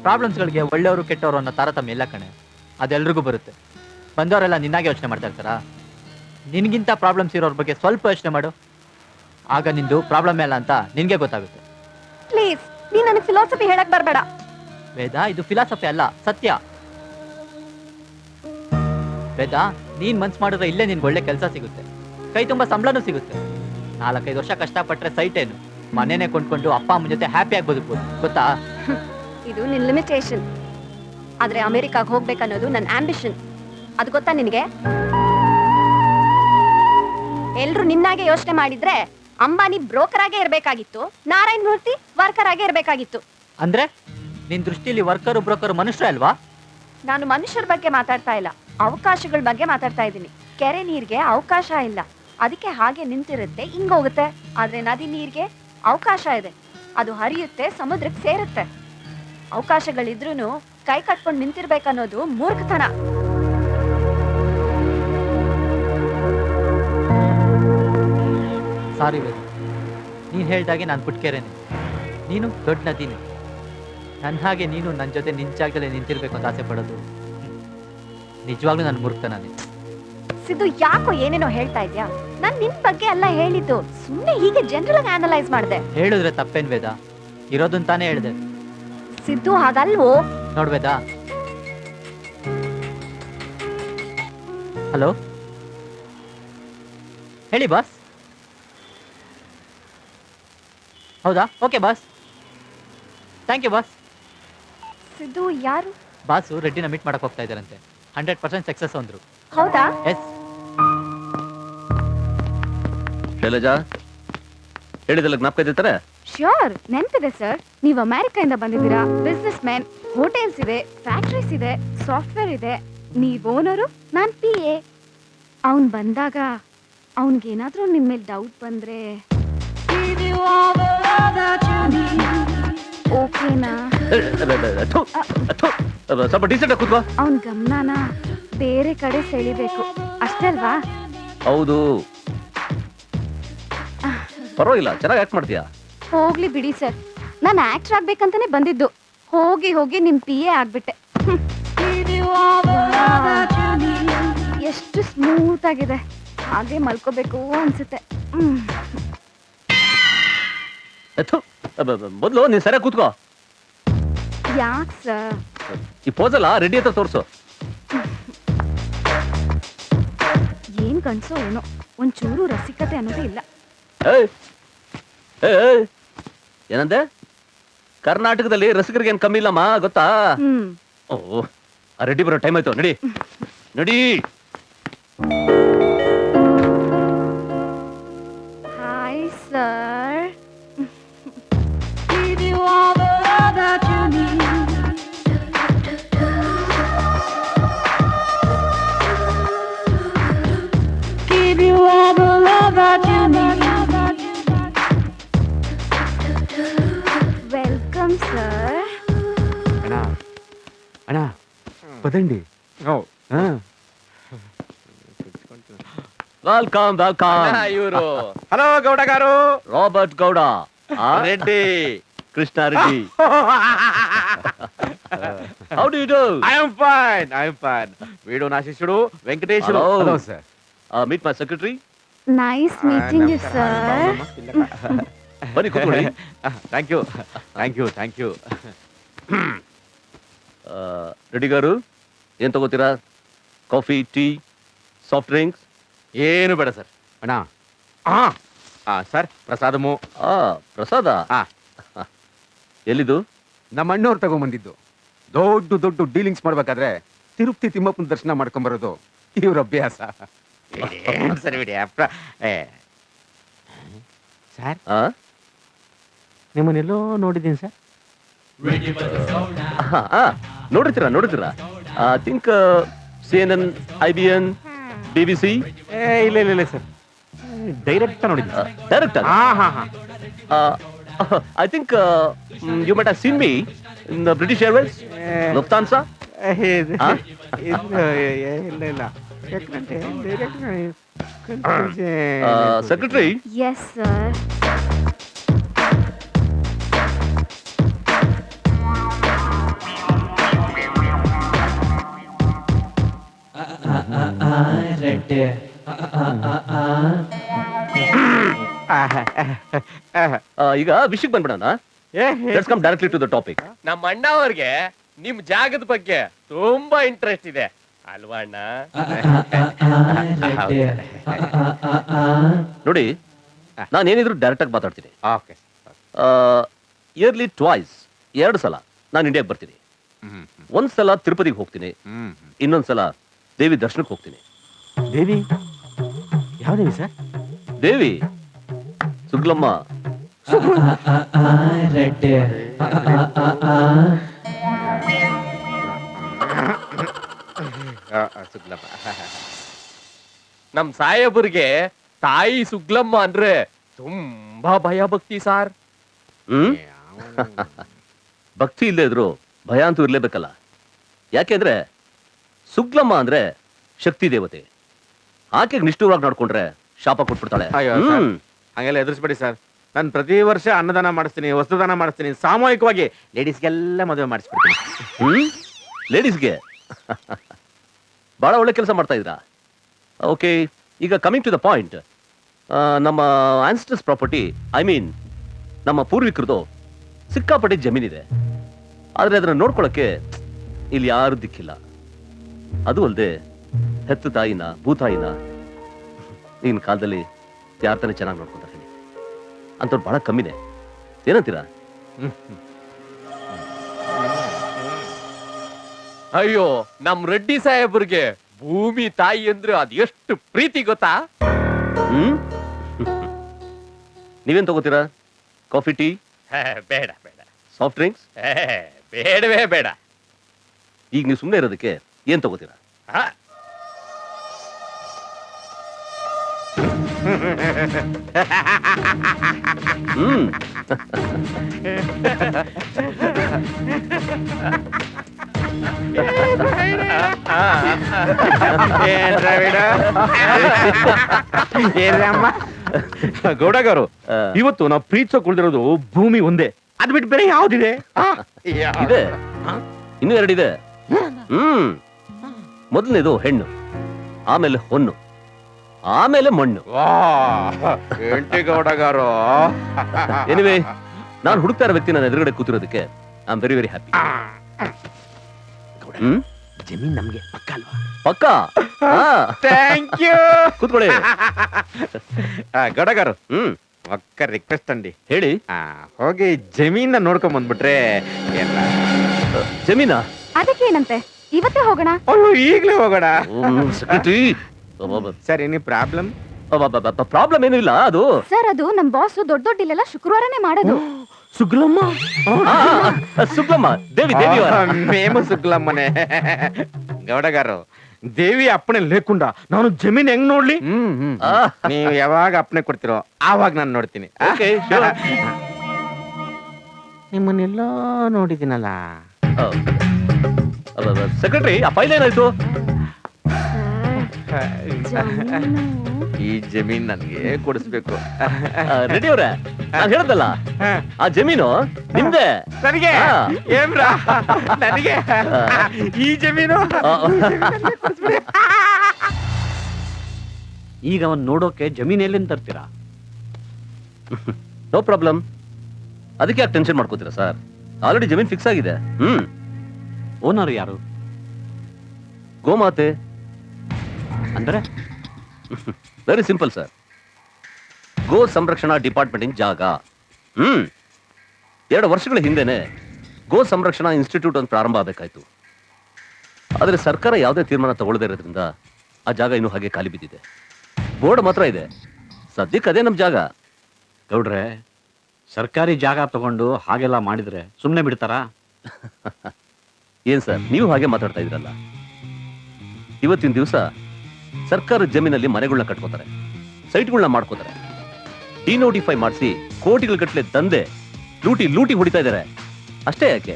ಪ್ರಾಬ್ಲಮ್ಸ್ಗಳಿಗೆ ಒಳ್ಳೆಯವರು ಕೆಟ್ಟವರು ಅನ್ನೋ ತಾರತಮ್ಯ ಇಲ್ಲ ಕಣೆ, ಅದೆಲ್ರಿಗೂ ಬರುತ್ತೆ. ಬಂದವರೆಲ್ಲ ನಿನ್ನಾಗೆ ಯೋಚನೆ ಮಾಡ್ತಾ ಇರ್ತಾರಾ? ನಿನ್ಗಿಂತ ಪ್ರಾಬ್ಲಮ್ಸ್ ಇರೋರ ಬಗ್ಗೆ ಸ್ವಲ್ಪ ಯೋಚನೆ ಮಾಡು, ಆಗ ನಿಂದು ಪ್ರಾಬ್ಲಮ್ ಇಲ್ಲ ಅಂತ ನಿನ್ಗೆ ಗೊತ್ತಾಗುತ್ತೆ. ಪ್ಲೀಸ್, ನೀನ್ ನನಗೆ ಫಿಲಾಸಫಿ ಹೇಳಕ್ ಬರಬೇಡ. ವೇದ, ಇದು ಫಿಲಾಸಫಿ ಅಲ್ಲ, ಸತ್ಯ. ವೇದ, ನೀನ್ ಮನ್ಸ್ ಮಾಡಿದ್ರೆ ಇಲ್ಲೇ ನಿನ್ಗೆ ಒಳ್ಳೆ ಕೆಲಸ ಸಿಗುತ್ತೆ, ಕೈ ತುಂಬಾ ಸಂಬಳನೂ ಸಿಗುತ್ತೆ. 4-5 ವರ್ಷ ಕಷ್ಟಪಟ್ರೆ ಸೈಟ್ ಏನು, ಮನೆನೇ ಕೊಂಡ್ಕೊಂಡು ಅಪ್ಪ ಅಮ್ಮನ ಜೊತೆ ಹ್ಯಾಪಿಯಾಗಿ ಬದುಕ್ಬೋದು, ಗೊತ್ತಾ? ಇದು ನಿನ್ ಲಿಮಿಟೇಷನ್. ಆದ್ರೆ ಅಮೆರಿಕಾಗ್ ಹೋಗ್ಬೇಕನ್ನೋದು ನನ್ನ ಆಂಬಿಷನ್. ಅದು ಗೊತ್ತಾ ನಿನಗೆ? ಎಲ್ರು ನಿನ್ನಾಗೆ ಯೋಚನೆ ಮಾಡಿದ್ರೆ ಅಂಬಾನಿ ಬ್ರೋಕರ್ ಆಗೇ ಇರ್ಬೇಕಾಗಿತ್ತು, ನಾರಾಯಣ್ ಮೂರ್ತಿ ವರ್ಕರ್ ಆಗೇ ಇರ್ಬೇಕಾಗಿತ್ತು. ಅಂದ್ರೆ ನಿನ್ ದೃಷ್ಟಿಲಿ ವರ್ಕರ್ ಬ್ರೋಕರ್ ಮನುಷ್ಯ ಅಲ್ವಾ? ನಾನು ಮನುಷ್ಯರ ಬಗ್ಗೆ ಮಾತಾಡ್ತಾ ಇಲ್ಲ, ಅವಕಾಶಗಳ ಬಗ್ಗೆ ಮಾತಾಡ್ತಾ ಇದ್ದೀನಿ. ಕೆರೆ ನೀರ್ಗೆ ಅವಕಾಶ ಇಲ್ಲ, ಅದಕ್ಕೆ ಹಾಗೆ ನಿಂತಿರುತ್ತೆ, ಹಿಂಗೋಗುತ್ತೆ. ಆದ್ರೆ ನದಿ ನೀರ್ಗೆ ಅವಕಾಶ ಇದೆ, ಅದು ಹರಿಯುತ್ತೆ, ಸಮುದ್ರಕ್ಕೆ ಸೇರುತ್ತೆ. ಅವಕಾಶಗಳಿದ್ರೂ ಕೈ ಕಟ್ಕೊಂಡು ನಿಂತಿರ್ಬೇಕನ್ನೋದು ಮೂರ್ಖತನ. ಸಾರಿ ವೇದ, ನೀನು ಹೇಳ್ದಾಗೆ ನಾನು ಪುಟ್ಕೆರೆನೆ, ನೀನು ದೊಡ್ಡ ನದಿನೇ. ನನ್ನ ಹಾಗೆ ನೀನು ನನ್ನ ಜೊತೆ ನಿನ್ ಜಾಗದಲ್ಲೇ ನಿಂತಿರ್ಬೇಕು ಅಂತ ಆಸೆ ಪಡೋದು ನಿಜವಾಗ್ಲೂ ನನ್ನ ಮೂರ್ಖತನ. ಸಿದ್ದು, ಯಾಕೋ ಏನೇನೋ ಹೇಳ್ತಾ ಇದ್ಯಾ? ನಾನ್ ನಿನ್ ಬಗ್ಗೆ ಎಲ್ಲ ಹೇಳಿದ್ದು, ಸುಮ್ಮನೆ ಹೀಗೆ ಜನರಲ್ ಆಗಿ ಅನಲೈಸ್ ಮಾಡಿದೆ. ಹೇಳಿದ್ರೆ ತಪ್ಪೇನ್ ವೇದ, ಇರೋದನ್ನ ತಾನೇ ಹೇಳಿದೆ. ಸಿದ್ದು, ಹಾಗಲ್ವೋ? ನೋಡ್ ವೇದ, ಹಲೋ, ಹೇಳಿ ಬಾಸ್. ಹೌದಾ, okay boss, thank you boss. Siddu ಯಾರು? ಬಾಸು ರೆಡ್ಡಿನ ಮೀಟ್ ಮಾಡಕ್ ಹೋಗ್ತಾ ಇದ್ದಾರಂತೆ, 100% ಸಕ್ಸಸ್ ಅಂದ್ರು. ಹೌದಾ? ಎಸ್. ಶೈಲಜಾ, ಹೇಳಿದಲ್ಲ ಜ್ಞಾಪಕ ಇದ್ದೀತಾರೆ? ಶ್ಯೂರ್, ನೆನಪಿದೆ ಸರ್. ನೀವು ಅಮೆರಿಕದಿಂದ ಬಂದಿದ್ದೀರಾ, ಬಿಸ್ನೆಸ್ ಮ್ಯಾನ್, ಹೋಟೆಲ್ಸ್ ಇದೆ, ಫ್ಯಾಕ್ಟ್ರೀಸ್ ಇದೆ, ಸಾಫ್ಟ್ವೇರ್ ಇದೆ. ನೀವು ಓನರು, ನಾನ್ PA. ಅವನ್ ಬಂದಾಗ ಅವನ್ಗೇನಾದ್ರೂ ನಿಮ್ಮ ಮೇಲೆ ಡೌಟ್ ಬಂದ್ರೆ ಓಕೆನಾ? ಸ್ವಲ್ಪ ಡೀಸೆಂಟ್ ಕೂತ್ಕೋ. ಅವನ್ ಗಮನನ ಬೇರೆ ಕಡೆ ಸೆಳಿಬೇಕು, ಅಷ್ಟೇ ಅಲ್ವಾ? ಹೌದು, ಪರವಾಗಿಲ್ಲ, ಚೆನ್ನಾಗಿ ಆಕ್ಟ್ ಮಾಡ್ತೀಯಾ. ಹೋಗ್ಲಿ ಬಿಡಿ ಸರ್, ನಾನು ಆಕ್ಟರ್ ಆಗ್ಬೇಕಂತಾನೆ ಬಂದಿದ್ದು. ಹೋಗಿ ಹೋಗಿ ನಿಮ್ PA ಆಗ್ಬಿಟ್ಟೆ. ಎಷ್ಟು ಸ್ಮೂತ್ ಆಗಿದೆ, ಹಾಗೆ ಮಲ್ಕೋಬೇಕು ಅನ್ಸುತ್ತೆ. ಮೊದಲು ನೀನ್ ಸರಿಯಾಗಿ ಕೂತ್ಕೋ. ಯಾಕೆ ಸರ್? ಈ ಪೋಸಲ್ಲ ರೆಡ್ಡಿ ಹತ್ರ ತೋರ್ಸು. ಏನ್ ಕನ್ಸೋ ಏನೋ, ಒಂಚೂರು ರಸಿಕತೆ ಅನ್ನೋದೇ ಇಲ್ಲ. ಏನಂದೆ? ಕರ್ನಾಟಕದಲ್ಲಿ ರಸಿಕರಿಗೆ ಏನ್ ಕಮ್ಮಿ ಇಲ್ಲಮ್ಮ, ಗೊತ್ತಾ? ಓ, ಆ ರೆಡ್ಡಿ ಬರೋ ಟೈಮ್ ಆಯ್ತು, ನಡಿ ನಡಿ. Hi sir. Welcome sir. ಅಣ್ಣ ಅಣ್ಣ ಪದಂಡಿ ವೆಲ್ಕಮ್ ವೆಲ್ಕಮ್. ಇವರು hello Gowda gar. Robert Gowda Reddy Krishna Reddy. How do you do? I am fine. వీడు నా శిష్యుడు Venkateshwar. Hello. Hello sir. Meet my secretary. Nice meeting you sir. ಬನ್ನಿ ಕೂತ್ಕೊಳ್ಳಿ. Thank you. ರೆಡ್ಡಿ గారు ಏನ್ ತಗೋತೀರಾ? Coffee, tea, soft drinks? ಏನು ಬೇಡ ಸರ್. ಅಣ್ಣ ಸರ್ ಪ್ರಸಾದಮು. ಪ್ರಸಾದ ಎಲ್ಲಿದು? ನಮ್ಮ ಅಣ್ಣವ್ರು ತಗೊಂಬಂದಿದ್ದು. ದೊಡ್ಡ ಡೀಲಿಂಗ್ಸ್ ಮಾಡ್ಬೇಕಾದ್ರೆ ತಿರುಪತಿ ತಿಮ್ಮಪ್ಪನ ದರ್ಶನ ಮಾಡ್ಕೊಂಬರೋದು ಇವ್ರ ಅಭ್ಯಾಸ. ಸರಿ ಬಿಡಿ. ಸರ್ ನಿಮ್ಮನ್ನೆಲ್ಲೋ ನೋಡಿದ್ದೀನಿ ಸರ್. ನೋಡಿರ್ತೀರಾ? I think CNN, IBN, BBC. ಇಲ್ಲ ಸರ್, ಡೈರೆಕ್ಟ್ ನೋಡಿದ್ದೀನಿ. Direct? I think you might have seen me in the British Airways, Lufthansa. ಇಲ್ಲ Secretary. Yes sir. ರೆಡ್ಡಿ ಈಗ ವಿಷಯಕ್ಕೆ ಬಂದ್ಬಿಡೋಣ. Let's come directly to the topic. ನಮ್ಮ ಅಣ್ಣ ಅವ್ರಿಗೆ ನಿಮ್ ಜಾಗದ ಬಗ್ಗೆ ತುಂಬಾ ಇಂಟ್ರೆಸ್ಟ್ ಇದೆ ಅಲ್ವಾ ಅಣ್ಣ? ನೋಡಿ, ನಾನೇನಿದ್ರು ಡೈರೆಕ್ಟ್ ಆಗಿ ಮಾತಾಡ್ತೀನಿ. ಇಯರ್ಲಿ ಟ್ವೈಸ್, 2 ಸಲ ನಾನು ಇಂಡಿಯಾಗೆ ಬರ್ತೀನಿ. ಒಂದ್ಸಲ ತಿರುಪತಿಗೆ ಹೋಗ್ತೀನಿ, ಇನ್ನೊಂದ್ಸಲ ದೇವಿ ದರ್ಶನಕ್ಕೆ ಹೋಗ್ತೀನಿ. ದೇವಿ ಯಾವ ದೇವಿ ಸರ್? ದೇವಿ ಸುಗ್ಲಮ್ಮ. ರೆಡ್ಡಿ ನಮ್ ಸಾಹೇಬರಿಗೆ ತಾಯಿ ಸುಗ್ಲಮ್ಮ ಅಂದ್ರೆ ತುಂಬಾ ಭಯ ಭಕ್ತಿ ಸಾರ್. ಭಕ್ತಿ ಇಲ್ಲದೆ ಇದ್ರು ಭಯ ಅಂತೂ ಇರ್ಲೇಬೇಕಲ್ಲ. ಯಾಕೆಂದ್ರೆ ಸುಗ್ಲಮ್ಮ ಅಂದ್ರೆ ಶಕ್ತಿ ದೇವತೆ. ಆಕೆಗೆ ನಿಷ್ಠೂರವಾಗಿ ನಡ್ಕೊಂಡ್ರೆ ಶಾಪ ಕೊಟ್ಬಿಡ್ತಾಳೆ. ಹಂಗೆಲ್ಲ ಎದುರಿಸ್ಬೇಡಿ ಸರ್. ನಾನು ಪ್ರತಿ ವರ್ಷ ಅನ್ನದಾನ ಮಾಡಿಸ್ತೀನಿ, ವಸ್ತ್ರದಾನ ಮಾಡಿಸ್ತೀನಿ, ಸಾಮೂಹಿಕವಾಗಿ ಲೇಡೀಸ್ಗೆಲ್ಲ ಮದುವೆ ಮಾಡಿಸ್ಬಿಡ್ತೀನಿ. ಲೇಡೀಸ್ಗೆ ಬಹಳ ಒಳ್ಳೆ ಕೆಲಸ ಮಾಡ್ತಾ ಇದ್ರಾ. ಓಕೆ, ಈಗ ಕಮಿಂಗ್ ಟು ದ ಪಾಯಿಂಟ್. ನಮ್ಮ ಆನ್ಸ್ಟರ್ಸ್ ಪ್ರಾಪರ್ಟಿ, ಐ ಮೀನ್ ನಮ್ಮ ಪೂರ್ವಿಕರದು ಸಿಕ್ಕಾಪಟ್ಟೆ ಜಮೀನಿದೆ. ಆದರೆ ಅದನ್ನ ನೋಡ್ಕೊಳಕ್ಕೆ ಇಲ್ಲಿ ಯಾರು ದಿಕ್ಕಿಲ್ಲ. ಅದು ಅಲ್ಲದೆ ಹೆತ್ತು ತಾಯಿನ, ಭೂತಾಯಿನ ಈಗಿನ ಕಾಲದಲ್ಲಿ ಯಾರ ತಾನೇ ಚೆನ್ನಾಗಿ ನೋಡ್ಕೊಂತಾರೆ ಹೇಳಿ? ಅಂಥವ್ರು ಬಹಳ ಕಮ್ಮಿನೇ. ಏನಂತೀರಾ? ಅಯ್ಯೋ, ನಮ್ ರೆಡ್ಡಿ ಸಾಹೇಬ್ರಿಗೆ ಭೂಮಿ ತಾಯಿ ಅಂದ್ರೆ ಅದ್ ಎಷ್ಟು ಪ್ರೀತಿ ಗೊತ್ತಾ? ನೀವೇನ್ ತಗೋತೀರಾ? Coffee, tea? ಬೇಡ. Soft drinks? ಬೇಡವೇ ಬೇಡ. ಈಗ ನೀವು ಸುಮ್ಮನೆ ಇರೋದಕ್ಕೆ ಏನ್ ತಗೋತೀರಾ? ಗೌಡ ಗಾರು, ಇವತ್ತು ನಾವು ಪ್ರೀತಿಸೋಕೆ ಉಳಿದಿರೋದು ಭೂಮಿ ಒಂದೇ. ಅದ್ ಬಿಟ್ಟು ಬೇರೆ ಯಾವ್ದಿದೆ? ಇದೆ, ಇನ್ನೂ 2 ಇದೆ. ಮೊದಲನೇದು ಹೆಣ್ಣು, ಆಮೇಲೆ ಹೊನ್ನು, ಆಮೇಲೆ ಮಣ್ಣು. ಗೌಡ ಗಾರು, ಎನಿವೇ, ನಾನು ಹುಡುಕ್ತಾ ಇರೋ ವ್ಯಕ್ತಿ ನನ್ನ ಎದುರುಗಡೆ ಕೂತಿರೋದಕ್ಕೆ I am very very happy. ಜಮೀನ್ ನಮ್ಗೆ ಪಕ್ಕ ಅಲ್ವಾ? ಪಕ್ಕ. Thank you. ಕೂತ್ಕೊಳ್ಳಿ. ಗೌಡಗಾರು, ಒಕ್ಕ ರಿಕ್ವೆಸ್ಟ್ ಅಂಡಿ. ಹೇಳಿ. ಹೋಗಿ ಜಮೀನ ನೋಡ್ಕೊಂಡ್ ಬಂದ್ಬಿಟ್ರೆ. ಜಮೀನಾ? ಅದಕ್ಕೇನಂತೆ, ಇವತ್ತೇ ಹೋಗೋಣ. ಈಗ್ಲೇ ಹೋಗೋಣ. Sir, any problem? ಪ್ರಾಬ್ಲಮ್ ಏನೂ ಇಲ್ಲ. ಅದು ಸರ್, ಅದು ನಮ್ ಬಾಸ್ ದೊಡ್ಡ ಇಲ್ಲೆಲ್ಲ ಶುಕ್ರವಾರನೇ ಮಾಡೋದು. ಸುಗ್ಲಮ್ಮ? ಸುಗ್ಲಮ್ಮ ದೇವಿ, ಮೇಮ ಸುಗ್ಲಮ್ಮನೆ. ಗೌಡಗಾರು, ದೇವಿ ಅಪ್ಪಣೆ ಲೇಕುಂಡ ನಾನು ಜಮೀನ್ ಹೆಂಗ್ ನೋಡ್ಲಿ? ನೀವು ಯಾವಾಗ ಅಪ್ಪಣೆ ಕೊಡ್ತಿರೋ ಆವಾಗ ನಾನು ನೋಡ್ತೀನಿ. ನಿಮ್ಮನ್ನೆಲ್ಲೋ ನೋಡಿದ್ದೀನಲ್ಲ. ಸೆಕ್ರೆಟರಿ, ಆ ಫೈಲ್ ಏನಾಯ್ತು? ಈ ಜಮೀನ್ ನನಗೆ ಕೊಡಿಸ್ಬೇಕು. ರೆಡ್ಡಿ ಅವ್ರೆ, ನಾನು ಹೇಳ್ದಲ್ಲ, ಆ ಜಮೀನು ನಿಮ್ದೆ. ನನಗೆ ಏನ್ರಾ? ನನಗೆ ಈ ಜಮೀನು ಈಗ ಅವನ್ ನೋಡೋಕೆ ಜಮೀನ್ ಎಲ್ಲಿಂದ ತರ್ತೀರಾ? No problem. ಅದಕ್ಕೆ ಯಾಕೆ ಟೆನ್ಷನ್ ಮಾಡ್ಕೋತೀರಾ ಸರ್? ಆಲ್ರೆಡಿ ಜಮೀನ್ ಫಿಕ್ಸ್ ಆಗಿದೆ. ಓನರ್ ಯಾರು? ಗೋಮಾತೆ. ಅಂದ್ರೆ ವೆರಿ ಸಿಂಪಲ್ ಸರ್. ಗೋ ಸಂರಕ್ಷಣಾ ಡಿಪಾರ್ಟ್ಮೆಂಟ್ ಜಾಗ. 2 ವರ್ಷಗಳ ಹಿಂದೆನೆ ಗೋ ಸಂರಕ್ಷಣಾ ಇನ್ಸ್ಟಿಟ್ಯೂಟ್ ಒಂದು ಪ್ರಾರಂಭ ಆಗಬೇಕಾಯ್ತು. ಆದರೆ ಸರ್ಕಾರ ಯಾವುದೇ ತೀರ್ಮಾನ ತಗೊಳ್ಳದೇ ಇರೋದ್ರಿಂದ ಆ ಜಾಗ ಇನ್ನೂ ಹಾಗೆ ಖಾಲಿ ಬಿದ್ದಿದೆ. ಬೋರ್ಡ್ ಮಾತ್ರ ಇದೆ. ಸದ್ಯಕ್ಕೆ ಅದೇ ನಮ್ಮ ಜಾಗ. ಗೌಡ್ರೆ, ಸರ್ಕಾರಿ ಜಾಗ ತಗೊಂಡು ಹಾಗೆಲ್ಲ ಮಾಡಿದ್ರೆ ಸುಮ್ಮನೆ ಬಿಡ್ತಾರಾ? ಏನ್ ಸರ್, ನೀವು ಹಾಗೆ ಮಾತಾಡ್ತಾ ಇದ್ರಲ್ಲ. ಇವತ್ತಿನ ದಿವಸ ಸರ್ಕಾರದ ಜಮೀನಲ್ಲಿ ಮನೆಗಳನ್ನ ಕಟ್ಕೋತಾರೆ, ಸೈಟ್ಗಳನ್ನ ಮಾಡ್ಕೋತಾರೆ, ಡಿನೋಟಿಫೈ ಮಾಡಿಸಿ ಕೋಟಿಗಳ ಗಟ್ಟಲೆ ದಂಧೆ ಲೂಟಿ ಹೊಡಿತಾ ಇದ್ದಾರೆ. ಅಷ್ಟೇ ಯಾಕೆ,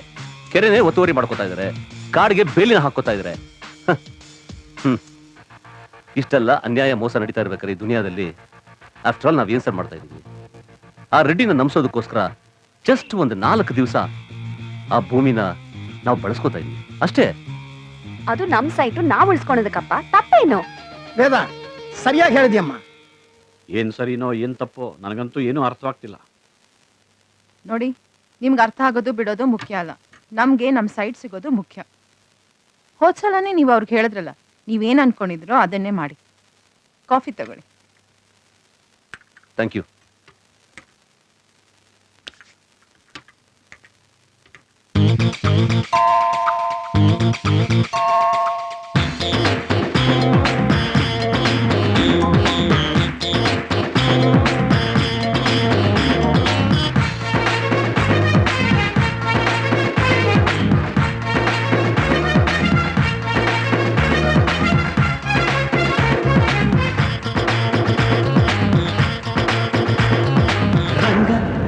ಕೆರೆನೇ ಒತ್ತುವರಿ ಮಾಡ್ಕೋತಾ ಇದ್ದಾರೆ, ಕಾಡಿಗೆ ಬೇಲಿನ ಹಾಕೋತಾ ಇದ್ದಾರೆ. ಇಷ್ಟೆಲ್ಲ ಅನ್ಯಾಯ ಮೋಸ ನಡೀತಾ ಇರ್ಬೇಕಾದ್ರೆ ಈ ದುನಿಯಾದಲ್ಲಿ ಆಫ್ಟರ್ ಆಲ್ ನಾವ್ ಏನ್ ಸರ್ ಮಾಡ್ತಾ ಇದೀವಿ? ಆ ರೆಡ್ಡಿನ ನಂಬಿಸೋದಕ್ಕೋಸ್ಕರ ಜಸ್ಟ್ ಒಂದು 4 ದಿವಸ ಆ ಭೂಮಿನ ನಾವು ಬಳಸ್ಕೋತಾ ಇದೀವಿ ಅಷ್ಟೇ. ಅದು ನಮ್ ಸೈಟು ನಾವ್ ಉಳಿಸ್ಕೊಳೋದಕ್ಕಪ್ಪ, ತಪ್ಪೇನು? ವೇದ, ಸರಿಯಾಗಿ ಹೇಳಿದ್ಯಮ್ಮ. ಏನ್ ಸರಿನೋ ಏನ್ ತಪ್ಪೋ ನನಗಂತೂ ಏನೂ ಅರ್ಥವಾಗ್ತಿಲ್ಲ. ನೋಡಿ, ನಿಮ್ಗೆ ಅರ್ಥ ಆಗೋದು ಬಿಡೋದು ಮುಖ್ಯ ಅಲ್ಲ, ನಮ್ಗೆ ನಮ್ಮ ಸೈಟ್ ಸಿಗೋದು ಮುಖ್ಯ. ಹೋದ್ಸಲನೇ ನೀವು ಅವ್ರಿಗೆ ಹೇಳಿದ್ರಲ್ಲ, ನೀವೇನು ಅನ್ಕೊಂಡಿದ್ರೋ ಅದನ್ನೇ ಮಾಡಿ. ಕಾಫಿ ತಗೊಳ್ಳಿ. Thank you.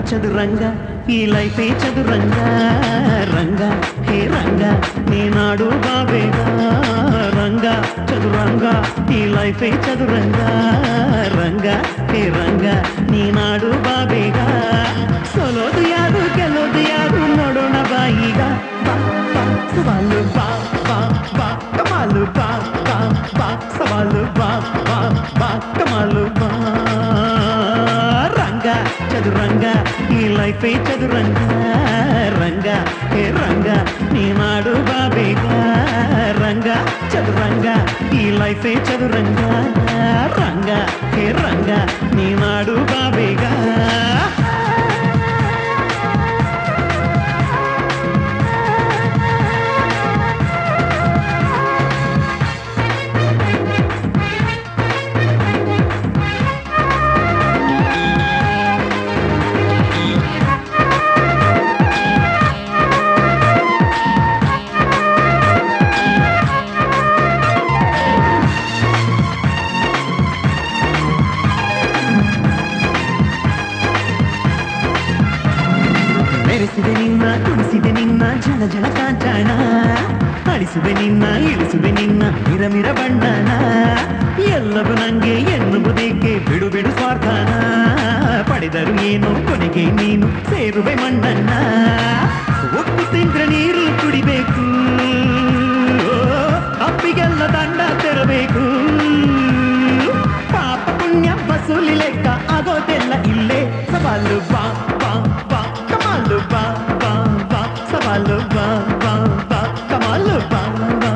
చదురంగ ఈ లైఫే చదురంగ రంగ హే రంగ నేనాడు బాబేగా రంగ చదురంగ ఈ లైఫే చదురంగ రంగ హే రంగ నేనాడు బాబేగా ಸೋಲೋದು ಯಾರು ಗೆಲ್ಲೋದು ಯಾರು ನೋಡೋಣ ಬಾಯಿಗ ಬಾ ಬಾ ಸವಾಲು ಬಾ ಬಾ ಬಾ ಕಮಾಲು ಬಾ ಬಾ ಬಾ ಸವಾಲು ಬಾ ಬಾ ಬಾ ಕಮಾಲು ಬಾ ರಂಗ ಚದುರಂಗ ಈ ಲೈಫೇ ಚದುರಂಗ ರಂಗ ಹೇ ರಂಗ ನೀ ಮಾಡು ಬಾಬೇಗ ರಂಗ ಚದುರಂಗ ಈ ಲೈಫೇ ಚದುರಂಗ ರಂಗ ಹೇ ರಂಗ ನೀ ಮಾಡು ಬಾಬೇಗ ಮೆರೆಸಿದೆ ನಿನ್ನ ತುಡಿಸಿದೆ ನಿನ್ನ ಜನ ಜನ ಕಾಂಚಾಣ ಅಳಿಸುವೆ ನಿನ್ನ ಇಳಿಸುವೆ ನಿನ್ನ ಮಿರಮಿರ ಬಣ್ಣನ ಎಲ್ಲವೂ ನಂಗೆ ಎನ್ನುವುದೇಕೆ ಬಿಡು ಬಿಡು ಸ್ವಾರ್ಥನ ಪಡೆದರು ಏನು ಕೊನೆಗೆ ನೀನು ಸೇರುವೆ ಮಣ್ಣನ್ನ ಒಟ್ಟು ತಿಂದ್ರೆ ನೀರು ಕುಡಿಬೇಕು ಅಪ್ಪಿಗೆಲ್ಲ ದಂಡ ತೆರಬೇಕು ಪಾಪ ಪುಣ್ಯ ವಸೂಲಿ ಲೆಕ್ಕ ಆಗೋದೆಲ್ಲ ಇಲ್ಲೇ ಸವಾಲು ಬಾ ಬಾ ಬಾ ಕಮಾಲು ಬಾ ಬಾ ಬಾ ಸವಾಲು ಬಾ ಬಾ ಬಾ ಕಮಾಲು ಬಾ ಬಾ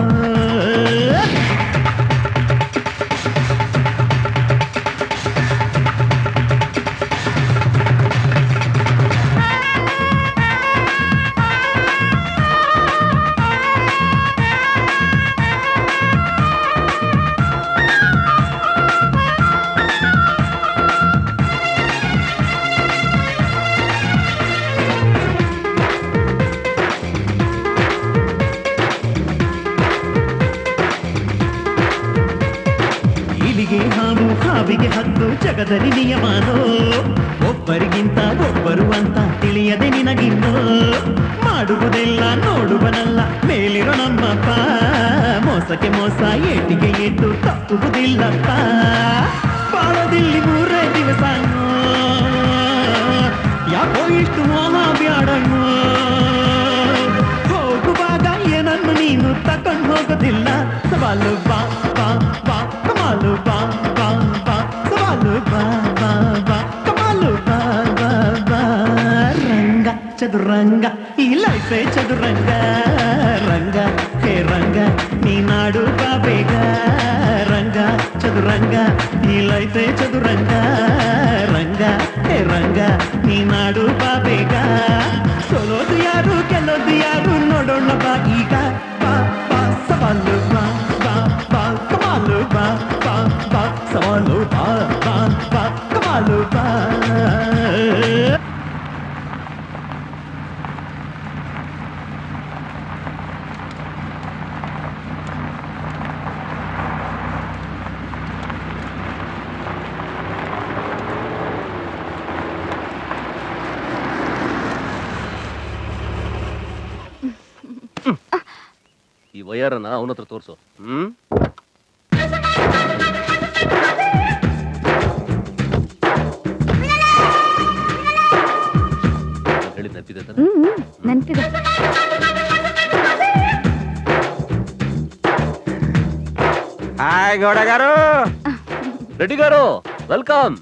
ಹಾವು ಹಾವಿಗೆ ಹತ್ತು ಜಗದಲ್ಲಿ ನಿಯಮಾನೋ ಒಬ್ಬರಿಗಿಂತ ಒಬ್ಬರು ಅಂತ ತಿಳಿ ತಿಳಿಯದೆ ನಿನಗಿನ್ನು ಮಾಡುವುದೆಲ್ಲ ನೋಡುವನಲ್ಲ ಮೇಲಿರೋ ನಮ್ಮಪ್ಪ ಮೋಸಕ್ಕೆ ಮೋಸ ಏಟಿಗೆ ಏಟು ತಪ್ಪುವುದಿಲ್ಲಪ್ಪ ಬಾಳದಿಲ್ಲಿ 3 ದಿವಸ ಯಾಕೋ ಇಷ್ಟು ಮೋಹ ಬ್ಯಾಡಣ್ಣು ಹೋಗುವಾಗ ಏನನ್ನು ನೀನು ತಕೊಂಡು ಹೋಗೋದಿಲ್ಲ ಸವಾಲು ಬಾ ಬಾ ಬಾ ಕಮಾಲು ಬಾ ಬಾ ಬಾ ಸವಾಲು ಬಾ ಬಾ ಬಾ ಕಮಾಲು ಬಾ ಬಾ ಬಾ ರಂಗ ಚದುರಂಗ ಈ ಲೈಫೇ ಚದುರಂಗ ರಂಗ ಹೇ ರಂಗ ನೀನಾಡು ಬಾ ಬೇಗ ರಂಗ ಚದುರಂಗ ಈ ಲೈಫೇ ಚದುರಂಗ ರಂಗ ಹೇ ರಂಗ ನೀನಾಡು ಬಾ ಬೇಗ ಸೋಲೋದು ಯಾರು ಗೆಲ್ಲೋದು ಯಾರು ನೋಡೋಣ ಬಾ ಈಗ ಬಾ ಬಾ ಸವಾಲು ಬಾ ಬಾ ಬಾ ಕಮಾಲು ಬಾ ಬಾ ಬಾ ಸವಾಲು ಬಾ ಬಾ ಬಾ ಕಮಾಲು ಬಾ ಈ ವಯರನ್ನ ಅವನ ಹತ್ರ ತೋರಿಸು. ಹೇಳಿ ನೆನಪಿದೆ ತಾನೆ? ನೆನಪಿದೆ. ಹಾಯ್ ಗೌಡಗಾರು. ರೆಡ್ಡಿಗಾರು ವೆಲ್ಕಮ್.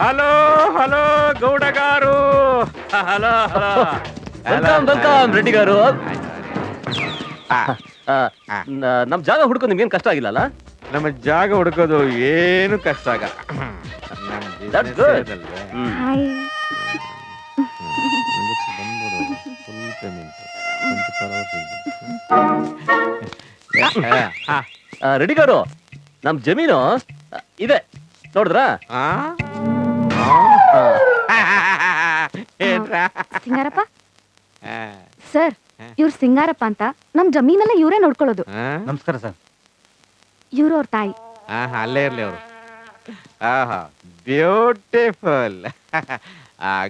ಹಲೋ ಹಲೋ ಗೌಡಗಾರು. ಹಲೋ ಹಲೋ ವೆಲ್ಕಮ್ ವೆಲ್ಕಮ್ ರೆಡ್ಡಿಗಾರು. ನಮ್ ಜಾಗ ಹುಡ್ಕೋ ನಿಮ್ಗೇನ್ ಕಷ್ಟ ಆಗಿಲ್ಲ? ನಮ್ಮ ಜಾಗ ಹುಡುಕೋದು ಏನು ಕಷ್ಟ ಆಗಲ್ಲ. ರೆಡ್ಡಿಗಾರು ನಮ್ ಜಮೀನು ಇದೆ ನೋಡಿದ್ರಾ? ಸಿಂಗಾರಪ್ಪ ಸರ್, ಇವ್ರು ಸಿಂಗಾರಪ್ಪ ಅಂತ ನಮ್ ಜಮೀನೆಲ್ಲ ಇವರೇ ನೋಡ್ಕೊಳ್ಳೋದು. ನಮಸ್ಕಾರ ಸರ್. ಇವ್ರು ಅವ್ರ ತಾಯಿ. ಅಲ್ಲೇ ಇರ್ಲಿ ಅವರು. ಆಹಾ ಬ್ಯೂಟಿಫುಲ್.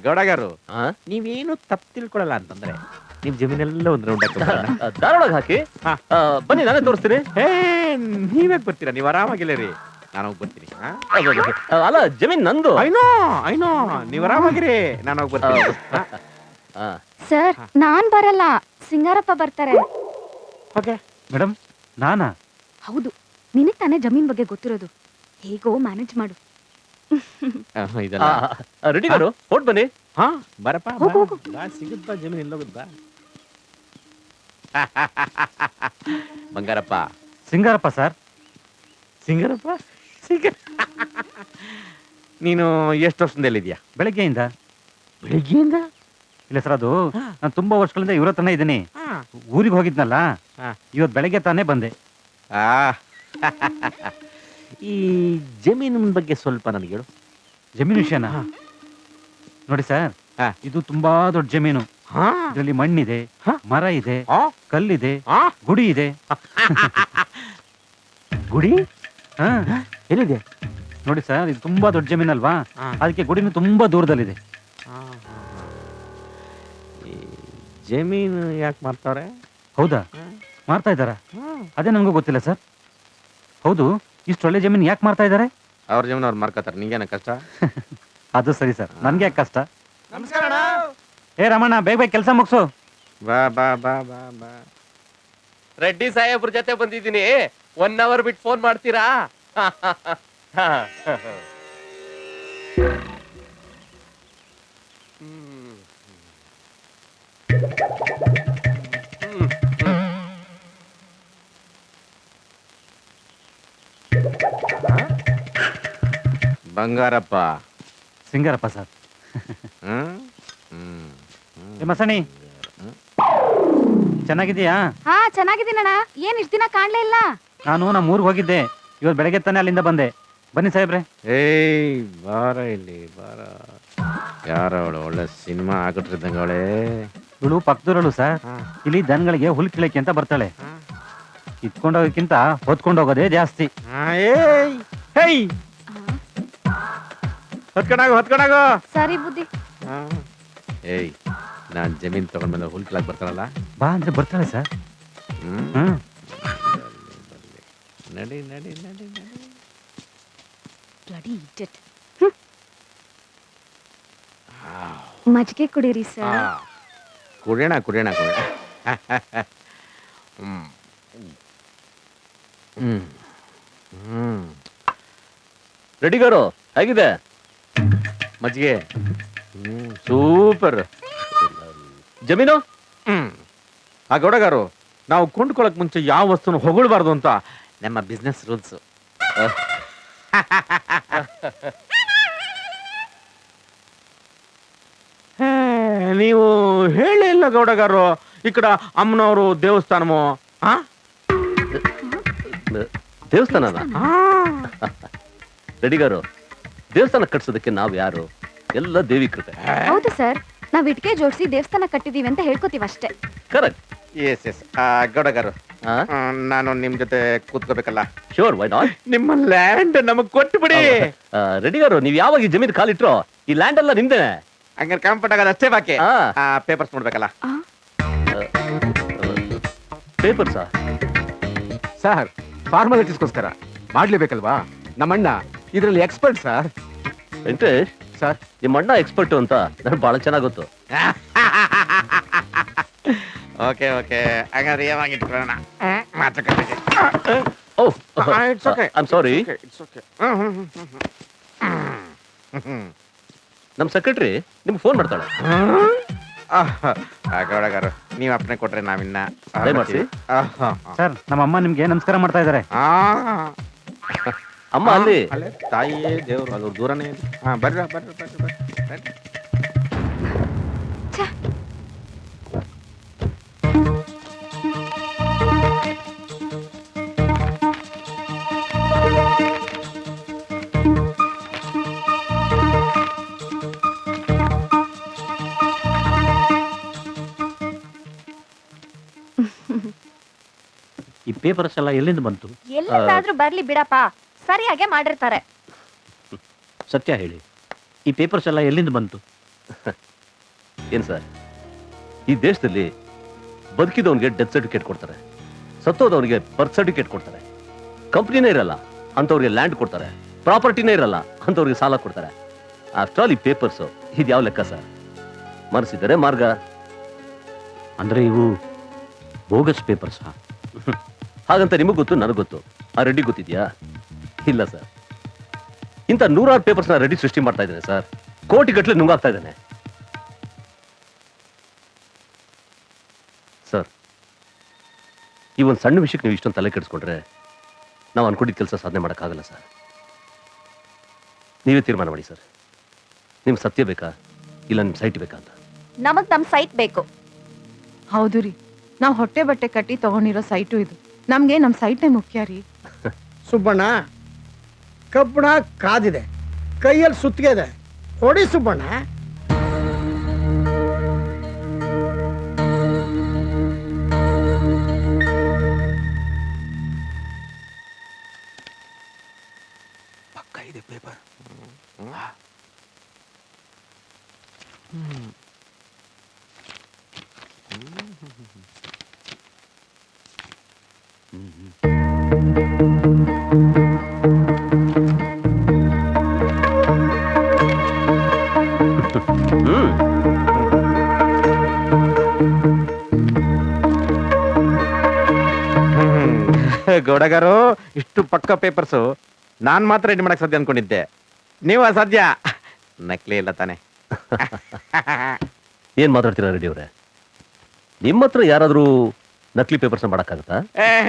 ಗೌಡಗಾರು ನೀವೇನು ತಪ್ಪು ತಿಳ್ಕೊಳಲ್ಲ ಅಂತಂದ್ರೆ ನಿಮ್ ಜಮೀನೆಲ್ಲ ಒಂದು ರೌಂಡ್ ಧಾರವಾಡ ಹಾಕಿ ಬನ್ನಿ, ನಾನೇ ತೋರಿಸ್ತೀನಿ. ನೀವೇ ಬರ್ತೀರಾ? ನೀವು ಆರಾಮಾಗಿಲ್ಲ ರೀ, ನಾನು ಹೋಗಿ ಬರ್ತೀನಿ. ಅಲ್ಲ ಜಮೀನ್ ನಂದು. ಐನೋ ನೀವು ಆರಾಮಾಗಿರಿ, ನಾನು ಹೋಗಿ ಬರ್ತೀನಿ. ಸರ್ ನಾನ್ ಬರಲ್ಲ, ಸಿಂಗಾರಪ್ಪ ಬರ್ತಾರೆ. ಮೇಡಮ್ ನಾನಾ? ಹೌದು, ನಿನಗ್ ತಾನೇ ಜಮೀನ್ ಬಗ್ಗೆ ಗೊತ್ತಿರೋದು, ಹೇಗೋ ಮ್ಯಾನೇಜ್ ಮಾಡು. ರೆಡ್ಡಿಗಾರು ಹೊಟ್ ಬನ್ನಿ. ಹಾ ಬರಪ್ಪ, ಸಿಗುತ್ತಾ ಜಮೀನ್ ಎಲ್ಲೋಗುತ್ತಾ? ಬಂಗಾರಪ್ಪ. ಸಿಂಗಾರಪ್ಪ ಸರ್. ಸಿಂಗಾರಪ್ಪ ನೀನು ಎಷ್ಟು ವರ್ಷದಿಂದ ಎಲ್ಲಿದ್ಯಾ? ಬೆಳಗ್ಗೆಯಿಂದ. ಬೆಳಗ್ಗೆಯಿಂದ? ಇಲ್ಲ ಸರ್, ಅದು ನಾನು ತುಂಬಾ ವರ್ಷಗಳಿಂದ ಇವ್ರ ಹತ್ರನೇ ಇದ್ದೀನಿ. ಊರಿಗೆ ಹೋಗಿದ್ನಲ್ಲ, ಇವತ್ತು ಬೆಳಗ್ಗೆ ತಾನೇ ಬಂದೆ. ಈ ಜಮೀನಿನ ಬಗ್ಗೆ ಸ್ವಲ್ಪ ನನಗೆ ಹೇಳು. ಜಮೀನು ವಿಷಯನ ನೋಡಿ ಸರ್, ಇದು ತುಂಬಾ ದೊಡ್ಡ ಜಮೀನು. ಇದರಲ್ಲಿ ಮಣ್ಣಿದೆ, ಮರ ಇದೆ, ಕಲ್ಲಿದೆ, ಗುಡಿ ಇದೆ. ಗುಡಿ ಎಲ್ಲಿದೆ? ನೋಡಿ ಸರ್, ಇದು ತುಂಬಾ ದೊಡ್ಡ ಜಮೀನಲ್ವಾ, ಅದಕ್ಕೆ ಗುಡಿನೂ ತುಂಬಾ ದೂರದಲ್ಲಿದೆ. ಜಮೀನು ಯಾಕೆ ಮಾಡ್ತಾವ್ರೆ? ಹೌದಾ, ಮಾಡ್ತಾ ಇದ್ದಾರ? ಅದೇ ನನಗೂ ಗೊತ್ತಿಲ್ಲ ಸರ್. ಹೌದು, ಇಷ್ಟು ಒಳ್ಳೆ ಜಮೀನು ಯಾಕೆ ಮಾಡ್ತಾ ಇದ್ದಾರೆ? ಅವ್ರ ಜಮೀನು ಅವ್ರು ಮಾರ್ಕೋತಾರೆ, ನಿಂಗೇನ ಕಷ್ಟ? ಅದು ಸರಿ ಸರ್, ನನ್ಗೆ ಯಾಕೆ ಕಷ್ಟ? ನಮಸ್ಕಾರ. ಏ ರಮಣ, ಬೇಗ ಬೇಗ ಕೆಲಸ ಮುಗಿಸು. ಬಾ ಬಾ ಬಾ ಬಾ ಬಾ. ರೆಡ್ಡಿ ಸಾಹೇಬ್ರ ಜೊತೆ ಬಂದಿದ್ದೀನಿ, 1 hour ಬಿಟ್ಟು ಫೋನ್ ಮಾಡ್ತೀರಾ? ಬಂಗಾರಪ್ಪ. ಸಿಂಗಾರಪ್ಪ ಸರ್. ಮಸಣಿ ಚೆನ್ನಾಗಿದೀಯಾ? ಹಾ ಚೆನ್ನಾಗಿದ್ದೀನಣ್ಣ, ಏನ್ ಇಷ್ಟ ದಿನ ಕಾಣ್ಲೇ ಇಲ್ಲ. ನಾನು ನಮ್ಮ ಊರಿಗೆ ಹೋಗಿದ್ದೆ, ಇವತ್ತು ಬೆಳಗ್ಗೆ ತಾನೆ ಅಲ್ಲಿಂದ ಬಂದೆ. ಬನ್ನಿ ಸಾಹೇಬ್ರೆ. ಏಯ್ ಬಾರ ಇಲ್ಲಿ ಬಾರ. ಯಾರ ಅವಳು ಒಳ್ಳೆ ಸಿನಿಮಾ ಆಗಿಟ್ಟಿದ್ದಂಗೆ ಅವಳೆ. ಇವಳು ಪಕ್ಕದೂರಳು ಸರ್. ಇಲ್ಲಿ ದನಗಳಿಗೆ ಹುಲ್ ಕಿಳಕ್ಕೆ ಅಂತ ಬರ್ತಾಳೆ. ಇಟ್ಕೊಂಡೋಗಕ್ಕಿಂತ ಹೊತ್ಕೊಂಡೋಗೋದೇ ಜಾಸ್ತಿ. ಹೊತ್ಕೊಂಡಾಗೋ ಹೊತ್ಕೊಂಡಾಗೋ. ಸರಿ ಬುದ್ಧಿ. ಏಯ್ ನಾನು ಜಮೀನ್ ತಗೊಂಡ್ಮೇಲೆ ಹುಲ್ಕಲಾಗಿ ಬರ್ತಾರಲ್ಲ ಬಾ ಅಂದ್ರೆ ಬರ್ತಾಳೆ ಸರ್. ಹ್ಮ್ ನಡಿ ನಡಿ ನಡಿ ನಡಿ. Bloody idiot. ಮಜ್ಜಿಗೆ ಕುಡೀರಿ ಸರ್. ಕುಡಿಯೋಣ ಕುಡಿಯೋಣ ಕುಡಿಯೋಣ. ಹ್ಮ್ ಹ್ಮ್ ಹ್ಮ್ ರೆಡಿಗಾರು ಹೇಗಿದೆ ಮಜ್ಜಿಗೆ? ಸೂಪರ್. ಜಮೀನು? ಆ ಗೌಡಗಾರು, ನಾವು ಕೊಂಡ್ಕೊಳಕ್ ಮುಂಚೆ ಯಾವ ವಸ್ತುನ ಹೊಗಳ್ಬಾರ್ದು ಅಂತ ನಮ್ಮ ಬಿಸ್ನೆಸ್ ರೂಲ್ಸ್. ನೀವು ಹೇಳೇ ಇಲ್ಲ ಗೌಡಗಾರು, ಈ ಕಡೆ ಅಮ್ಮನವರು ದೇವಸ್ಥಾನಮೋ? ದೇವಸ್ಥಾನನ? ರೆಡಿಗಾರು, ದೇವಸ್ಥಾನ ಕಟ್ಸೋದಕ್ಕೆ ನಾವು ಯಾರು? ಎಲ್ಲ ದೇವಿ ಕೃಪೆ. ಹೌದು ಸರ್, ನಾವ್ ಇಟ್ಕೆ ಜೋಡಿಸಿ ದೇವಸ್ಥಾನ ಕಟ್ಟಿದೀವಿ ಅಂತ ಹೇಳ್ಕೊತೀವಿ ಅಷ್ಟೇ. ಕರೆಕ್ಟ್. S S. ಗೌಡಗಾರು, ನಾನು ನಿಮ್ ಜೊತೆ ಕೂತ್ಕೋಬೇಕಲ್ಲ? Sure, why not? ನಿಮ್ಮ ಲ್ಯಾಂಡ್ ನಮಗ್ ಕೊಟ್ಟು ಬಿಡಿ. ರೆಡಿಗಾರು, ನೀವ್ ಯಾವಾಗ ಈ ಜಮೀನು ಕಾಲಿಟ್ರೋ ಈ ಲ್ಯಾಂಡ್ ಎಲ್ಲ ನಿಮ್ದೇನೆ. ಹಂಗಾರೆ ಕಂಫರ್ಟ್ ಆಗೋದು ಅಷ್ಟೇ ಬಾಕಿ. ಪೇಪರ್ಸ್ ನೋಡ್ಬೇಕಲ್ಲ? ಪೇಪರ್ಸಾ? ಸರ್, ಫಾರ್ಮಾಲಿಟೀಸ್ಗೋಸ್ಕರ ಮಾಡ್ಲೇಬೇಕಲ್ವಾ? ನಮ್ಮಣ್ಣ ಇದರಲ್ಲಿ ಎಕ್ಸ್ಪರ್ಟ್ ಸರ್. ವೆಂಕಟೇಶ್ ಸರ್, ನಿಮ್ಮ ಅಣ್ಣ ಎಕ್ಸ್ಪರ್ಟ್ ಅಂತ ನನಗೆ ಬಹಳ ಚೆನ್ನಾಗಿ ಗೊತ್ತು. ಓಕೆ ಓಕೆ, ಹಾಗಾದ್ರೆ ಯಾವಾಗ ಇಟ್ಕೊಳ್ಳೋಣ ಮಾತುಕತೆಗೆ? It's okay, I am sorry. It's okay. ನಮ್ಮ ಸೆಕ್ರೆಟರಿ ನಿಮ್ಗೆ ಫೋನ್ ಮಾಡ್ತಾಳೆ. ಗೌಡಗಾರು, ನೀವು ಅಪ್ಪನೆ ಕೊಟ್ರೆ ನಾವಿನ್ನ ದಯಮಾಡಿಸಿ. ಸರ್, ನಮ್ಮ ಅಮ್ಮ ನಿಮ್ಗೆ ನಮಸ್ಕಾರ ಮಾಡ್ತಾ ಇದ್ದಾರೆ. ಅಮ್ಮ ಅಲ್ಲಿ ತಾಯಿಯೇ ದೇವ್ರು, ಅದು ದೂರನೇ ಇದೆ. ಬರ್ರಿ ಬರ್ರಿ ಬರ್ರಿ ಬರ್ರಿ ಬರ್ರಿ. ಈ ಪೇಪರ್ಸ್ ಎಲ್ಲ ಎಲ್ಲಿಂದ ಬಂತು? ಎಲ್ಲಾದ್ರೂ ಬರ್ಲಿ ಬಿಡಪ್ಪ, ಸರಿಯಾಗೆ ಮಾಡಿರ್ತಾರೆ. ಸತ್ಯ ಹೇಳಿ, ಈ ಪೇಪರ್ಸ್ ಎಲ್ಲ ಎಲ್ಲಿಂದ ಬಂತು? ಏನ್ ಸರ್, ಈ ದೇಶದಲ್ಲಿ ಬದುಕಿದವನಿಗೆ ಡೆತ್ ಸರ್ಟಿಫಿಕೇಟ್ ಕೊಡ್ತಾರೆ, ಸತ್ತೋದವನಿಗೆ ಬರ್ತ್ ಸರ್ಟಿಫಿಕೇಟ್ ಕೊಡ್ತಾರೆ. ಕಂಪ್ನಿನೇ ಇರಲ್ಲ ಅಂತವ್ರಿಗೆ ಲ್ಯಾಂಡ್ ಕೊಡ್ತಾರೆ, ಪ್ರಾಪರ್ಟಿನೇ ಇರಲ್ಲ ಅಂತವ್ರಿಗೆ ಸಾಲ ಕೊಡ್ತಾರೆ. ಆಫ್ಟರ್ ಆಲ್ ಈ ಪೇಪರ್ಸ್ ಇದು ಯಾವ ಲೆಕ್ಕ ಸರ್? ಮನಸ್ಸಿದ್ದಾರೆ ಮಾರ್ಗ. ಅಂದ್ರೆ ಇವು ಬೋಗಸ್ ಪೇಪರ್ಸ್? ಹಾಗಂತ ನಿಮಗ್ ಗೊತ್ತು, ನನಗೆ ಗೊತ್ತು. ಆ ರೆಡ್ಡಿ ಗೊತ್ತಿದ್ಯಾ? ಇಲ್ಲ ಸರ್, ಇಂಥ ನೂರಾರು ಪೇಪರ್ಸ್ನ ರೆಡ್ಡಿ ಸೃಷ್ಟಿ ಮಾಡ್ತಾ ಇದ್ದಾನೆ ಸರ್. ಕೋಟಿ ಗಟ್ಟಲೆ ನುಂಗಾಗ್ತಾ ಇದ್ದಾನೆ ಸರ್. ಈ ಒಂದು ಸಣ್ಣ ವಿಷಯಕ್ಕೆ ನೀವು ಇಷ್ಟೊಂದು ತಲೆ ಕೆಡಿಸ್ಕೊಂಡ್ರೆ ನಾವು ಅನ್ಕೊಂಡಿದ್ದ ಕೆಲಸ ಸಾಧನೆ ಮಾಡೋಕ್ಕಾಗಲ್ಲ ಸರ್. ನೀವೇ ತೀರ್ಮಾನ ಮಾಡಿ ಸರ್. ನಿಮ್ಗೆ ಸತ್ಯ ಬೇಕಾ ಇಲ್ಲ ನಿಮ್ ಸೈಟ್ ಬೇಕಾ ಅಂತ? ನಮಗ್ ನಮ್ ಸೈಟ್ ಬೇಕು. ಹೌದು ರೀ, ನಾವು ಹೊಟ್ಟೆ ಬಟ್ಟೆ ಕಟ್ಟಿ ತಗೊಂಡಿರೋ ಸೈಟು ಇದು. ನಮ್ಗೆ ನಮ್ ಸೈಟೇ ಮುಖ್ಯ ರೀ. ಸುಬ್ಬಣ್ಣ, ಕಬ್ಬಣ ಕಾದಿದೆ, ಕೈಯಲ್ಲಿ ಸುತ್ತಿಗೆ ಇದೆ, ಹೊಡಿ ಸುಬ್ಬಣ್ಣ. ಪಕ್ಕ ಇದೆ ಪೇಪರ್. ಗೌಡಗಾರು, ಇಷ್ಟು ಪಕ್ಕ ಪೇಪರ್ಸು ನಾನ್ ಮಾತ್ರ ರೆಡಿ ಮಾಡಕ್ ಸಾಧ್ಯ ಅನ್ಕೊಂಡಿದ್ದೆ, ನೀವು ಅಸಾಧ್ಯ. ನಕಲಿ ಇಲ್ಲ ತಾನೆ? ಏನ್ ಮಾತಾಡ್ತೀರಾ ರೆಡ್ಡಿ ಅವರೇ? ನಿಮ್ಮ ಹತ್ರ ಯಾರಾದ್ರೂ ನಕಲಿ ಪೇಪರ್ಸ್ ಮಾಡಕ್ಕಾಗತ್ತಾ?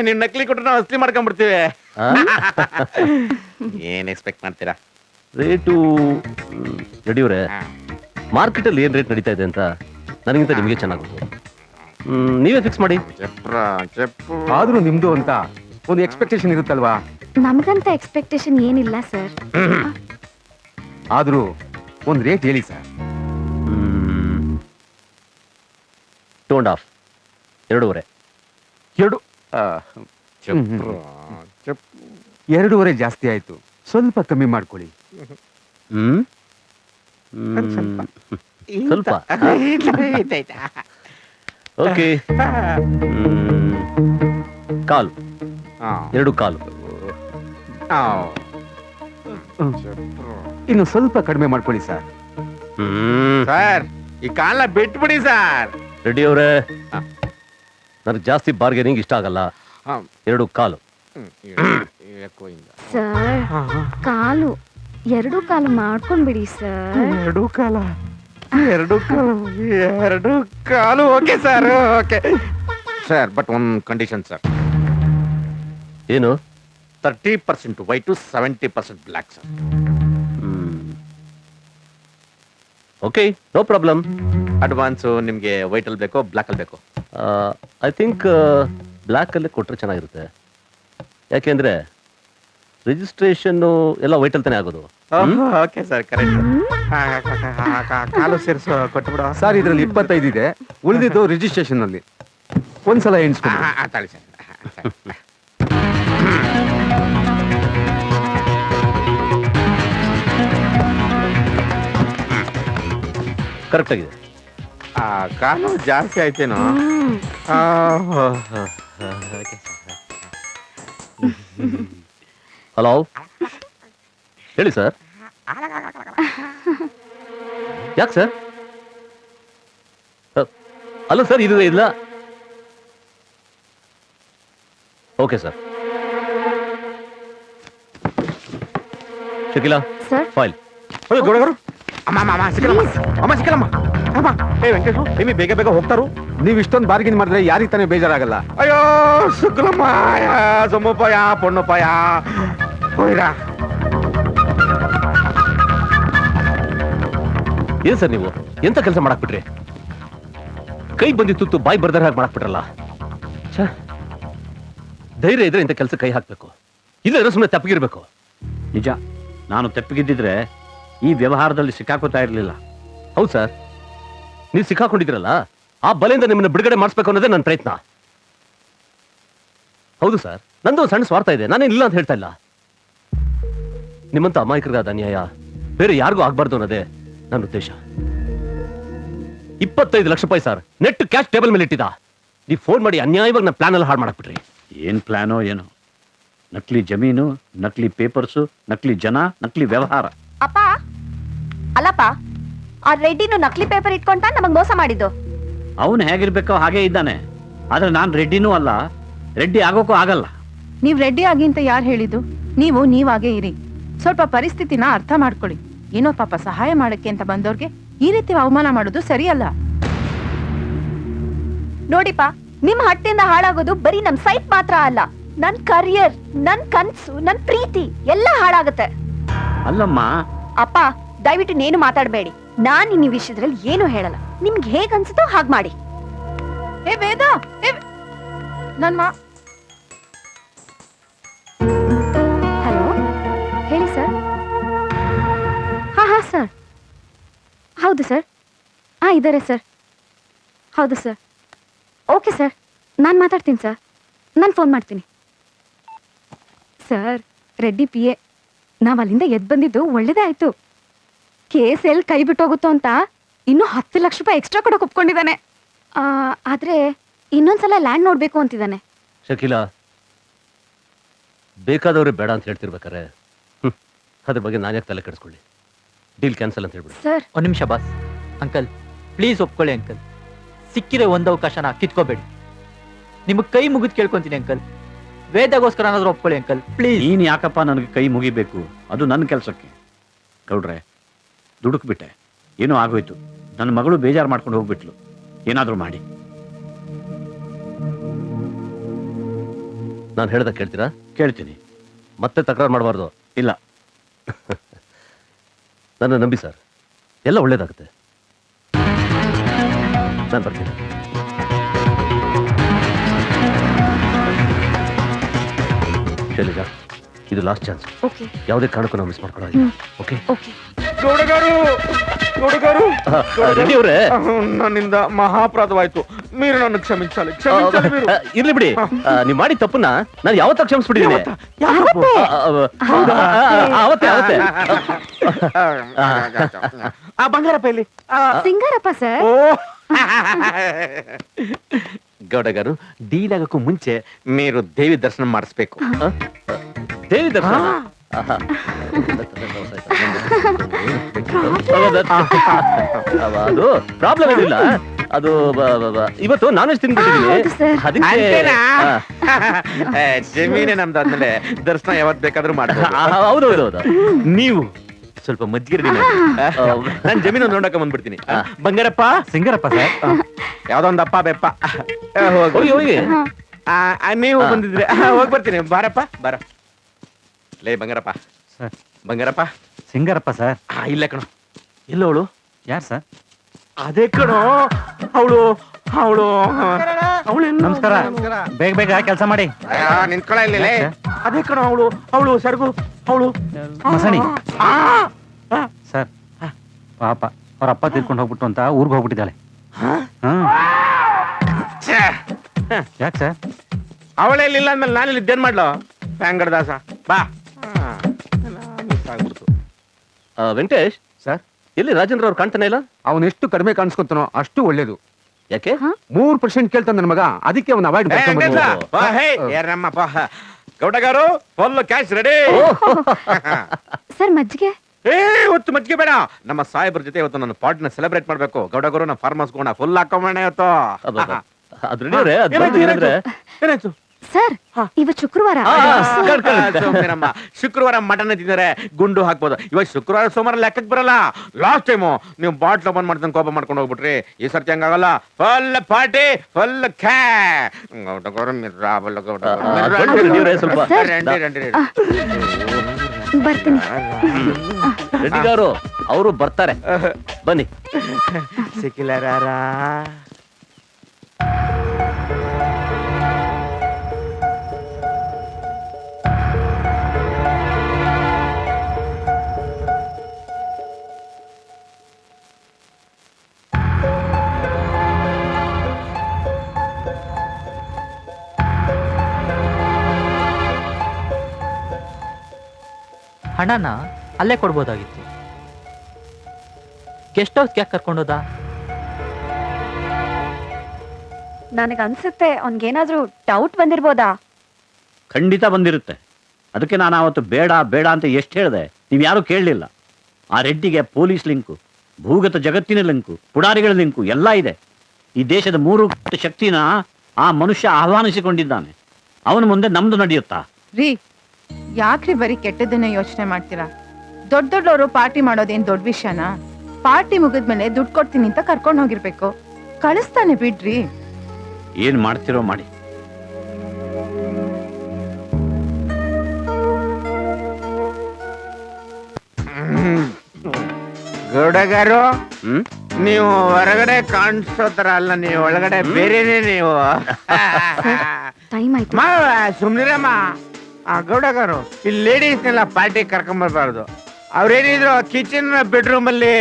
ನೀವು ನಕಲಿ ಕೊಟ್ರೆ ನಾವು ಅಸಲಿ ಮಾಡ್ಕೊಂಡ್ಬಿಡ್ತೀವಿ. ಏನ್ ಎಕ್ಸ್ಪೆಕ್ಟ್ ಮಾಡ್ತೀರಾ? ರೇಟು ರೆಡ್ಡಿ ಅವರೇ, ಮಾರ್ಕೆಟಲ್ಲಿ ಏನ್ ರೇಟ್ ನಡೀತಾ ಇದೆ ಅಂತ ನನಗಿಂತ ನಿಮಗೆ ಚೆನ್ನಾಗಿ ಗೊತ್ತು. ನೀವೇ ಫಿಕ್ಸ್ ಮಾಡಿ. ಆದ್ರೂ ನಿಮ್ದು ಅಂತ ಒಂದು ಎಕ್ಸ್ಪೆಕ್ಟೇಷನ್ ಇರುತ್ತಲ್ವಾ? ನಮ್ಗಂತ ಎಕ್ಸ್ಪೆಕ್ಟೇಷನ್ ಏನಿಲ್ಲ ಸರ್. ಆದ್ರೂ ಒಂದು ರೇಟ್ ಹೇಳಿ ಸರ್. 2.5, 2.5. 2.5 ಜಾಸ್ತಿ ಆಯ್ತು, ಸ್ವಲ್ಪ ಕಮ್ಮಿ ಮಾಡ್ಕೊಳ್ಳಿ. ಸ್ವಲ್ಪ ಓಕೆ ಕಾಲು 2 ಕಾಲು ಇನ್ನು ಸ್ವಲ್ಪ ಕಡಿಮೆ ಮಾಡ್ಕೊಳ್ಳಿ ಸರ್. ಸರ್ ಈ ಕಾಲ ಬಿಟ್ಬಿಡಿ ಸರ್. ರೆಡ್ಡಿ ಅವರೇ, ನನಗೆ ಜಾಸ್ತಿ ಬಾರ್ಗೇನಿಂಗ್ ಇಷ್ಟ ಆಗಲ್ಲ. 2 ಕಾಲು. ಸರ್ ಕಾಲು 2 ಕಾಲು ಮಾಡ್ಕೊಂಡ್ಬಿಡಿ ಸರ್. 2 ಕಾಲು okay sir. Okay sir, but one condition sir. ಏನು? 30% white 70% black sir. Okay, no problem. Advance ನಿಮಗೆ ವೈಟಲ್ಲಿ ಬೇಕೋ ಬ್ಲ್ಯಾಕಲ್ಲಿ ಬೇಕೋ? ಐ ಥಿಂಕ್ ಬ್ಲ್ಯಾಕಲ್ಲೇ ಕೊಟ್ಟರೆ ಚೆನ್ನಾಗಿರುತ್ತೆ. ಯಾಕೆಂದರೆ ರಿಜಿಸ್ಟ್ರೇಷನ್ನು ಎಲ್ಲ ವೈಟಲ್ಲಿ ತಾನೇ ಆಗೋದು. Okay sir, correct. ಕಾಲು ಸೇರಿಸೋ ಕೊಟ್ಬಿಡೋ ಸರ್. ಇದರಲ್ಲಿ 25 ಇದೆ, ಉಳಿದಿದ್ದು ರಿಜಿಸ್ಟ್ರೇಷನ್ ಅಲ್ಲಿ. ಒಂದ್ಸಲ ಎಣಿಸ್ಕೊಂಡು ತಾಳಿ ಸರ್. ಕರೆಕ್ಟ್ ಆಗಿದೆ. ಕಾಲು ಜಾಸ್ತಿ ಆಯ್ತೇನೋ. ಹಲೋ, ಹೇಳಿ ಸರ್. ಯಾಕೆ ಸರ್? ಅಲ್ಲ ಸರ್, ಇದು ಇಲ್ಲ. Okay sir. ಶಕಿಲಾ, ಫೈಲ್. ಬೇಗ ಬೇಗ ಹೋಗ್ತಾರು. ನೀವು ಇಷ್ಟೊಂದು ಬಾರ್ಗಿನ್ ಮಾಡಿದ್ರೆ ಯಾರಿಗೆ ತಾನೇ ಬೇಜಾರಾಗಲ್ಲ? ಅಯ್ಯೋ ಸುಗ್ಲಮ್ಮ, ಸೊಮ್ಮಪ್ಪಯ್ಯ, ಪೊಣ್ಣಪ್ಪಯ್ಯ, ಹೋಯ್ರಾ. ಏನ್ ಸರ್ ನೀವು ಎಂತ ಕೆಲಸ ಮಾಡಾಕ್ಬಿಟ್ರಿ? ಕೈ ಬಂದಿತ್ತು ಬಾಯಿ ಬರ್ದಾರ ಹಾಗೆ ಮಾಡಾಕ್ಬಿಟ್ರಲ್ಲ. ಧೈರ್ಯ ಇದ್ರೆ ಇಂಥ ಕೆಲಸ ಕೈ ಹಾಕ್ಬೇಕು, ಇಲ್ಲ ಸುಮ್ಮನೆ ತಪ್ಪಗಿರ್ಬೇಕು. ನಿಜ, ನಾನು ತಪ್ಪಿಗಿದ್ದಿದ್ರೆ ಈ ವ್ಯವಹಾರದಲ್ಲಿ ಸಿಕ್ಕಾಕೋತಾ ಇರಲಿಲ್ಲ. ಹೌದು ಸರ್, ನೀವು ಸಿಕ್ಕಾಕೊಂಡಿದ್ರಲ್ಲ, ಆ ಬಲೆಯಿಂದ ನಿಮ್ಮನ್ನ ಬಿಡುಗಡೆ ಮಾಡಿಸ್ಬೇಕು ಅನ್ನೋದೇ ನನ್ನ ಪ್ರಯತ್ನ. ಹೌದು ಸರ್, ನಂದು ಒಂದು ಸಣ್ಣ ಸ್ವಾರ್ಥ ಇದೆ, ನಾನೇನಿಲ್ಲ ಅಂತ ಹೇಳ್ತಾ ಇಲ್ಲ. ನಿಮ್ಮಂತ ಅಮಾಯಕರಿಗಾದ ಅನ್ಯಾಯ ಬೇರೆ ಯಾರಿಗೂ ಆಗ್ಬಾರ್ದು ಅನ್ನೋದೇ ನನ್ನ ಉದ್ದೇಶ. 25 ಲಕ್ಷ ರೂಪಾಯಿ ಸರ್, ನೆಟ್ ಕ್ಯಾಶ್ ಟೇಬಲ್ ಮೇಲೆ ಇಟ್ಟಿದ್ದ. ನೀವು ಫೋನ್ ಮಾಡಿ ಅನ್ಯಾಯವಾಗಿ ನನ್ನ ಪ್ಲಾನ್ ಎಲ್ಲ ಹಾಳು ಮಾಡಕ್ಬಿಟ್ರಿ. ಏನ್ ಪ್ಲಾನೋ ಏನೋ, ನಕಲಿ ಜಮೀನು, ನಕಲಿ ಪೇಪರ್ಸು, ನಕಲಿ ಜನ, ನಕಲಿ ವ್ಯವಹಾರ. ಅಪ್ಪ ಅಲ್ಲಪ್ಪ, ಆ ರೆಡ್ಡಿನು ನಕಲಿ ಪೇಪರ್ ಇಟ್ಕೊಂಡ ನಮಗ್ ಮೋಸ ಮಾಡಿದ್ದು. ಅವನು ಹೇಗಿರ್ಬೇಕೋ ಹಾಗೆ ಇದ್ದಾನೆ, ಆದ್ರೆ ನಾನು ರೆಡ್ಡಿನೂ ಅಲ್ಲ, ರೆಡ್ಡಿ ಆಗೋಕ್ಕೂ ಆಗಲ್ಲ. ನೀವ್ ರೆಡ್ಡಿ ಆಗಿ ಅಂತ ಯಾರು ಹೇಳಿದ್ದು? ನೀವು ನೀವಾಗೇ ಇರಿ. ಸ್ವಲ್ಪ ಪರಿಸ್ಥಿತಿನ ಅರ್ಥ ಮಾಡ್ಕೊಳ್ಳಿ. ಏನೋ ಪಾಪ ಸಹಾಯ ಮಾಡಕ್ಕೆ ಅಂತ ಬಂದವ್ರಿಗೆ ಈ ರೀತಿ ಅವಮಾನ ಮಾಡೋದು ಸರಿಯಲ್ಲ. ನೋಡಿಪ್ಪ, ನಿಮ್ ಹಟ್ಟಿಂದ ಹಾಳಾಗೋದು ಬರೀ ನಮ್ ಸೈಟ್ ಮಾತ್ರ ಅಲ್ಲ, ನನ್ ಕರಿಯರ್, ನನ್ ಕನ್ಸು, ನನ್ ಪ್ರೀತಿ ಎಲ್ಲ ಹಾಳಾಗತ್ತೆ. ಅಲ್ಲಮ್ಮ ಅಪ್ಪ, ದಯವಿಟ್ಟು ನೀನು ಮಾತಾಡಬೇಡಿ. ನಾನ್ ಈ ವಿಷಯದಲ್ಲಿ ಏನು ಹೇಳಲ್ಲ. ನಿಮ್ಗೆ ಹೇಗ್ ಅನ್ಸುತ್ತೋ ಹಾಗ್ ಮಾಡಿ. ಏ ವೇದ, ನನ್ ಮಾ ಹಲೋ, ಹೇಳಿ ಸರ್. ಹಾ ಸರ್, ಹೌದು ಸರ್. ಇದ್ದಾರೆ ಸರ್. ಹೌದು ಸರ್. ಓಕೆ ಸರ್, ನಾನು ಮಾತಾಡ್ತೀನಿ ಸರ್. ನಾನು ಫೋನ್ ಮಾಡ್ತೀನಿ ಸರ್. ರೆಡ್ಡಿ PA, ನಾವು ಅಲ್ಲಿಂದ ಎದ್ದು ಬಂದಿದ್ದು ಒಳ್ಳೇದೇ ಆಯ್ತು. ಕೇಸ್ ಎಲ್ಲಿ ಕೈ ಬಿಟ್ಟೋಗುತ್ತೋ ಅಂತ ಇನ್ನೂ 10 ಲಕ್ಷ ರೂಪಾಯಿ ಎಕ್ಸ್ಟ್ರಾ ಕೊಡೋಕೆ ಒಪ್ಕೊಂಡಿದ್ದಾನೆ. ಆದ್ರೆ ಇನ್ನೊಂದ್ಸಲ ಲ್ಯಾಂಡ್ ನೋಡ್ಬೇಕು ಅಂತಿದ್ದಾನೆ. ಶಕೀಲಾ, ಬೇಕಾದವ್ರೆ ಬೇಡ ಅಂತ ಹೇಳ್ತಿರ್ಬೇಕಾರೆ ಅದ್ರ ಬಗ್ಗೆ ನಾನು ಯಾಕೆ ತಲೆ ಕೆಡಿಸ್ಕೊಳ್ಳಿ? ಡೀಲ್ ಕ್ಯಾನ್ಸಲ್ ಅಂತ ಹೇಳ್ಬಿಡಿ. ಸರ್, ಒಂದು ನಿಮಿಷ ಬಾಸ್. ಅಂಕಲ್ ಪ್ಲೀಸ್ ಒಪ್ಕೊಳ್ಳಿ ಅಂಕಲ್. ಸಿಕ್ಕಿರೋ ಒಂದು ಅವಕಾಶನ ಕಿತ್ಕೋಬೇಡಿ. ನಿಮಗೆ ಕೈ ಮುಗಿದು ಕೇಳ್ಕೊಂತೀನಿ ಅಂಕಲ್. ವೇದಗೋಸ್ಕರ ಏನಾದರೂ ಒಪ್ಕೊಳ್ಳಿ ಅಂಕಲ್ ಪ್ಲೀಸ್. ನೀನು ಯಾಕಪ್ಪ ನನಗೆ ಕೈ ಮುಗಿಬೇಕು? ಅದು ನನ್ನ ಕೆಲಸಕ್ಕೆ. ಗೌಡ್ರೆ, ದುಡುಕ್ಬಿಟ್ಟೆ, ಏನೋ ಆಗೋಯ್ತು. ನನ್ನ ಮಗಳು ಬೇಜಾರು ಮಾಡ್ಕೊಂಡು ಹೋಗ್ಬಿಟ್ಲು. ಏನಾದರೂ ಮಾಡಿ. ನಾನು ಹೇಳ್ದ ಕೇಳ್ತೀರಾ? ಕೇಳ್ತೀನಿ. ಮತ್ತೆ ತಕರಾರು ಮಾಡಬಾರ್ದು. ಇಲ್ಲ. ನನ್ನ ನಂಬಿ ಸರ್, ಎಲ್ಲ ಒಳ್ಳೇದಾಗುತ್ತೆ. ನಾನು ಬರ್ತೀನಿ. ಶೈಲಜಾ, ಇದು ಲಾಸ್ಟ್ ಚಾನ್ಸ್. ಯಾವುದೇ ಕಾರಣಕ್ಕೂ ನಾವು ಮಿಸ್ ಮಾಡ್ಕೊಳ್ಳೋದು. ಓಕೆ? ಗೌಡಗಾರು, ಗೌಡಗಾರು ರೆಡ್ಡಿ ಅವರೇ ನನ್ನಿಂದ ಮಹಾಪರಾಧವಾಯ್ತು. మీరు నన్ను క్షమించాలి క్షమించాలి మీరు. ಇರ್ಲಿ ಬಿಡಿ, ನೀವ್ ಮಾಡಿ ತಪ್ಪನ್ನ ನಾನು ಯಾವತ್ತ ಕ್ಷಮಿಸ್ಬಿಟ್ಟಿದ್ದೀನಿ. ಅವತ್ತೇ ಅವತ್ತೇ. ಆ ಬಂಗಾರಪ್ಪ ಇಲ್ಲಿ. ಸಿಂಗಾರಪ್ಪ ಸರ್. ಗೌಡ గారు ಡೀಲ್ ಆಗಕ್ಕೂ ಮುಂಚೆ మీరు ದೇವಿ ದರ್ಶನ ಮಾಡಿಸ್ಬೇಕು. ದೇವಿ ದರ್ಶನ? ಅದು ಪ್ರಾಬ್ಲಮ್ ಏನಿಲ್ಲ. ಅದು ಇವತ್ತು ನಾನ್ ವೆಜ್ ತಿನ್ಬಿಟ್ಟಿದ್ದೀನಿ, ಅದಕ್ಕೆ ಜಮೀನೇ ನಮ್ದಾದ್ಮೇಲೆ ದರ್ಶನ ಯಾವತ್ ಬೇಕಾದ್ರೂ ಮಾಡ್ಬೋದು. ಹೌದೌದೌದು. ನೀವು ಸ್ವಲ್ಪ ಮಜ್ಜಿಗೆ ರೆಡಿ ಮಾಡಿ, ನಾನ್ ಜಮೀನು ನೋಡಕ ಬಂದ್ಬಿಡ್ತೀನಿ. ಬಂಗಾರಪ್ಪ ಸಿಂಗರಪ್ಪ ಸರ್. ಯಾವ್ದೋ ಒಂದು ಅಪ್ಪ ಬೆಪ್ಪ ಹೋಗಿ ಹೋಗಿ. ನೀವು ಬಂದಿದ್ರೆ ಹೋಗಿ ಬರ್ತೀನಿ. ಬಾರಪ್ಪ ಬಾರ. ಲೇ ಬಂಗಾರಪ್ಪ. ಬಂಗಾರಪ್ಪ. ಸಿಂಗರಪ್ಪ ಸರ್. ಇಲ್ಲ ಕಣೋ. ಎಲ್ಲವಳು? ಯಾರು ಸರ್? ಅದೇ ಕಣೋ ಅವಳು ಅವಳು ಅವಳು. ನಮಸ್ಕಾರ. ಬೇಗ ಬೇಗ ಕೆಲಸ ಮಾಡಿ. ನಿಂತ್ಕೊಳ ಇಲ್ಲ. ಅದೇ ಕಣೋ ಅವಳು ಅವಳು ಸರ್ಗು ಅವಳು ಮಸಣಿ ಸರ್. ಪಾಪ ಅವ್ರ ಅಪ್ಪ ತೀರ್ಕೊಂಡು ಹೋಗ್ಬಿಟ್ಟು ಅಂತ ಊರ್ಗ್ ಹೋಗ್ಬಿಟ್ಟಿದ್ದಾಳೆ. ಯಾಕೆ ಸರ್? ಅವಳೆಲ್ಲ ಅಂದ್ಮೇಲೆ ನಾನಿಲ್ಲಿ ಇದ್ದೇನ್ ಮಾಡ್ಲು? ಬ್ಯಾಂಗಡ ದಾಸ ಬಾ. ವೆಂಕಟೇಶ್ ಸರ್, ಎಲ್ಲಿ ರಾಜೇಂದ್ರ ಅವ್ರು ಕಾಣ್ತಾನೆ ಇಲ್ಲ? ಅವನು ಎಷ್ಟು ಕಡಿಮೆ ಕಾಣಿಸ್ಕೊತಾನೋ ಅಷ್ಟು ಒಳ್ಳೇದು. ಯಾಕೆ? 3% ಕೇಳ್ತಾನೆ ನನ್ನ ಮಗ, ಅದಕ್ಕೆ ಅವನು ಅವಾಯ್ಡ್ ಯಾರಮ್ಮಪ್ಪ. ಗೌಡಗಾರು ಫುಲ್ ಕ್ಯಾಶ್ ರೆಡಿ. ಸರ್ ಮಜ್ಜಿಗೆ? ಇವತ್ತು ಮಜ್ಜಿಗೆ ಬೇಡ. ನಮ್ಮ ಸಾಹೇಬ್ರ ಜೊತೆ ಇವತ್ತು ನನ್ನ ಪಾರ್ಟಿನ ಸೆಲೆಬ್ರೇಟ್ ಮಾಡ್ಬೇಕು. ಗೌಡಗಾರು ನಮ್ಮ ಫಾರ್ಮ್ ಹೌಸ್ ಗೋಣ ಫುಲ್ ಹಾಕೊಂಬಣ್ಣ ಇವತ್ತು. ಏನಾಯ್ತು ಸರ್? ಇವತ್ತು ಶುಕ್ರವಾರ. ಶುಕ್ರವಾರ ಮಟನ್ ತಿಂದರೆ ಗುಂಡು ಹಾಕ್ಬೋದು. ಇವತ್ತು ಶುಕ್ರವಾರ ಸೋಮವಾರ ಲೆಕ್ಕಕ್ಕೆ ಬರಲ್ಲ. ಲಾಸ್ಟ್ ಟೈಮು ನೀವು ಬಾಟ್ಲ್ ಓಪನ್ ಮಾಡ್ತಾನೆ ಕೋಪ ಮಾಡ್ಕೊಂಡು ಹೋಗ್ಬಿಟ್ರಿ. ಈ ಸರ್ತಿ ಹಂಗಾಗಲ್ಲ. ಫುಲ್ ಪಾರ್ಟಿ ಫುಲ್ ಕ್ಯಾ. ಬರ್ತೀನಿ. ರೆಡ್ಡಿಗಾರು ಅವರು ಬರ್ತಾರೆ, ಬನ್ನಿ. ಸಿಕ್ಕಿಲ್ಲ. ಹಣನ ಅಲ್ಲೇ ಕೊಡ್ಬೋದಾಗಿತ್ತು. ಗೆಸ್ಟ್ ಹೌಸ್ಗೆ ಯಾಕೆ ಕರ್ಕೊಂಡೋದ? ನನಗನ್ಸುತ್ತೆ ಅವನ್ಗೇನಾದ್ರೂ ಡೌಟ್ ಬಂದಿರ್ಬೋದಾ? ಖಂಡಿತ ಬಂದಿರುತ್ತೆ. ಅದಕ್ಕೆ ನಾನು ಅವತ್ತು ಬೇಡ ಬೇಡ ಅಂತ ಎಷ್ಟು ಹೇಳಿದೆ, ನೀವು ಯಾರೂ ಕೇಳಲಿಲ್ಲ. ಆ ರೆಡ್ಡಿಗೆ ಪೊಲೀಸ್ ಲಿಂಕು, ಭೂಗತ ಜಗತ್ತಿನ ಲಿಂಕು, ಪುಡಾರಿಗಳ ಲಿಂಕು ಎಲ್ಲ ಇದೆ. ಈ ದೇಶದ 3 ಶಕ್ತಿನ ಆ ಮನುಷ್ಯ ಆಹ್ವಾನಿಸಿಕೊಂಡಿದ್ದಾನೆ. ಅವನ ಮುಂದೆ ನಮ್ದು ನಡೆಯುತ್ತಾ? ರೀ, ಯಾಕ್ರಿ ಬರೀ ಕೆಟ್ಟದನ್ನೇ ಯೋಚನೆ ಮಾಡ್ತೀರಾ? ದೊಡ್ಡವರು ಪಾರ್ಟಿ ಮಾಡೋದೇನ್ ದೊಡ್ಡ ವಿಷಯನಾ? ಪಾರ್ಟಿ ಮುಗಿದ್ಮೇಲೆ ದುಡ್ಡು ಕೊಡ್ತೀನಿ ಅಂತ ಕರ್ಕೊಂಡು ಹೋಗಿರ್ಬೇಕು. ಕಳಿಸ್ತಾನೆ ಬಿಡ್ರಿ. ಏನ್ ಮಾಡ್ತಿರೋ ಮಾಡಿ. ಗೌಡಗಾರು ನೀವು ಹೊರಗಡೆ ಕಾಣಿಸೋ ತರ ಅಲ್ಲ, ನೀವು ಒಳಗಡೆ ಬೇರೆನೆ. ನೀವು ಸುಮ್ನಿರಮ್ಮ. ಗೌಡಗಾರು ಇಲ್ಲಿ ಲೇಡೀಸ್ನೆಲ್ಲ ಪಾರ್ಟಿ ಕರ್ಕೊಂಬರ್ಬಾರ್ದು. ಅವ್ರೇನಿದ್ರು ಕಿಚನ್ ಬೆಡ್ರೂಮ್ ಅಲ್ಲಿ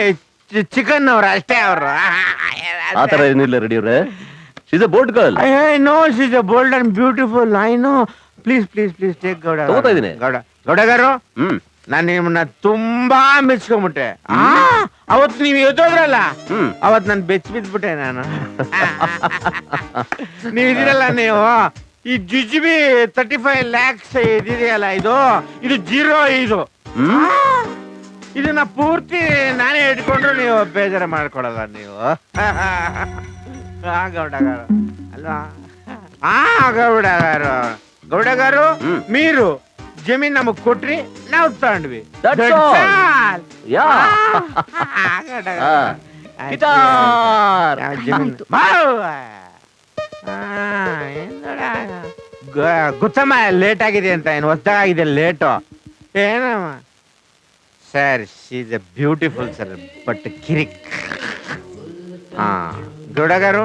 ಚಿಕನ್ ಅವ್ರ ಅಷ್ಟೇ. ಅವರು ಆತರ ಏನಿಲ್ಲ ರೆಡಿ ಅವ್ರೆ. She's A bold girl. I know she's A bold and beautiful. I know. Please please please take Gowda. ತಗೋತಾ ಇದೀನಿ. ಗೌಡಗಾರು ನಾನು ನಿಮ್ಮನ್ನ ತುಂಬಾ ಮೆಚ್ಕೊಂಡ್ಬಿಟ್ಟೆ. ಅವತ್ತು ನೀವು ಎದ್ದೋದ್ರಲ್ಲ, ಅವತ್ ನಾನು ಬೆಚ್ಚ ಬಿದ್ಬಿಟ್ಟೆ. ನಾನು ನೀವು ಇದೀರಲ್ಲ, ನೀವು ಈ ಜುಜುಬಿ 35 lakhs ಇದೆಯಲ್ಲ, ಇದು 0 ಇದನ್ನ ಪೂರ್ತಿ ನಾನೇ ಇಟ್ಕೊಂಡ್ರು ನೀವು ಬೇಜಾರ ಮಾಡ್ಕೊಡಲ್ಲ ನೀವು. ಗೌಡಗಾರು ಅಲ್ವಾ? ಗೌಡಗಾರು ಗೌಡಗಾರು మీరు ಜಮೀನ್ ನಮಗ್ ಕೊಟ್ರಿ, ನಾವು ತಗೊಂಡ್ವಿ. ಗೊತ್ತಮ್ಮ ಲೇಟ್ ಆಗಿದೆ ಅಂತ. ಏನು ಹೊಸದಾಗಿದೆ ಲೇಟು? ಏನಮ್ಮ sir, she's a beautiful sir, but ಕಿರಿಕ್. ಗೌಡಗಾರು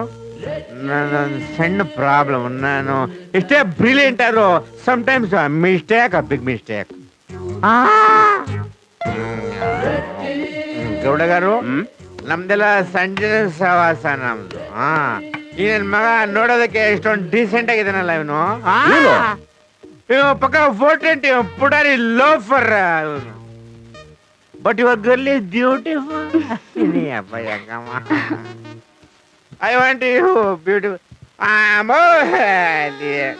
ನನ್ನೊಂದು ಸಣ್ಣ ಪ್ರಾಬ್ಲಮ್. ನಾನು ಎಷ್ಟೇ ಬ್ರಿಲಿಯಂಟ್ ಆದ್ರೂ ಸಮ್ಟೈಮ್ಸ್ ಮಿಸ್ಟೇಕ್, ಬಿಗ್ ಮಿಸ್ಟೇಕ್. ಗೌಡಗಾರು ನಮ್ದೆಲ್ಲ ಸಂಜೆ ಸಹವಾಸ ನಮ್ದು. ಹಾ ಈ ನನ್ ಮಗ ನೋಡೋದಕ್ಕೆ ಎಷ್ಟೊಂದು ಡೀಸೆಂಟ್ ಆಗಿದ್ದಾನಲ್ಲ ಇವನು. ಇವ ಪಕ್ಕ 420 ಪುಡಾರಿ loafer. But your girl is beautiful. ಅಪ್ಪ ಯಾಕಮ್ಮ ಐ ವಾಂಟ್ ಯು ಬ್ಯೂಟಿಫುಲ್.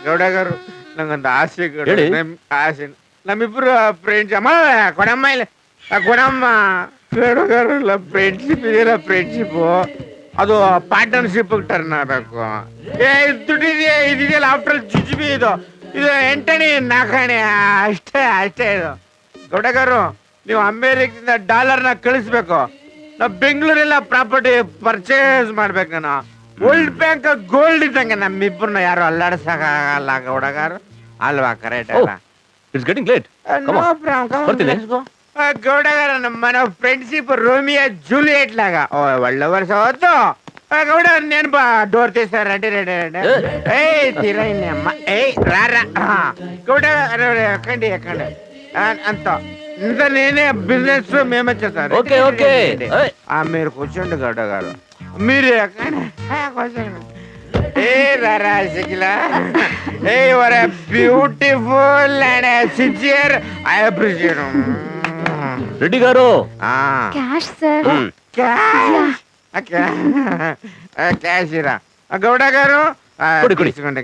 ಗೌಡಗರು ನಂಗೊಂದು ಆಸೆ ಆಸೆ. ನಮ್ಮಿಬ್ರು ಫ್ರೆಂಡ್ಸ್. ಅಮ್ಮ ಕೊಡಮ್ಮ ಇಲ್ಲ ಕೊಡಮ್ಮ. ಗೌಡಗರು ಫ್ರೆಂಡ್ಶಿಪ್ ಇದೆಯಲ್ಲ, ಫ್ರೆಂಡ್ಶಿಪ್ಪು ಅದು ಪಾರ್ಟ್ನರ್ಶಿಪ್ ಟರ್ನ್ ಆಗಬೇಕು. ದುಡ್ಡಿದೆಯಾ ಇದೆಯಲ್ಲ, ಆಫ್ಟರ್ ಜುಜುಬಿ ಇದು ಎಂಟಣಿ ನಾಲ್ಕಣಿ ಅಷ್ಟೇ ಇದು. ಗೌಡಗರು ನೀವು ಅಮೇರಿಕದಿಂದ ಡಾಲರ್ನ ಕಳಿಸ್ಬೇಕು. ನಾವು ಬೆಂಗಳೂರೆಲ್ಲ ಪ್ರಾಪರ್ಟಿ ಪರ್ಚೇಸ್ ಮಾಡ್ಬೇಕು. ನಾನು ವರ್ಲ್ಡ್ ಬ್ಯಾಂಕ್ ಗೋಲ್ಡ್ ಇದ್ದಂಗೆ ನಮ್ಮಿಬ್ಬರನ್ನ ಯಾರು ಅಲ್ಲಾಡ್ಸಕ್ಕಾಗಲ್ಲ ಗೌಡಗಾರು ಅಲ್ವಾ? ಕರೆಕ್ಟ್ ಅಲ್ಲ? It's getting late. No problem. ಗೌಡಗಾರ ನಮ್ಮ ಮನೆ ಫ್ರೆಂಡ್ಶಿಪ್ ರೋಮಿಯೋ ಜೂಲಿಯೆಟ್ ಲಾಗ ಒಳ್ಳೆ ವರ್ಷ ಹೊತ್ತು ಗೌಡ ನೆನಪ ಡೋರ್ ತೀಸ ರೆಡಿ ರೆಡಿ ರೆಡಿ. ಏಯ್ ತೀರ ಇನ್ನಮ್ಮ ಏಯ್ ರಾರ ಗೌಡ ಯಾಕಂಡಿ ಯಾಕಂಡೆ ಅಂತ ఇంత నేనే బిజినెస్ మేమే చేస్తారు. ఓకే ఓకే మీరు కూర్చోండి గౌడ గారు. మీరు ఎక్కడ కూర్చోండి. ఏ రారా శకిలా ఏ you're beautiful and sincere. I appreciate. Reddy garu cash sir. Cash రా గౌడ గారు తీసుకోండి.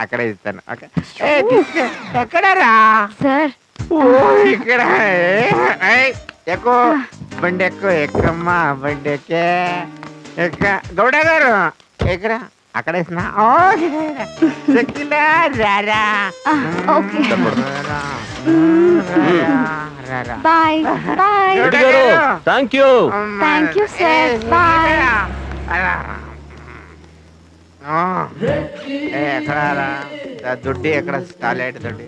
అక్కడ ఇస్తాను. ఎక్కడరా సార్? ఇక్కడ ఎక్కువ బండి ఎక్కువ ఎక్కమ్మా బండి ఎక్క గౌడ గారు ఎక్కడ అక్కడ వేసిన రారా. Bye bye. Thank you. Thank you sir. Bye. ఎక్కడ దుడ్డి ఎక్కడ టాయిలెట్ దుడ్డి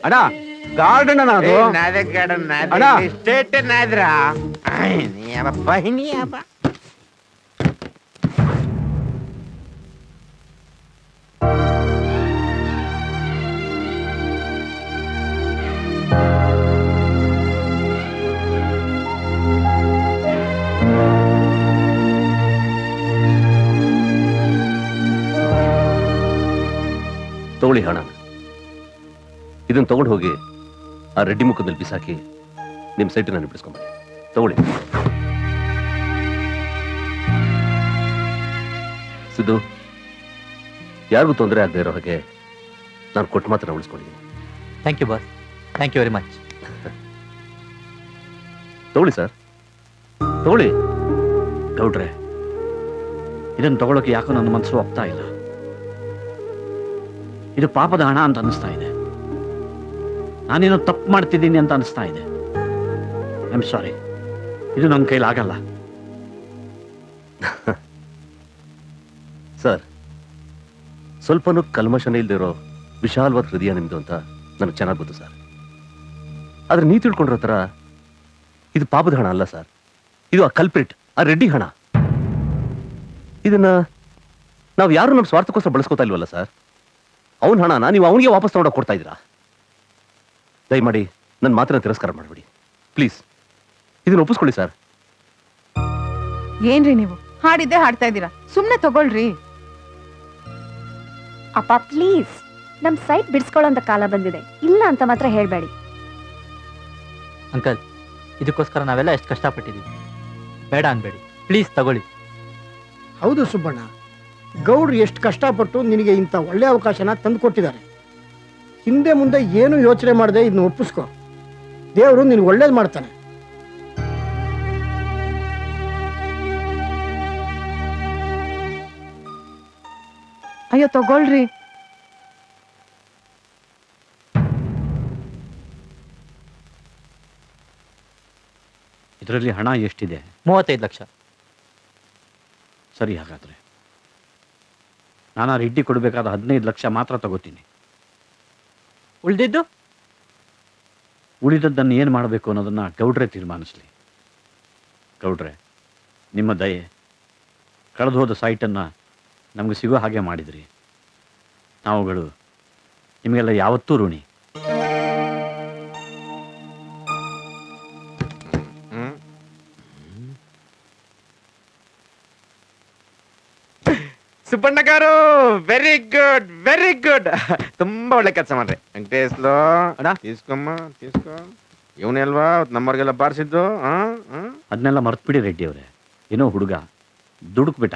ಅಣ್ಣ ಗಾರ್ಡನ್ ಅದು ನಾದೇ ಗಾರ್ಡನ್ ನಾದೇ ಸ್ಟೇಟ್ ನಾದ್ರಾ ನೀ ಅಪ್ಪ ಹಿನಿ ಅಪ್ಪ. ತಗೊಳ್ಳಿ ಹಣ. ಇದನ್ನ ತಗೊಂಡು ಹೋಗಿ ಆ ರೆಡ್ಡಿ ಮುಖದಲ್ಲಿ ಬಿಸಾಕಿ ನಿಮ್ಮ ಸೈಟನ್ನು ಬಿಡಿಸ್ಕೊಂಬನ್ನಿ. ತಗೊಳ್ಳಿ. ಸಿದ್ದು, ಯಾರಿಗೂ ತೊಂದರೆ ಆಗದೆ ಇರೋ ಹಾಗೆ ನಾನು ಕೊಟ್ಟು ಮಾತ್ರ ಉಳಿಸ್ಕೊಂಡಿದ್ದೀನಿ. Thank you boss. Thank you very much. ತಗೊಳ್ಳಿ ಸರ್, ತಗೊಳ್ಳಿ. ಗೌಡ್ರೆ, ಇದನ್ನು ತಗೊಳ್ಳೋಕೆ ಯಾಕೋ ನನ್ನ ಮನಸ್ಸು ಒಪ್ತಾ ಇಲ್ಲ. ಇದು ಪಾಪದ ಹಣ ಅಂತ ಅನಿಸ್ತಾ ಇದೆ. ನಾನೇನೋ ತಪ್ಪು ಮಾಡ್ತಿದ್ದೀನಿ ಅಂತ ಅನಿಸ್ತಾ ಇದೆ. ಐ ಆಮ್ ಸಾರಿ, ಇದು ನನ್ನ ಕೈಲಾಗಲ್ಲ. ಸರ್, ಸ್ವಲ್ಪನೂ ಕಲ್ಮಶನೇ ಇಲ್ದಿರೋ ವಿಶಾಲವಾದ ಹೃದಯ ನಿಮ್ದು ಅಂತ ನನಗೆ ಚೆನ್ನಾಗಿ ಗೊತ್ತು ಸರ್. ಆದ್ರೆ ನೀವು ತಿಳ್ಕೊಂಡಿರೋ ಥರ ಇದು ಪಾಪದ ಹಣ ಅಲ್ಲ ಸರ್. ಇದು ಆ ಕಲ್ಪ್ರಿಟ್, ಆ ರೆಡ್ಡಿ ಹಣ. ಇದನ್ನ ನಾವು ಯಾರು ನಮ್ಮ ಸ್ವಾರ್ಥಕ್ಕೋಸ್ಕರ ಬಳಸ್ಕೋತಾ ಇಲ್ವಲ್ಲ ಸರ್. ಅವನ ಹಣನ ನೀವು ಅವನಿಗೆ ವಾಪಸ್ ತಗೊಂಡೋಗಿ ಕೊಡ್ತಾ ಇದ್ದೀರಾ. ದಯಮಾಡಿ ನನ್ನ ಮಾತನ್ನ ತಿರಸ್ಕಾರ ಮಾಡಬೇಡಿ ಪ್ಲೀಸ್. ಇದನ್ನ ಒಪ್ಪಿಸ್ಕೊಳ್ಳಿ ಸರ್. ಏನ್ರಿ ನೀವು ಹಾಡಿದ್ದೆ ಹಾಡ್ತಾ ಇದ್ದೀರಾ? ಸುಮ್ನೆ ತಗೊಳ್ರಿ. ಅಪ್ಪ ಪ್ಲೀಸ್, ನಮ್ ಸೈಟ್ ಬಿಡಿಸ್ಕೊಳ್ಳೋಂತ ಕಾಲ ಬಂದಿದೆ. ಇಲ್ಲ ಅಂತ ಮಾತ್ರ ಹೇಳ್ಬೇಡಿ. ಅಂಕಲ್, ಇದಕ್ಕೋಸ್ಕರ ನಾವೆಲ್ಲ ಎಷ್ಟು ಕಷ್ಟಪಟ್ಟಿದ್ದೀವಿ. ಬೇಡ ಅನ್ಬೇಡಿ ಪ್ಲೀಸ್, ತಗೊಳ್ಳಿ. ಹೌದು ಸುಬ್ಬಣ್ಣ, ಗೌಡ್ರು ಎಷ್ಟು ಕಷ್ಟಪಟ್ಟು ನಿನಗೆ ಇಂಥ ಒಳ್ಳೆ ಅವಕಾಶನ ತಂದು ಕೊಟ್ಟಿದ್ದಾರೆ. ಹಿಂದೆ ಮುಂದೆ ಏನು ಯೋಚನೆ ಮಾಡದೆ ಇದನ್ನ ಒಪ್ಪಿಸ್ಕೊ. ದೇವರು ನಿನ್ಗೆ ಒಳ್ಳೇದು ಮಾಡ್ತಾನೆ. ಅಯ್ಯೋ ತಗೊಳ್ರಿ. ಇದರಲ್ಲಿ ಹಣ ಎಷ್ಟಿದೆ? 35 ಲಕ್ಷ. ಸರಿ, ಹಾಗಾದ್ರೆ ನಾನು ಆ ರೆಡ್ಡಿ ಕೊಡಬೇಕಾದ 15 ಲಕ್ಷ ಮಾತ್ರ ತಗೋತೀನಿ. ಉಳಿದದ್ದನ್ನು ಏನು ಮಾಡಬೇಕು ಅನ್ನೋದನ್ನ ಗೌಡ್ರೆ ತೀರ್ಮಾನಿಸ್ಲಿ. ಗೌಡ್ರೆ, ನಿಮ್ಮ ದಯೆ, ಕಳೆದು ಹೋದ ಸೈಟನ್ನು ನಮಗೆ ಸಿಗೋ ಹಾಗೆ ಮಾಡಿದ್ರಿ. ನಾವುಗಳು ನಿಮಗೆಲ್ಲ ಯಾವತ್ತೂ ಋಣಿ. ಸುಬ್ಬಣ್ಣಗಾರು ವೆರಿ ಗುಡ್ ತುಂಬಾ ಒಳ್ಳೆ ಕೆಲಸ ಮಾಡ್ರಿ. ವೆಂಕಟೇಶ್ಲು ಅಣ್ಣ తీసుకో ಇವನೇ ಅಲ್ವಾ ನಮ್ಮವ್ರಿಗೆಲ್ಲ ಬಾರಿಸಿದ್ದು? ಅದನ್ನೆಲ್ಲ ಮರ್ತ್ಬಿಡಿ ರೆಡ್ಡಿ ಅವರೇ. ಏನೋ ಹುಡುಗ ದುಡುಕ್ಬಿಟ್ಟ.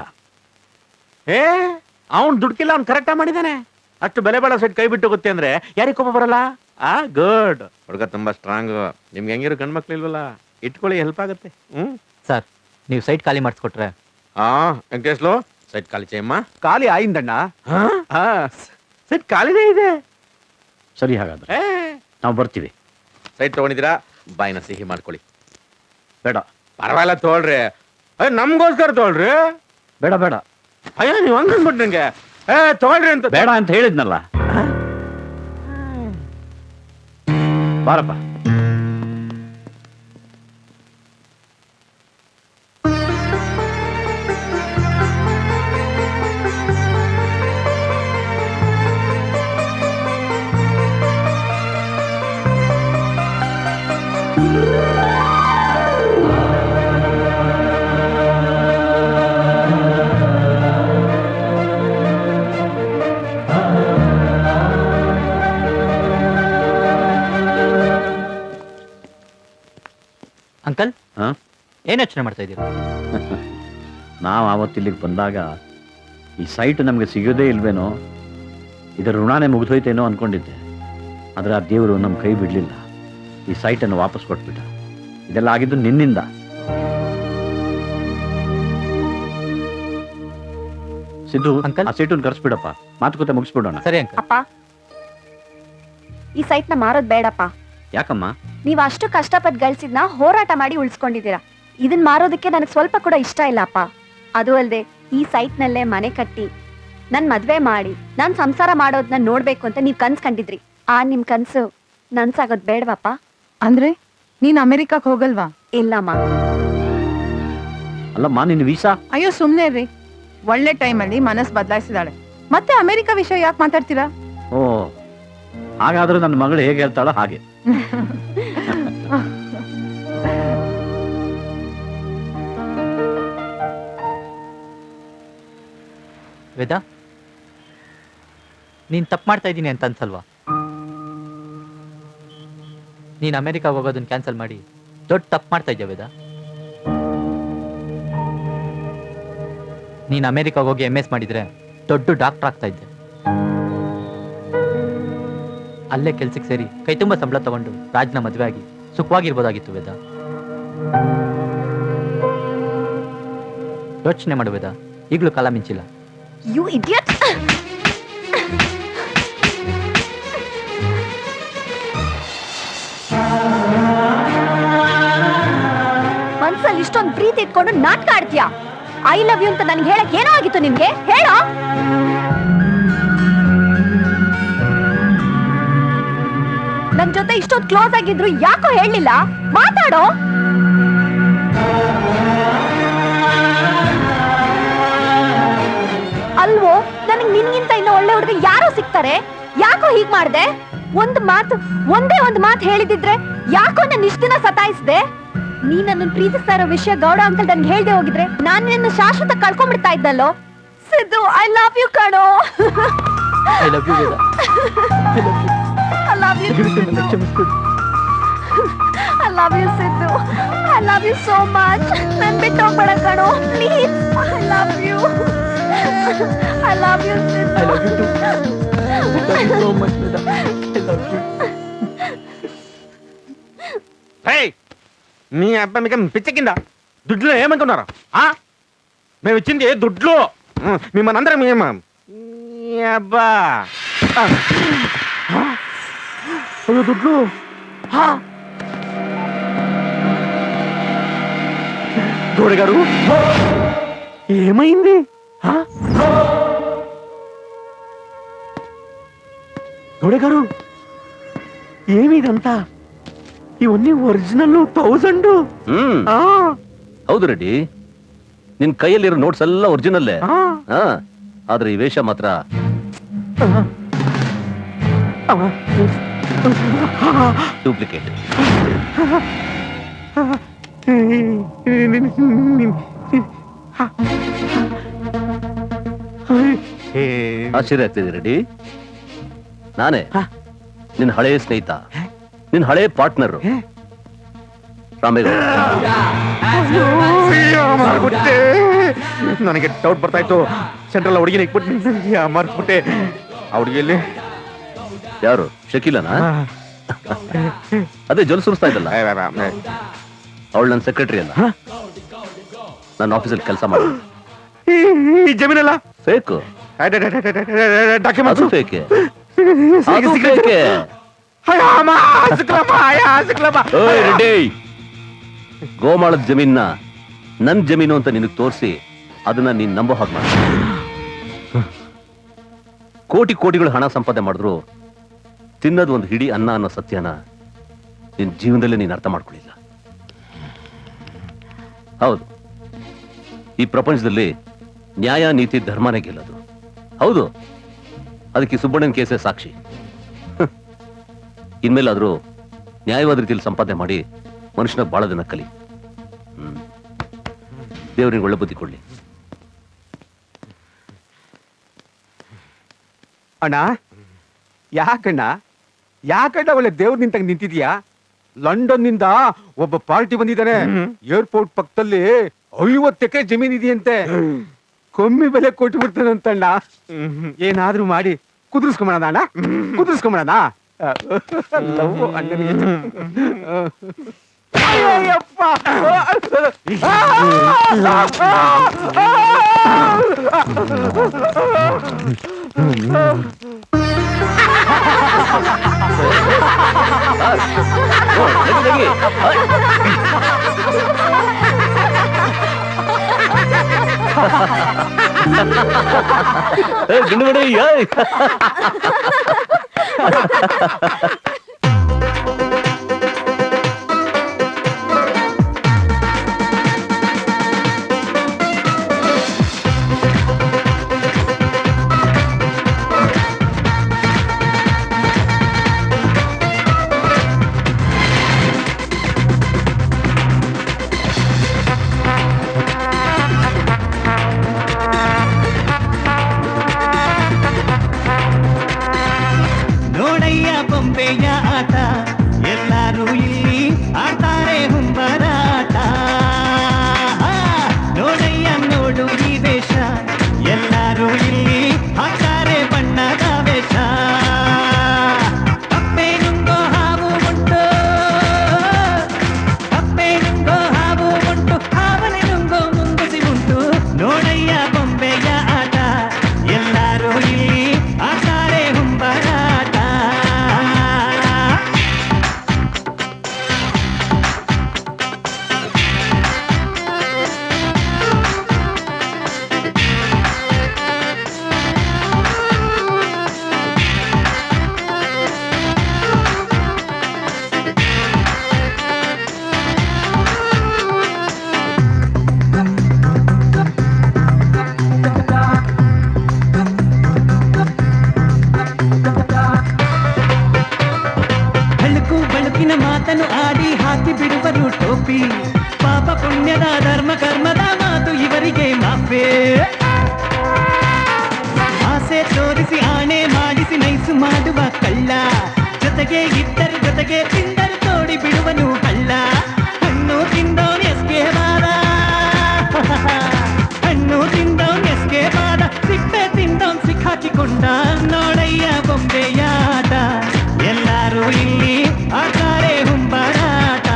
ಅವ್ನು ದುಡ್ಕಿಲ್ಲ, ಅವ್ನು ಕರೆಕ್ಟಾಗಿ ಮಾಡಿದಾನೆ. ಅಷ್ಟು ಬೆಲೆ ಬಾಳೋ ಸೈಟ್ ಕೈ ಬಿಟ್ಟು ಹೋಗುತ್ತೆ ಅಂದ್ರೆ ಯಾರಿಗೆ ಕೋಪ ಬರಲ್ಲ? ಗುಡ್ ಹುಡುಗ ತುಂಬಾ ಸ್ಟ್ರಾಂಗ್. ನಿಮ್ಗೆ ಹೆಂಗಿರೋ ಗಂಡ್ಮಕ್ಳು ಇಲ್ವಲ್ಲ, ಇಟ್ಕೊಳ್ಳಿ, ಹೆಲ್ಪ್ ಆಗುತ್ತೆ. ಸರ್ ನೀವು ಸೈಟ್ ಖಾಲಿ ಮಾಡಿಸ್ಕೊಟ್ರೆ. ವೆಂಕಟೇಶ್ಲು ಸೈಟ್ ಖಾಲಿ చేయಮ್ಮ. ಖಾಲಿ ಆಯಿಂದಣ್ಣ. ಸೈಟ್ ಖಾಲಿನೇ ಇದೆ. ಸರಿ, ಹಾಗಾದ್ರೆ ನಾವು ಬರ್ತೀವಿ. ಸೈಟ್ ತಗೊಂಡಿದ್ದೀರಾ? ಬಾಯಿನ ಸಿಹಿ ಮಾಡ್ಕೊಳ್ಳಿ. ಬೇಡ, ಪರವಾಗಿಲ್ಲ ತಗೊಳ್ರಿ. ನಮ್ಗೋಸ್ಕರ ತಗೊಳ್ರಿ. ಬೇಡ ಬೇಡ. ಅಯ್ಯ ನೀವು ಹಂಗನ್ಬಿಟ್ಟು ನಂಗೆ ತಗೊಳ್ರಿ ಅಂತ. ಬೇಡ ಅಂತ ಹೇಳಿದ್ನಲ್ಲ. ಬಾರಪ್ಪ. ಅಂಕಲ್, ಏನ್ ಯೋಚನೆ ಮಾಡ್ತಾ ಇದ್ದೀರಾ? ನಾವು ಆವತ್ತಿಲ್ಲಿಗೆ ಬಂದಾಗ ಈ ಸೈಟ್ ನಮಗೆ ಸಿಗೋದೇ ಇಲ್ವೇನೋ, ಇದರ ಋಣಾನೇ ಮುಗಿದೋಯ್ತೇನೋ ಅನ್ಕೊಂಡಿದ್ದೆ. ಆದರೆ ಆ ದೇವರು ನಮ್ಮ ಕೈ ಬಿಡಲಿಲ್ಲ, ಈ ಸೈಟನ್ನು ವಾಪಸ್ ಕೊಟ್ಬಿಟ್ಟ. ಇದೆಲ್ಲ ಆಗಿದ್ದು ನಿನ್ನಿಂದ. ಸಿದ್ದು, ಆ ಸೈಟನ್ನು ಕರೆಸ್ಬಿಡಪ್ಪ, ಮಾತುಕತೆ ಮುಗಿಸ್ಬಿಡೋಣ. ಸರಿ ಅಂಕಲ್. ಅಪ್ಪ, ಈ ಸೈಟ್ನ ಮಾರೋದ್ ಬೇಡಪ್ಪ. ಯಾಕಮ್ಮ? ನೀವ್ ಅಷ್ಟು ಕಷ್ಟಪಟ್ಟು ಗಳಿಸಿದ್ನ ಹೋರಾಟ ಮಾಡಿ ಉಳಿಸ್ಕೊಂಡಿದ್ದೀರಾ. ಇದನ್ ಮಾರೋದಕ್ಕೆ ನನಗೆ ಸ್ವಲ್ಪ ಕೂಡ ಇಷ್ಟ ಇಲ್ಲ ಅಪ್ಪ. ಅದು ಅಲ್ಲದೆ ಈ ಸೈಟ್ ನಲ್ಲೇ ಮನೆ ಕಟ್ಟಿ ನನ್ ಮದ್ವೆ ಮಾಡಿ ನಾನ್ ಸಂಸಾರ ಮಾಡೋದನ್ನ ನೋಡ್ಬೇಕು ಅಂತ ನೀವ್ ಕನ್ಸ್ ಕಂಡಿದ್ರಿ. ನಿಮ್ ಕನ್ಸು ನನ್ಸಾಗೋದ್ ಬೇಡವಪ್ಪ. ಅಂದ್ರೆ ನೀನ್ ಅಮೆರಿಕಕ್ಕೆ ಹೋಗಲ್ವಾ? ಇಲ್ಲಮ್ಮ. ಅಲ್ಲಮ್ಮ, ನಿನ್ನ ವೀಸಾ? ಅಯ್ಯೋ ಸುಮ್ನೆ ರೀ, ಒಳ್ಳೆ ಟೈಮಲ್ಲಿ ಮನಸ್ಸು ಬದಲಾಯಿಸಿದಾಳೆ. ಮತ್ತೆ ಅಮೆರಿಕ ವಿಷಯ ಯಾಕೆ ಮಾತಾಡ್ತೀರಾ? ಓ, ಹಾಗಾದ್ರೆ ನನ್ನ ಮಗಳು ಹೇಗೆ ಹೇಳ್ತಾಳೋ ಹಾಗೆ. ವೇದ, ನೀನ್ ತಪ್ಪು ಮಾಡ್ತಾ ಇದ್ದೀನಿ ಅಂತ ಅನ್ಸಲ್ವಾ? ನೀನ್ ಅಮೆರಿಕಾಗ ಹೋಗೋದನ್ನ ಕ್ಯಾನ್ಸಲ್ ಮಾಡಿ ದೊಡ್ಡ ತಪ್ಪು ಮಾಡ್ತಾ ಇದ್ಯಾ ವೇದ? ನೀನ್ ಅಮೆರಿಕಾಗ ಹೋಗಿ MS ಮಾಡಿದ್ರೆ ದೊಡ್ಡ ಡಾಕ್ಟರ್ ಆಗ್ತಾ ಇದ್ದೆ. ಅಲ್ಲೇ ಕೆಲ್ಸಕ್ಕೆ ಸೇರಿ ಕೈ ತುಂಬ ಸಂಬಳ ತಗೊಂಡು ರಾಜ್ನ ಮದುವೆ ಆಗಿ ಸುಖವಾಗಿರ್ಬೋದಾಗಿತ್ತು ವೇದ. ಯೋಚನೆ ಮಾಡು ವೇದ, ಈಗಲೂ ಕಾಲ ಮಿಂಚಿಲ್ಲ. You idiot! ಮನ್ಸಲ್ಲಿ ಇಷ್ಟೊಂದು ಪ್ರೀತಿ ಇಟ್ಕೊಂಡು ನಾಟಕ ಆಡ್ತೀಯಾ? ಐ ಲವ್ ಯು ಅಂತ ನನ್ಗೆ ಹೇಳಕ್ ಏನೋ ಆಗಿತ್ತು ನಿಮ್ಗೆ? ಹೇಳೋ. ನನ್ ಜೊತೆ ಇಷ್ಟೊಂದು ಕ್ಲೋಸ್ ಆಗಿದ್ರು ಯಾಕೋ ಹೇಳಲಿಲ್ಲ? ಮಾತಾಡೋ. ಅಲ್ವೋ, ನನಗ್ ನಿನ್ಗಿಂತ ಇನ್ನು ಒಳ್ಳೆ ಹುಡುಗ ಯಾರೋ ಸಿಗ್ತಾರೆ. ಯಾಕೋ ಹೀಗ್ ಮಾಡ್ದೆ? ಒಂದೇ ಒಂದು ಮಾತು ಹೇಳಿದಿದ್ರೆ ಯಾಕೋ ನನ್ನ ಇಷ್ಟ ದಿನ ಸತಾಯಿಸ್ದೆ? ನೀ ನನ್ನ ಪ್ರೀತಿಸ್ತಾ ಇರೋ ವಿಷಯ ಗೌಡ ಅಂಕಲ್ ನನ್ಗೆ ಹೇಳ್ದೆ ಹೋಗಿದ್ರೆ ನಾನು ನಿನ್ನ ಶಾಶ್ವತ ಕಳ್ಕೊಂಡ್ಬಿಡ್ತಾ ಇದ್ದಲ್ಲೋ. ಸಿದ್ದು, ಐ ಲವ್ ಯು ಕಣೋ. I love you Veda. I love you. I love you, Sidhu. I love you so much. Nan bittu hogbeda kano. Please. I love you. I love you, Sidhu. I love you too. I love you so much, Veda. I love you. Hey! మీ అబ్బాయి మీకు పిచ్చ కింద దుడ్లు ఏమనుకున్నారు? మేము ఇచ్చింది దుడ్లు. మిమ్మల్ని అందరం మేము అబ్బా అయ్యో దుడ్లు. గౌడ గారు ఏమైంది? గౌడ గారు ఏమిదంతా? ಇವನ್ನೇ ಒರಿಜಿನಲ್ 1000. ಹೌದು ರೆಡ್ಡಿ, ನಿನ್ ಕೈಯಲ್ಲಿರೋ ನೋಟ್ಸ್ ಎಲ್ಲ ಒರಿಜಿನಲ್ಲೇ. ಆದ್ರೆ ಈ ವೇಷ ಮಾತ್ರ ಡೂಪ್ಲಿಕೇಟ್. ಆಶ್ಚರ್ಯ ಆಗ್ತಿದೆ ರೆಡ್ಡಿ. ನಾನೇ ನಿನ್ನ ಹಳೆಯ ಸ್ನೇಹಿತ, ನಿನ್ನ ಹಳೆಯ ಪಾರ್ಟ್ನರ್ ರಾಮೇಗೌಡ. ನನಗೆ ಡೌಟ್ ಬರ್ತಾ ಇತ್ತು. ಸೆಂಟ್ರಲ್ ಹುಡುಗಿನ ಇಟ್ಬಿಟ್ಟು ಮರ್ತ್ಬಿಟ್ಟೆ. ಆ ಹುಡುಗಿಯಲ್ಲಿ ಯಾರು? ಶಕೀಲನಾ? ಅದೇ ಜೊಲ್ ಸುರಿಸ್ತಾ ಇದ್ದಲ್ಲ, ಅವಳು ನನ್ನ ಸೆಕ್ರೆಟರಿ ಅಲ್ಲ. ನನ್ನ ಆಫೀಸಲ್ಲಿ ಕೆಲಸ ಮಾಡಿ. ಈ ಜಮೀನಲ್ಲ ಫೇಕ್, ಡಾಕ್ಯುಮೆಂಟ್ಸ್ ಫೇಕೆ. ರೆಡ್ಡಿ, ಗೋಮಾಳದ ಜಮೀನ ನನ್ ಜಮೀನು ಅಂತ ನಿನಗೆ ತೋರಿಸಿ ಅದನ್ನ ನೀನ್ ನಂಬೋ ಹಾಗೆ ಮಾಡ. ಕೋಟಿ ಕೋಟಿಗಳು ಹಣ ಸಂಪಾದನೆ ಮಾಡಿದ್ರು ತಿನ್ನೋದು ಒಂದು ಹಿಡಿ ಅನ್ನ ಅನ್ನೋ ಸತ್ಯನ ನಿನ್ ಜೀವನದಲ್ಲಿ ನೀನು ಅರ್ಥ ಮಾಡ್ಕೊಳ್ಳಿಲ್ಲ. ಹೌದು, ಈ ಪ್ರಪಂಚದಲ್ಲಿ ನ್ಯಾಯ ನೀತಿ ಧರ್ಮನೇ ಗೆಲ್ಲೋದು. ಹೌದು, ಅದಕ್ಕೆ ಸುಬ್ಬಣ್ಣನ ಕೇಸೇ ಸಾಕ್ಷಿ. ಇನ್ಮೇಲಾದ್ರೂ ನ್ಯಾಯವಾದ ರೀತಿಯಲ್ಲಿ ಸಂಪಾದನೆ ಮಾಡಿ ಮನುಷ್ಯನ ಬಾಳೋದನ್ನ ಕಲಿ. ದೇವರಿಗೆ ಒಳ್ಳೆ ಬುದ್ಧಿ ಕೊಡ್ಲಿ. ಅಣ್ಣ, ಯಾಕಣ್ಣ ಒಳ್ಳೆ ದೇವ್ರ ನಿಂತಾಗ ನಿಂತಿದ್ಯಾ? ಲಂಡನ್ ನಿಂದ ಒಬ್ಬ ಪಾರ್ಟಿ ಬಂದಿದ್ದಾನೆ. ಏರ್ಪೋರ್ಟ್ ಪಕ್ಕದಲ್ಲಿ 50 ಎಕರೆ ಜಮೀನ್ ಇದೆಯಂತೆ. ಕಮ್ಮಿ ಬೆಲೆ ಕೊಟ್ಟು ಬಿಡ್ತಾನಂತಣ್ಣ. ಏನಾದ್ರೂ ಮಾಡಿ ಕುದುರಿಸ್ಕೊಂಬಣ ಅಣ್ಣ, ಕುದುರಿಸ್ಕೊಂಬಣ. ಅಣ್ಣನಿಗೆ ನೋಡಯ್ಯ ಬೊಂಬೆಯ ಆಟ, ಎಲ್ಲರೂ ಇಲ್ಲಿ ಆಡ್ತಾರೆ ಹುಂಬರಾಟ. ನೋಡಯ್ಯ ನೋಡು ಈ ವೇಷ, ಎಲ್ಲರೂ ಇಲ್ಲಿ ಹಾಕ್ತಾರೆ ಬಣ್ಣದ ವೇಷ. ಕಪ್ಪೆ ನುಂಗೋ ಹಾವು ಉಂಟು, ಕಪ್ಪೆ ನುಂಗೋ ಹಾವು ಉಂಟು, ಹಾವನೆ ನುಂಗೋ ಮುಂಗುಸಿ ಉಂಟು. ನೋಡಯ್ಯ ಬೊಂಬೆಯ ಆಟ, ಎಲ್ಲರೂ ಇಲ್ಲಿ ಆಡ್ತಾರೆ ಹುಂಬರಾಟ. ಬೆಳಕು ಬೆಳಕಿನ ಮಾತನ್ನು ಆಡಿ ಹಾಕಿ ಬಿಡುವರು ಟೋಪಿ. ಪಾಪ ಪುಣ್ಯದ ಧರ್ಮ ಕರ್ಮದ ಮಾತು ಇವರಿಗೆ ಮಾಫೆ. ಆಸೆ ತೋರಿಸಿ ಆಣೆ ಮಾಡಿಸಿ ನೈಸು ಮಾಡುವ ಕಳ್ಳ. ಜೊತೆಗೆ ಇದ್ದರು ಜೊತೆಗೆ ತಿಂದರು ತೋಡಿ ಬಿಡುವನು ಕಳ್ಳ. ಹಣ್ಣು ತಿಂದವನು ಎಸ್ಗೆ ಬಾದ, ಹಣ್ಣು ತಿಂದವನು ಎಸ್ಗೆ ಬಾದ, ಸಿಪ್ಪೆ ತಿಂದವನು ಸಿಕ್ಕಾಕಿಕೊಂಡ. ನೋಡಯ್ಯ ಬೊಂಬೆಯಾಟ, ಎಲ್ಲರೂ ಇಲ್ಲಿ ಆಡ್ತಾರೆ ಹುಂಬರಾಟ.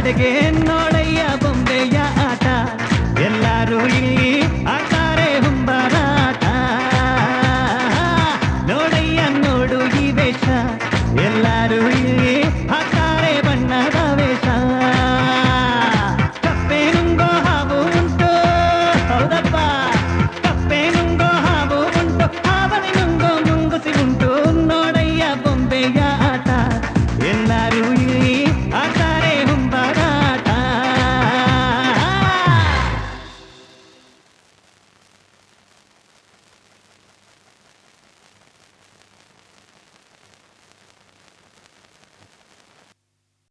ಕಡೆಗೆ ನೋಡಯ್ಯ ಬೊಂಬೆಯ ಆಟ ಎಲ್ಲರೂ ಇಲ್ಲಿ